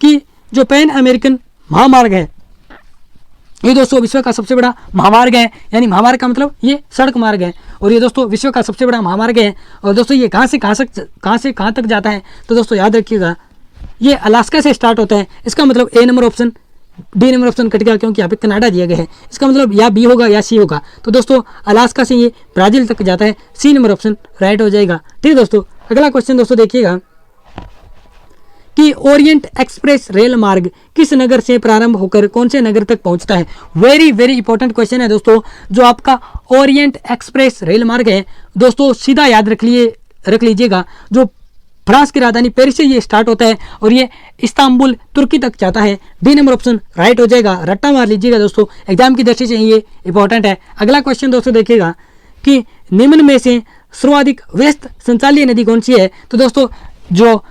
कि जो पैन अमेरिकन महामार्ग है ये दोस्तों विश्व का सबसे बड़ा महामार्ग है, यानी महामार्ग का मतलब ये सड़क मार्ग है, और ये दोस्तों विश्व का सबसे बड़ा महामार्ग है। और दोस्तों ये कहाँ से कहाँ तक जाता है? तो दोस्तों याद रखिएगा ये अलास्का से स्टार्ट होता है, इसका मतलब A number option D number option cut गया क्योंकि यहाँ पे कनाडा दिया गया है। इसका मतलब या बी होगा या सी होगा। तो दोस्तों अलास्का से ये ब्राज़ील तक जाता है। सी नंबर ऑप्शन राइट हो जाएगा। ठीक है दोस्तों, अगला क्वेश्चन दोस्तों देखिएगा कि ओरिएंट एक्सप्रेस रेल मार्ग किस नगर से प्रारंभ होकर कौन से नगर तक पहुंचता है। वेरी वेरी इंपॉर्टेंट क्वेश्चन है दोस्तों। जो आपका ओरिएंट एक्सप्रेस रेल मार्ग है दोस्तों, सीधा याद रख लीजिएगा, जो फ्रांस की राजधानी पेरिस से ये स्टार्ट होता है और ये इस्तांबुल तुर्की तक जाता है। डी नंबर ऑप्शन राइट हो जाएगा। रट्टा मार लीजिएगा दोस्तों, एग्जाम की दृष्टि से ये इंपॉर्टेंट है। अगला क्वेश्चन दोस्तों देखिएगा कि निम्न में से सर्वाधिक व्यस्त संचालीय नदी कौन सी है। तो दोस्तों जो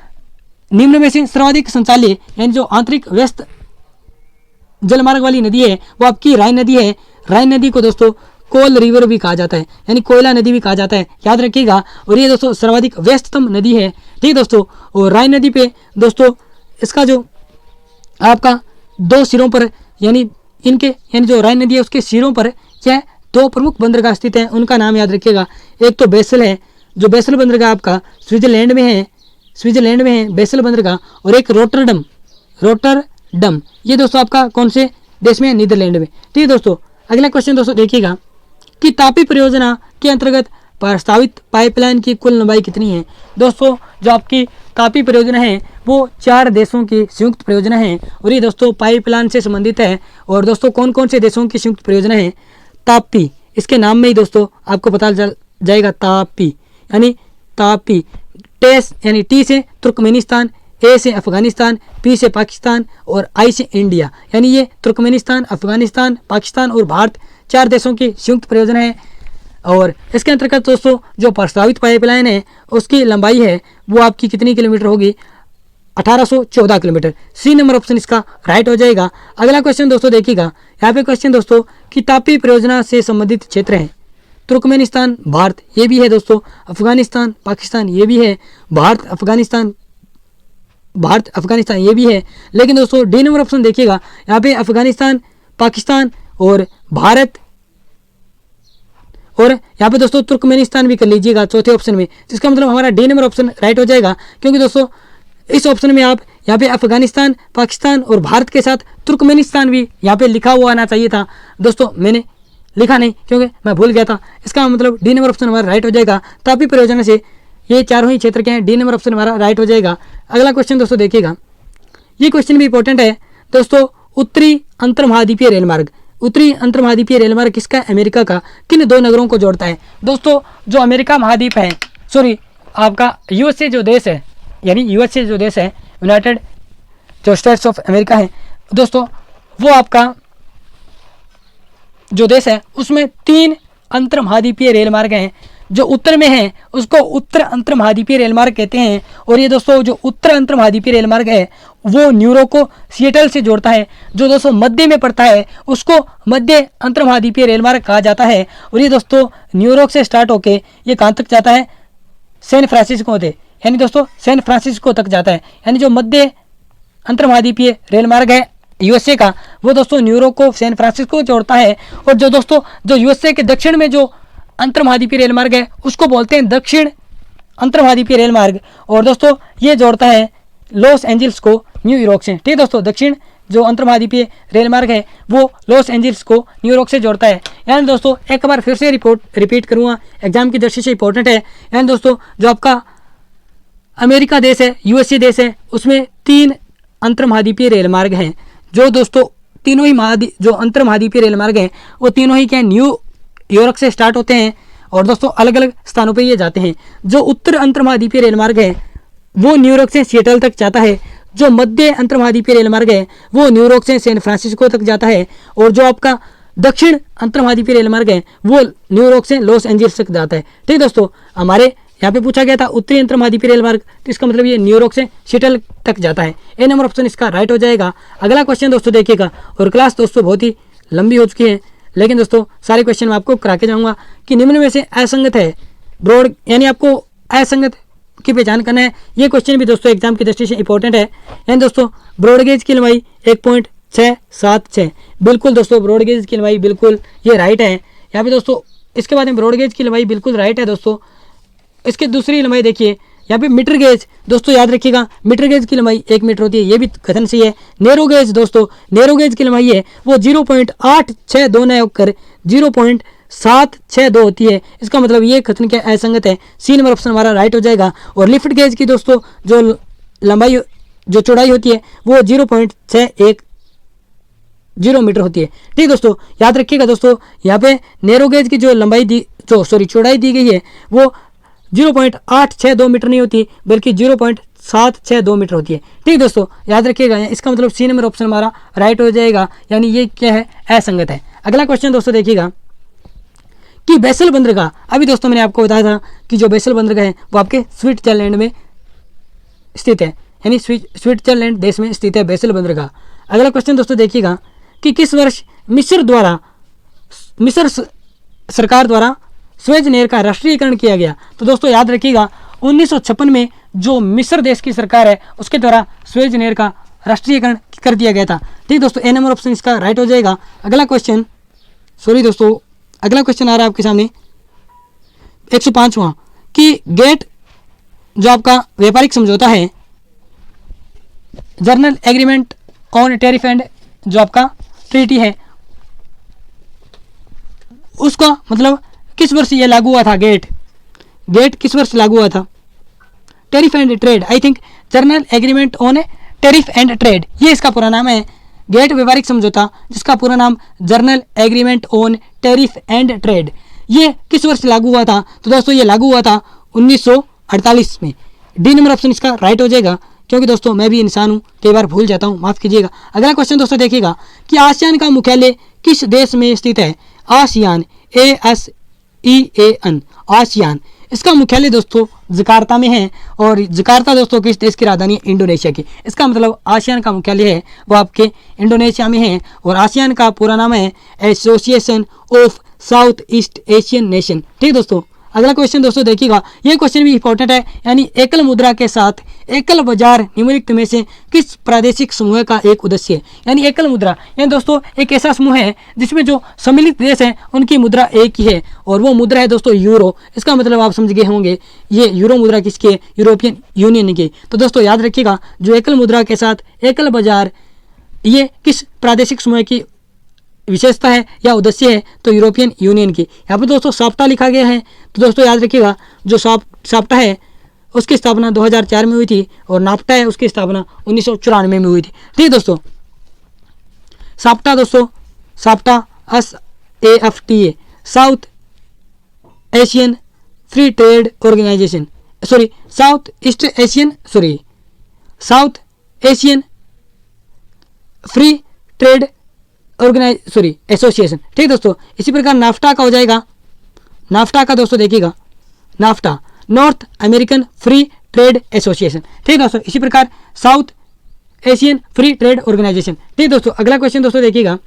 निम्न में से सर्वाधिक संचालीय यानी जो आंतरिक व्यस्त जलमार्ग वाली नदी है वो आपकी राइन नदी है। राइन नदी को दोस्तों कोल रिवर भी कहा जाता है, यानी कोयला नदी भी कहा जाता है, याद रखिएगा। और ये दोस्तों सर्वाधिक व्यस्ततम नदी है। ठीक है दोस्तों, और राइन नदी पे दोस्तों इसका जो आपका दो सिरों पर यानी जो राइन नदी है उसके सिरों पर यह दो प्रमुख बंदरगाह स्थित हैं। उनका नाम याद रखिएगा। एक तो बेसल है, जो बेसल बंदरगाह आपका स्विट्जरलैंड में है बेसल बंदरगाह, और एक रोटरडम ये दोस्तों आपका कौन से देश में है, नीदरलैंड में। ठीक है दोस्तों, अगला क्वेश्चन दोस्तों देखिएगा कि तापी परियोजना के अंतर्गत प्रस्तावित पाइपलाइन की कुल लंबाई कितनी है। दोस्तों जो आपकी तापी परियोजना है वो 4 देशों की संयुक्त परियोजना है और ये दोस्तों पाइपलाइन से संबंधित है। और दोस्तों कौन कौन से देशों की संयुक्त परियोजना है। तापी, इसके नाम में ही दोस्तों आपको पता चल जाएगा। तापी यानी तापी, टेस यानी टी से तुर्कमेनिस्तान, ए से अफगानिस्तान, पी से पाकिस्तान और आई से इंडिया, यानी ये तुर्कमेनिस्तान, अफगानिस्तान, पाकिस्तान और भारत 4 देशों की संयुक्त परियोजना है। और इसके अंतर्गत दोस्तों जो प्रस्तावित पाइपलाइन है उसकी लंबाई है वो आपकी कितनी किलोमीटर होगी, 1814 किलोमीटर। सी नंबर ऑप्शन इसका राइट हो जाएगा। अगला क्वेश्चन दोस्तों देखिएगा, यहाँ पे क्वेश्चन दोस्तों कि तापी परियोजना से संबंधित क्षेत्र है तुर्कमेनिस्तान, भारत ये भी है दोस्तों, अफगानिस्तान, पाकिस्तान ये भी है, भारत अफगानिस्तान ये भी है। लेकिन दोस्तों डी नंबर ऑप्शन देखिएगा, यहाँ पे अफगानिस्तान, पाकिस्तान और भारत, और यहाँ पे दोस्तों तुर्कमेनिस्तान भी कर लीजिएगा चौथे ऑप्शन में। जिसका मतलब हमारा डी नंबर ऑप्शन राइट हो जाएगा, क्योंकि दोस्तों इस ऑप्शन में आप यहाँ पे अफगानिस्तान, पाकिस्तान और भारत के साथ तुर्कमेनिस्तान भी यहाँ पे लिखा हुआ आना चाहिए था। दोस्तों मैंने लिखा नहीं क्योंकि मैं भूल गया था। इसका मतलब डी नंबर ऑप्शन हमारा राइट हो जाएगा। तापी परियोजना से ये चारों ही क्षेत्र के हैं। डी नंबर ऑप्शन हमारा राइट हो जाएगा। अगला क्वेश्चन दोस्तों देखिएगा, ये क्वेश्चन भी इंपॉर्टेंट है दोस्तों। उत्तरी अंतर्महाद्वीपीय रेल मार्ग, उत्तरी अंतर्महाद्वीपीय रेल मार्ग किसका, अमेरिका का, किन 2 नगरों को जोड़ता है। दोस्तों जो अमेरिका महाद्वीप है, सॉरी आपका यूएसए जो देश है, यानी यूएसए जो देश है, यूनाइटेड जो स्टेट्स ऑफ अमेरिका है दोस्तों, वो आपका जो देश है उसमें 3 अंतर्महाद्वीपीय रेल मार्ग हैं। जो उत्तर में है उसको उत्तर अंतर्महाद्वीपीय रेल मार्ग कहते हैं। और ये दोस्तों जो उत्तर अंतर्महाद्वीपीय रेल मार्ग है वो न्यूयॉर्क को सिएटल से जोड़ता है। जो दोस्तों मध्य में पड़ता है उसको मध्य अंतर्महाद्वीपीय रेल मार्ग कहा जाता है। और ये दोस्तों न्यूयॉर्क से स्टार्ट होके ये कहाँ तक जाता है, सैन फ्रांसिस्को से, यानी दोस्तों सैन फ्रांसिस्को तक जाता है। यानी जो मध्य अंतर्महाद्वीपीय रेल मार्ग है यूएसए का, वो दोस्तों न्यूयॉर्क को सैन फ्रांसिस्को जोड़ता है। और जो दोस्तों जो यूएसए के दक्षिण में जो अंतर्महाद्वीपीय रेल मार्ग है उसको बोलते हैं दक्षिण अंतर्महाद्वीपीय रेल मार्ग। और दोस्तों ये जोड़ता है लॉस एंजल्स को न्यूयॉर्क से। ठीक है दोस्तों, दक्षिण जो अंतर्महाद्वीपीय रेल मार्ग है वो लॉस एंजल्स को न्यूयॉर्क से जोड़ता है। यानी दोस्तों एक बार फिर से रिपीट करूँगा, एग्जाम की दृष्टि से इंपॉर्टेंट है। यानी दोस्तों जो आपका अमेरिका देश है, यूएसए देश है, उसमें 3 अंतर्महाद्वीपीय रेल मार्ग हैं। जो दोस्तों तीनों ही जो अंतर्महाद्वीपीय रेल मार्ग हैं वो तीनों ही क्या न्यूयॉर्क से स्टार्ट होते हैं और दोस्तों अलग अलग स्थानों पे ये जाते हैं। जो उत्तर अंतर्महाद्वीपीय रेल मार्ग है वो न्यूयॉर्क से सिएटल तक जाता है। जो मध्य अंतर्महाद्वीपीय रेल मार्ग है वो न्यूयॉर्क से सैन फ्रांसिस्को तक जाता है। और जो आपका दक्षिण अंतर्महाद्वीपीय रेल मार्ग है वो न्यूयॉर्क से लॉस एंजल्स तक जाता है। ठीक है दोस्तों, हमारे यहाँ पे पूछा गया था उत्तरी अंतर्महाद्वीपीय रेल मार्ग, तो इसका मतलब ये न्यूयॉर्क से सिएटल तक जाता है। ए नंबर ऑप्शन इसका राइट हो जाएगा। अगला क्वेश्चन दोस्तों देखिएगा, और क्लास दोस्तों बहुत ही लंबी हो चुकी है लेकिन दोस्तों सारे क्वेश्चन मैं आपको करा के जाऊँगा कि निम्न में से असंगत है ब्रॉड, यानी आपको असंगत की पहचान करना है। ये क्वेश्चन भी दोस्तों एग्जाम की दृष्टि से इंपॉर्टेंट है। यानी दोस्तों ब्रॉडगेज की लंबाई 1.676, बिल्कुल दोस्तों ब्रॉडगेज की लंबाई बिल्कुल ये राइट है। यहाँ पे दोस्तों इसके बाद में ब्रॉडगेज की लंबाई बिल्कुल राइट है दोस्तों। इसकी दूसरी लंबाई देखिए, यहाँ पे मीटर गेज दोस्तों याद रखिएगा, मीटर गेज की लंबाई 1 मीटर होती है, ये भी कथन सही है। नैरो गेज दोस्तों, नैरो गेज की लंबाई है वो 0.8629 न होकर 0.762 होती है। इसका मतलब ये कथन क्या असंगत है, सी नंबर ऑप्शन हमारा राइट हो जाएगा। और लिफ्ट गेज की दोस्तों जो लंबाई जो चौड़ाई होती है वो 0.610 मीटर होती है। ठीक दोस्तों, याद रखिएगा दोस्तों, यहाँ पे नैरो गेज की जो चौड़ाई दी गई है वो 0.862 मीटर नहीं होती बल्कि 0.762 मीटर होती है। ठीक दोस्तों, याद रखिएगा, इसका मतलब सी नंबर ऑप्शन हमारा राइट हो जाएगा, यानी ये क्या है, असंगत है। अगला क्वेश्चन दोस्तों देखिएगा कि बैसल बंदरगाह, अभी दोस्तों मैंने आपको बताया था कि जो बैसल बंदरगाह है वो आपके स्विट्जरलैंड में स्थित है, यानी स्विट्जरलैंड देश में स्थित है बैसल बंदरगाह। अगला क्वेश्चन दोस्तों देखिएगा कि किस वर्ष मिस्र सरकार द्वारा स्वेज नहर का राष्ट्रीयकरण किया गया। तो दोस्तों याद रखिएगा 1956 में जो मिस्र देश की सरकार है उसके द्वारा स्वेज नहर का राष्ट्रीयकरण कर दिया गया था। ठीक दोस्तों, ए नंबर ऑप्शन इसका राइट हो जाएगा। अगला क्वेश्चन अगला क्वेश्चन आ रहा है आपके सामने 105वां कि गेट जो आपका व्यापारिक समझौता है, journal agreement on tariff and जो आपका ट्रीटी है, उसका मतलब किस वर्ष ये लागू हुआ था। गेट किस वर्ष लागू हुआ था। Tariff and trade, I think journal agreement on tariff and trade, ये इसका पूरा नाम है। गेट व्यापारिक समझौता जिसका पूरा नाम journal agreement on tariff and trade, ये किस वर्ष लागू हुआ था। तो दोस्तों ये लागू हुआ था 1948 में। डी नंबर ऑप्शन इसका राइट हो जाएगा, क्योंकि दोस्तों मैं भी इंसान हूँ, कई बार भूल जाता हूँ, माफ़ कीजिएगा। अगला क्वेश्चन दोस्तों देखिएगा कि आसियान का मुख्यालय किस देश में स्थित है। आसियान, ASEAN, आसियान, इसका मुख्यालय दोस्तों जकार्ता में है। और जकार्ता दोस्तों किस देश की राजधानी है, इंडोनेशिया की। इसका मतलब आसियान का मुख्यालय है वो आपके इंडोनेशिया में है। और आसियान का पूरा नाम है association of south east Asian nation. ठीक दोस्तों, अगला क्वेश्चन दोस्तों देखिएगा, ये क्वेश्चन भी इंपॉर्टेंट है, यानी एकल मुद्रा के साथ एकल बाजार निम्नलिखित में से किस प्रादेशिक समूह का एक उद्देश्य है। यानी एकल मुद्रा, यानी दोस्तों एक ऐसा समूह है जिसमें जो सम्मिलित देश हैं उनकी मुद्रा एक ही है, और वो मुद्रा है दोस्तों यूरो। इसका मतलब आप समझ गए होंगे, ये यूरो मुद्रा किसकी है, यूरोपियन यूनियन की। तो दोस्तों याद रखिएगा, जो एकल मुद्रा के साथ एकल बाजार, ये किस प्रादेशिक समूह की विशेषता है या उद्देश्य है, तो यूरोपियन यूनियन की। यहाँ पर दोस्तों साप्टा लिखा गया है। तो दोस्तों याद रखिएगा, जो साप्टा है उसकी स्थापना 2004 में हुई थी, और नाफ्टा है उसकी स्थापना 1994 में हुई थी। ठीक दोस्तों, SAFTA SAFTA, South Asian Free Trade Organisation, South Asian Free Trade Association. ठीक दोस्तों, इसी प्रकार नाफ्टा का हो जाएगा, नाफ्टा का दोस्तों देखिएगा, NAFTA North American Free Trade Association. ठीक दोस्तों, इसी प्रकार South Asian Free Trade Organisation. ठीक दोस्तों, अगला क्वेश्चन दोस्तों देखिएगा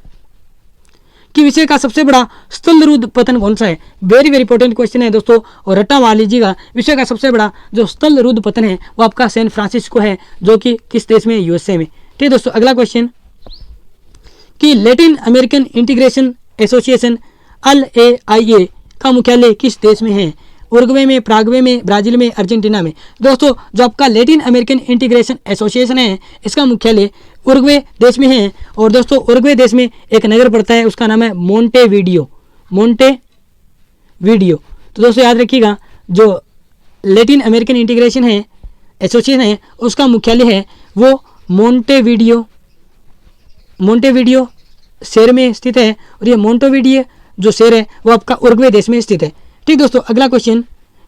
कि विश्व का सबसे बड़ा स्थलरुद्ध पतन कौन सा है। वेरी वेरी इंपॉर्टेंट क्वेश्चन है दोस्तों, और रट्टा मार लीजिएगा। विश्व का सबसे बड़ा जो स्थलरुद्ध पतन है वो आपका सैन फ्रांसिस्को है, जो कि किस देश में, USA में। ठीक दोस्तों, अगला क्वेश्चन कि Latin American integration association LAIA का मुख्यालय किस देश में है। उरुग्वे में, प्रागवे में, ब्राजील में, अर्जेंटीना में। दोस्तों जो आपका लैटिन अमेरिकन इंटीग्रेशन एसोसिएशन है इसका मुख्यालय उरुग्वे देश में है। और दोस्तों उरुग्वे देश में एक नगर पड़ता है, उसका नाम है मोंटेवीडियो। तो दोस्तों याद रखिएगा, जो लैटिन अमेरिकन इंटीग्रेशन है एसोसिएशन है उसका मुख्यालय है वो मोंटेवीडियो शहर में स्थित है, और ये मोंटेवीडियो जो शहर है वो आपका उरुग्वे देश में स्थित है। ठीक दोस्तों, अगला क्वेश्चन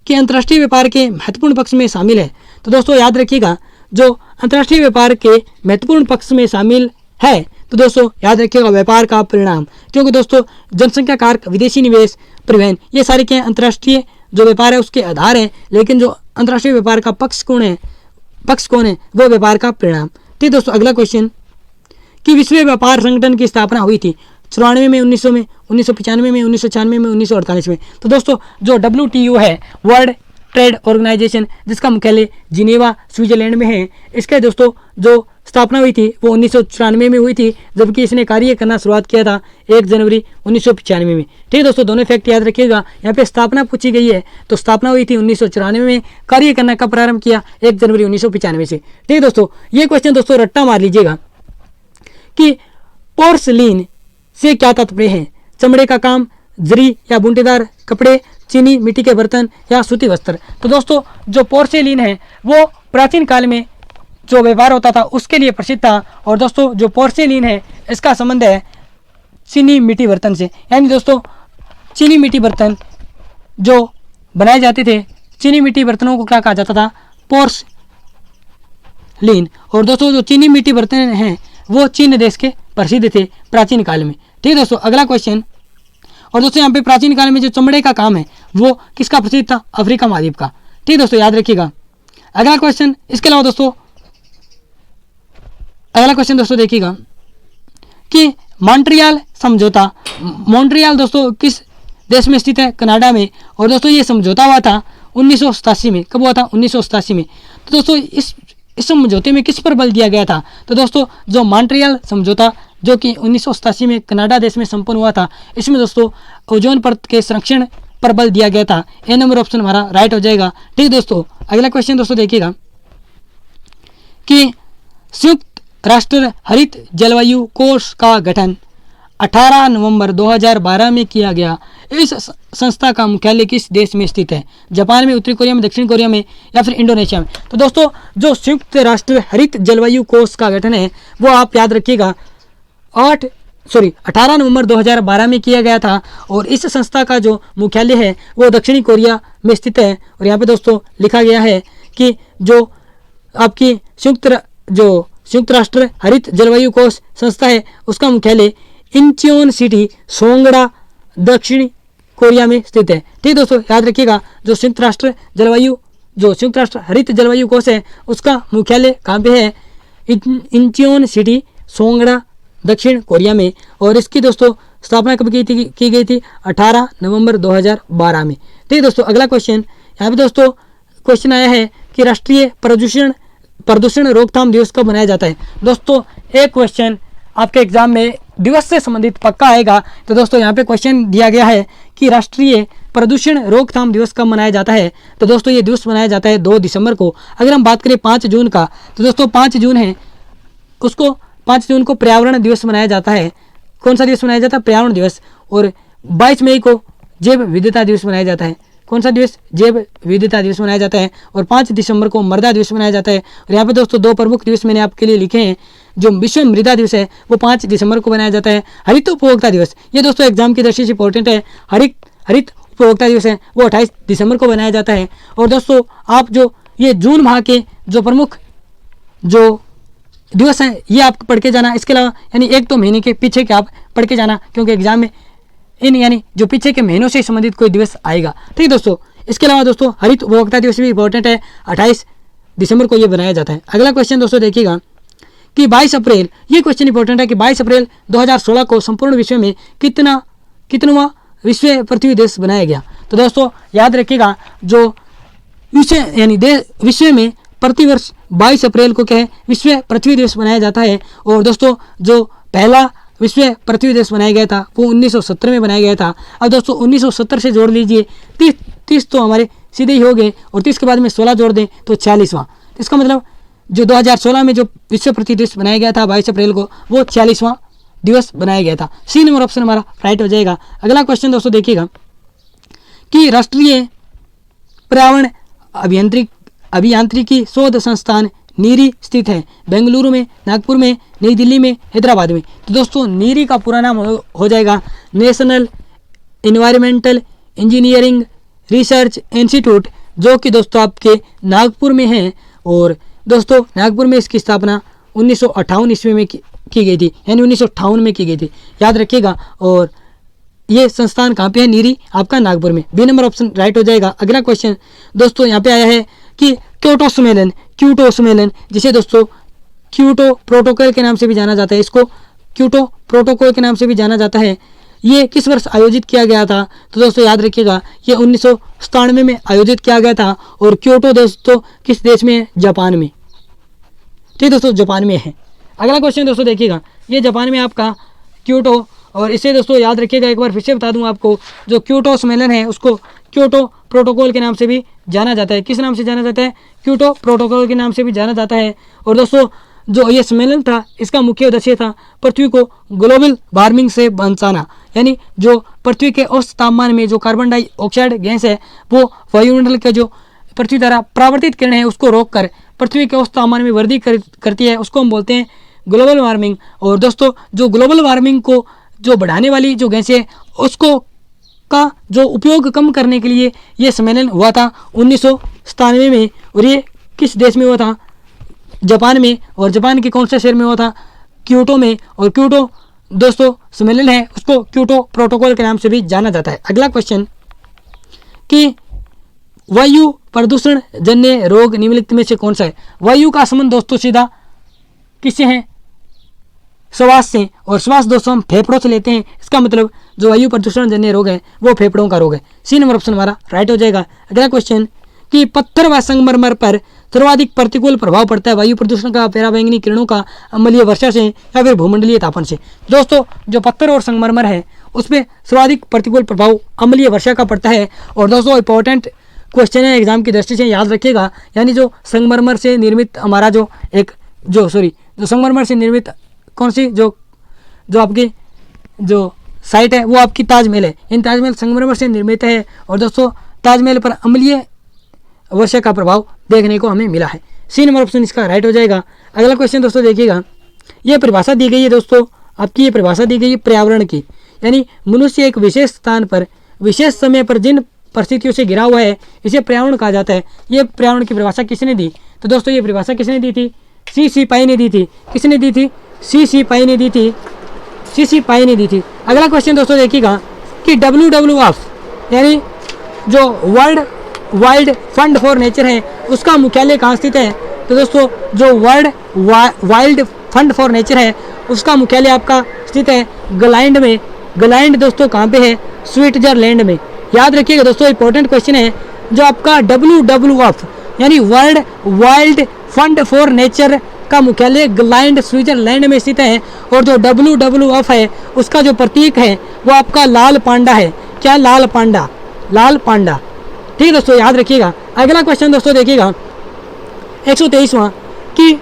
कि अंतर्राष्ट्रीय व्यापार के महत्वपूर्ण पक्ष में शामिल है। तो दोस्तों याद रखिएगा, जो अंतर्राष्ट्रीय व्यापार के महत्वपूर्ण पक्ष में शामिल है, तो दोस्तों याद रखिएगा व्यापार का परिणाम, क्योंकि दोस्तों जनसंख्या कारक, विदेशी निवेश, परिवहन, ये सारे क्या अंतर्राष्ट्रीय जो व्यापार है उसके आधार है। लेकिन जो अंतर्राष्ट्रीय व्यापार का पक्ष कौन है वो व्यापार का परिणाम। ठीक दोस्तों, अगला क्वेश्चन कि विश्व व्यापार संगठन की स्थापना हुई थी 94 में, 1900 में, 1995 में, 1996 में, 1948 में। तो दोस्तों जो WTO है, वर्ल्ड ट्रेड ऑर्गेनाइजेशन, जिसका मुख्यालय जिनेवा स्विट्जरलैंड में है, इसके दोस्तों जो स्थापना हुई थी वो 1994 में हुई थी, जबकि इसने कार्य करना शुरुआत किया था 1 जनवरी 1995 में। ठीक है दोस्तों, दोनों फैक्ट याद रखिएगा। यहाँ पे स्थापना पूछी गई है तो स्थापना हुई थी 1994 में, कार्य करना कब प्रारंभ किया 1 जनवरी 1995 से। ठीक है दोस्तों, ये क्वेश्चन दोस्तों रट्टा मार लीजिएगा कि पोर्सलीन से क्या तात्पर्य है, चमड़े का काम, जरी या बूंटेदार कपड़े, चीनी मिट्टी के बर्तन या सूती वस्त्र। तो दोस्तों जो पोर्सेलिन है वो प्राचीन काल में जो व्यवहार होता था उसके लिए प्रसिद्ध था। और दोस्तों जो पोर्सेलिन है इसका संबंध है चीनी मिट्टी बर्तन से, यानी दोस्तों चीनी मिट्टी बर्तन जो बनाए जाते थे, चीनी मिट्टी बर्तनों को क्या कहा जाता था, पोर्सलिन। और दोस्तों जो चीनी मिट्टी बर्तन हैं वो चीन देश के प्रसिद्ध थे प्राचीन काल में। ठीक है दोस्तों, अगला क्वेश्चन। और दोस्तों यहाँ पे प्राचीन काल में जो चमड़े का काम है वो किसका प्रसिद्ध था, अफ्रीका महाद्वीप का। ठीक है दोस्तों, याद रखिएगा। अगला क्वेश्चन, इसके अलावा दोस्तों अगला क्वेश्चन दोस्तों देखिएगा कि मॉन्ट्रियल समझौता, मॉन्ट्रियल दोस्तों किस देश में स्थित है, कनाडा में। और दोस्तों ये समझौता हुआ था 1987 में। कब हुआ था, 1987 में। तो दोस्तों इस समझौते में किस पर बल दिया गया था, तो दोस्तों जो मॉन्ट्रियल समझौता जो कि 1987 में कनाडा देश में संपन्न हुआ था, इसमें दोस्तों ओजोन परत के संरक्षण पर बल दिया गया था। ए नंबर ऑप्शन हमारा राइट हो जाएगा। ठीक दोस्तों, अगला क्वेश्चन दोस्तों देखिएगा कि संयुक्त राष्ट्र हरित जलवायु कोष का गठन 18 नवंबर 2012 में किया गया। इस संस्था का मुख्यालय किस देश में स्थित है, जापान में, उत्तरी कोरिया में, दक्षिण कोरिया में या फिर इंडोनेशिया में। तो दोस्तों जो संयुक्त राष्ट्र हरित जलवायु कोष का गठन है वो आप याद रखिएगा 18 नवंबर 2012 में किया गया था। और इस संस्था का जो मुख्यालय है वो दक्षिणी कोरिया में स्थित है। और यहाँ पे दोस्तों लिखा गया है कि जो आपकी संयुक्त राष्ट्र हरित जलवायु कोष संस्था है उसका मुख्यालय इंचियोन सिटी, सोंगड़ा, दक्षिण कोरिया में स्थित है। ठीक दोस्तों, याद रखिएगा। जो संयुक्त राष्ट्र हरित जलवायु कोष है उसका मुख्यालय कहाँ पे है, इंचियोन सिटी, सोंगड़ा, दक्षिण कोरिया में। और इसकी दोस्तों स्थापना कब की गई थी 18 नवंबर 2012 में। ठीक दोस्तों, अगला क्वेश्चन यहाँ पे दोस्तों क्वेश्चन आया है कि राष्ट्रीय प्रदूषण रोकथाम दिवस कब मनाया जाता है। दोस्तों एक क्वेश्चन आपके एग्जाम में दिवस से संबंधित पक्का आएगा। तो दोस्तों यहाँ पे क्वेश्चन दिया गया है कि राष्ट्रीय प्रदूषण रोकथाम दिवस कब मनाया जाता है। तो दोस्तों ये दिवस मनाया जाता है 2 दिसंबर को। अगर हम बात करें 5 जून का, तो दोस्तों 5 जून है उसको 5 जून को पर्यावरण दिवस मनाया जाता है। कौन सा दिवस मनाया जाता है, पर्यावरण दिवस। और 22 मई को जैव विविधता दिवस मनाया जाता है। कौन सा दिवस, जैव विविधता दिवस मनाया जाता है। और 5 दिसंबर को मृदा दिवस मनाया जाता है। और यहाँ पे दोस्तों 2 प्रमुख दिवस मैंने आपके लिए लिखे हैं। जो विश्व मृदा दिवस है वो 5 दिसंबर को मनाया जाता है। हरित उपभोक्ता दिवस, ये दोस्तों एग्जाम की दृष्टि से इंपॉर्टेंट है। हरित उपभोक्ता दिवस है वो 28 दिसंबर को मनाया जाता है। और दोस्तों आप जो ये जून माह के जो प्रमुख जो दिवस हैं ये आप पढ़ के जाना। इसके अलावा यानी 1-2 महीने के पीछे के आप पढ़ के जाना, क्योंकि एग्जाम में इन यानी जो पीछे के महीनों से संबंधित कोई दिवस आएगा। ठीक दोस्तों, इसके अलावा दोस्तों हरित उपभोक्ता दिवस भी इंपॉर्टेंट है, 28 दिसंबर को ये बनाया जाता है। अगला क्वेश्चन दोस्तों देखिएगा कि 22 अप्रैल, ये क्वेश्चन इंपॉर्टेंट है कि 22 अप्रैल 2016 को संपूर्ण विश्व में कितनवां विश्व पृथ्वी दिवस बनाया गया। तो दोस्तों याद रखिएगा जो विश्व में प्रतिवर्ष 22 अप्रैल को क्या है, विश्व पृथ्वी दिवस मनाया जाता है। और दोस्तों जो पहला विश्व पृथ्वी दिवस बनाया गया था वो 1970 में बनाया गया था। अब दोस्तों 1970 से जोड़ लीजिए 30 तो हमारे सीधे ही हो गए, और 30 के बाद में 16 जोड़ दें तो 46वां। इसका मतलब जो 2016 में जो विश्व पृथ्वी दिवस बनाया गया था 22 अप्रैल को, वो 46वां दिवस बनाया गया था। सी नंबर ऑप्शन हमारा राइट हो जाएगा। अगला क्वेश्चन दोस्तों देखिएगा कि राष्ट्रीय पर्यावरण अभियांत्रिकी शोध संस्थान नीरी स्थित है बेंगलुरु में, नागपुर में, नई दिल्ली में, हैदराबाद में। तो दोस्तों नीरी का पूरा नाम हो जाएगा national environmental engineering research institute, जो कि दोस्तों आपके नागपुर में है। और दोस्तों नागपुर में इसकी स्थापना 1958 ईस्वी में की गई थी, यानी 1958 में की गई थी, याद रखिएगा। और ये संस्थान कहाँ पे है, नीरी आपका नागपुर में। बी नंबर ऑप्शन राइट हो जाएगा। अगला क्वेश्चन दोस्तों यहाँ पे आया है कि क्योटो सम्मेलन जिसे दोस्तों क्योटो प्रोटोकॉल के नाम से भी जाना जाता है, इसको क्योटो प्रोटोकॉल के नाम से भी जाना जाता है, ये किस वर्ष आयोजित किया गया था। तो दोस्तों याद रखिएगा ये 1997 में आयोजित किया गया था। और क्योटो दोस्तों किस देश में है, जापान में। ठीक दोस्तों, जापान में है। अगला क्वेश्चन दोस्तों देखिएगा, ये जापान में आपका क्योटो, और इसे दोस्तों याद रखिएगा, एक बार फिर से बता दूं आपको, जो क्योटो सम्मेलन है उसको क्योटो प्रोटोकॉल के नाम से भी जाना जाता है। किस नाम से जाना जाता है? क्योटो प्रोटोकॉल के नाम से भी जाना जाता है। और दोस्तों जो ये सम्मेलन था, इसका मुख्य उद्देश्य था पृथ्वी को ग्लोबल वार्मिंग से बचाना, यानी जो पृथ्वी के औसत तापमान में जो कार्बन डाइऑक्साइड गैस है वो वायुमंडल के जो पृथ्वी द्वारा परावर्तित किरण है उसको रोककर पृथ्वी के औसत तापमान में वृद्धि करती है, उसको हम बोलते हैं ग्लोबल वार्मिंग। और दोस्तों जो ग्लोबल वार्मिंग को जो बढ़ाने वाली जो गैस है उसको का जो उपयोग कम करने के लिए ये सम्मेलन हुआ था 1997 में। और ये किस देश में हुआ था? जापान में। और जापान के कौन से शहर में हुआ था? क्योटो में। और क्योटो दोस्तों सम्मेलन है उसको क्योटो प्रोटोकॉल के नाम से भी जाना जाता है। अगला क्वेश्चन कि वायु प्रदूषण जन्य रोग निम्नलिखित में से कौन सा है? वायु का संबंध दोस्तों सीधा किससे है? श्वास से। और श्वास दोस्तों हम फेफड़ों से लेते हैं, इसका मतलब जो वायु प्रदूषण जन्य रोग है वो फेफड़ों का रोग है। सी नंबर ऑप्शन हमारा राइट हो जाएगा। अगला क्वेश्चन कि पत्थर व संगमरमर पर सर्वाधिक प्रतिकूल प्रभाव पड़ता है वायु प्रदूषण का पराबैंगनी किरणों का, अम्लीय वर्षा से या फिर भूमंडलीय तापन से? दोस्तों जो पत्थर और संगमरमर है उस पर सर्वाधिक प्रतिकूल प्रभाव अम्लीय वर्षा का पड़ता है। और दोस्तों इंपॉर्टेंट क्वेश्चन है एग्जाम की दृष्टि से, याद रखिएगा। यानी जो संगमरमर से निर्मित हमारा जो संगमरमर से निर्मित कौन सी जो आपकी जो साइट है वो आपकी ताजमहल है। इन ताजमहल संगमरमर से निर्मित है। और दोस्तों ताजमहल पर अम्लीय वर्षा का प्रभाव देखने को हमें मिला है। सी नंबर ऑप्शन इसका राइट हो जाएगा। अगला क्वेश्चन दोस्तों देखिएगा, ये परिभाषा दी गई है दोस्तों आपकी, ये परिभाषा दी गई है पर्यावरण की, यानी मनुष्य एक विशेष स्थान पर विशेष समय पर जिन परिस्थितियों से घिरा हुआ है इसे पर्यावरण कहा जाता है। ये पर्यावरण की परिभाषा किसने दी? तो दोस्तों ये परिभाषा किसने दी थी? सी पाई ने दी थी। किसने दी थी? सी पाई ने दी थी। सी पाई ने दी थी। अगला क्वेश्चन दोस्तों देखिएगा कि WWF यानी जो world wild fund for nature है उसका मुख्यालय कहाँ स्थित है? तो दोस्तों जो world wild fund for nature है उसका मुख्यालय आपका स्थित है ग्लाइंड में। ग्लाइंड दोस्तों कहाँ पे है? स्विट्जरलैंड में। याद रखिएगा दोस्तों इंपॉर्टेंट क्वेश्चन है, जो आपका WWF यानी world wild fund for nature का मुख्यालय ग्लाइंड स्विट्जरलैंड में स्थित है। और जो WWF है उसका जो प्रतीक है वो आपका लाल पांडा है। क्या? लाल पांडा। लाल पांडा, ठीक है दोस्तों, याद रखिएगा। अगला क्वेश्चन दोस्तों देखिएगा 123वां कि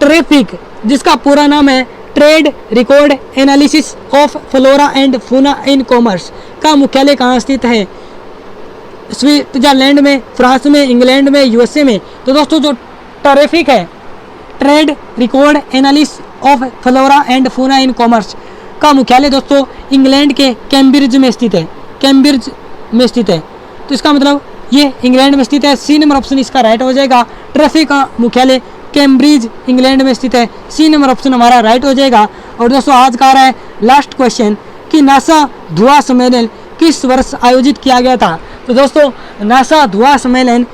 ट्रैफिक, जिसका पूरा नाम है trade record analysis of flora and fauna in commerce, का मुख्यालय कहाँ स्थित है? स्विट्जरलैंड में, फ्रांस में, इंग्लैंड में, USA में। तो दोस्तों जो ट्रैफिक है trade record analysis of flora and fauna in commerce का मुख्यालय दोस्तों इंग्लैंड के कैम्ब्रिज में स्थित है। कैम्ब्रिज में स्थित है, तो इसका मतलब ये इंग्लैंड में स्थित है। सी नंबर ऑप्शन इसका राइट हो जाएगा। ट्रैफिक का मुख्यालय कैम्ब्रिज इंग्लैंड में स्थित है। सी नंबर ऑप्शन हमारा राइट हो जाएगा। और दोस्तों आज का आ रहा है लास्ट क्वेश्चन कि नासा धुआं सम्मेलन किस वर्ष आयोजित किया गया था? तो दोस्तों नासा धुआं सम्मेलन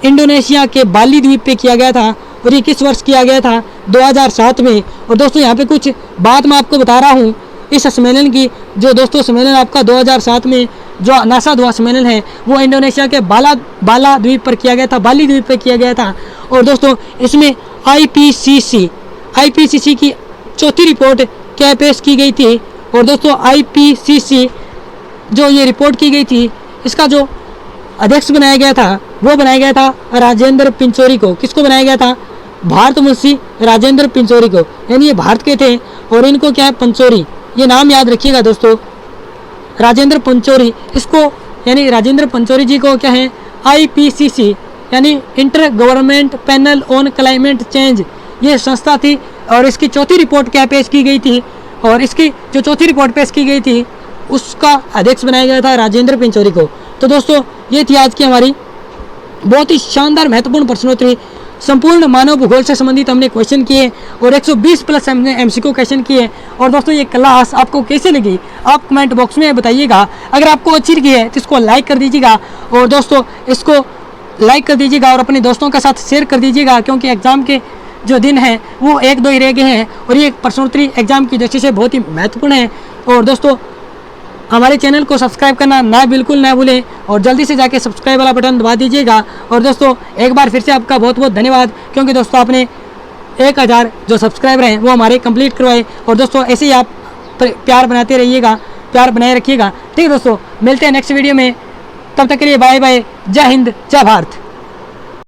इंडोनेशिया के बाली द्वीप पे किया गया था। और ये किस वर्ष किया गया था? 2007 में। और दोस्तों यहाँ पे कुछ बात मैं आपको बता रहा हूँ इस सम्मेलन की। जो दोस्तों सम्मेलन आपका 2007 में जो नासा धुआं सम्मेलन है वो इंडोनेशिया के बाला द्वीप पर किया गया था, बाली द्वीप पर किया गया था। और दोस्तों इसमें IPCC की चौथी रिपोर्ट क्या पेश की गई थी? और दोस्तों IPCC जो ये रिपोर्ट की गई थी इसका जो अध्यक्ष बनाया गया था वो बनाया गया था राजेंद्र पिंचोरी को। किसको बनाया गया था? भारतवंशी राजेंद्र पिंचोरी को, यानी ये भारत के थे और इनको क्या है? पंचोरी, ये नाम याद रखिएगा दोस्तों, राजेंद्र पंचोरी। इसको यानी राजेंद्र पंचोरी जी को क्या है? IPCC यानी inter government panel on climate change ये संस्था थी। और इसकी चौथी रिपोर्ट क्या पेश की गई थी? और इसकी जो चौथी रिपोर्ट पेश की गई थी उसका अध्यक्ष बनाया गया था राजेंद्र पिंचोरी को। तो दोस्तों ये थी आज की हमारी बहुत ही शानदार महत्वपूर्ण प्रश्नोत्तरी। संपूर्ण मानव भूगोल से संबंधित हमने क्वेश्चन किए और 120 प्लस हमने MCQ क्वेश्चन किए। और दोस्तों ये क्लास आपको कैसे लगी आप कमेंट बॉक्स में बताइएगा। अगर आपको अच्छी लगी है तो इसको लाइक कर दीजिएगा। और दोस्तों इसको लाइक कर दीजिएगा और अपने दोस्तों के साथ शेयर कर दीजिएगा, क्योंकि एग्ज़ाम के जो दिन हैं वो 1-2 ही रह गए हैं और ये प्रश्नोत्तरी एग्जाम की दृष्टि से बहुत ही महत्वपूर्ण है। और दोस्तों हमारे चैनल को सब्सक्राइब करना बिल्कुल ना भूलें और जल्दी से जाके सब्सक्राइब वाला बटन दबा दीजिएगा। और दोस्तों एक बार फिर से आपका बहुत बहुत धन्यवाद, क्योंकि दोस्तों आपने 1000 जो सब्सक्राइबर हैं वो हमारे कंप्लीट करवाए। और दोस्तों ऐसे ही आप प्यार बनाते रहिएगा, प्यार बनाए रखिएगा। ठीक है दोस्तों, मिलते हैं नेक्स्ट वीडियो में, तब तक के लिए बाय बाय, जय हिंद जय भारत।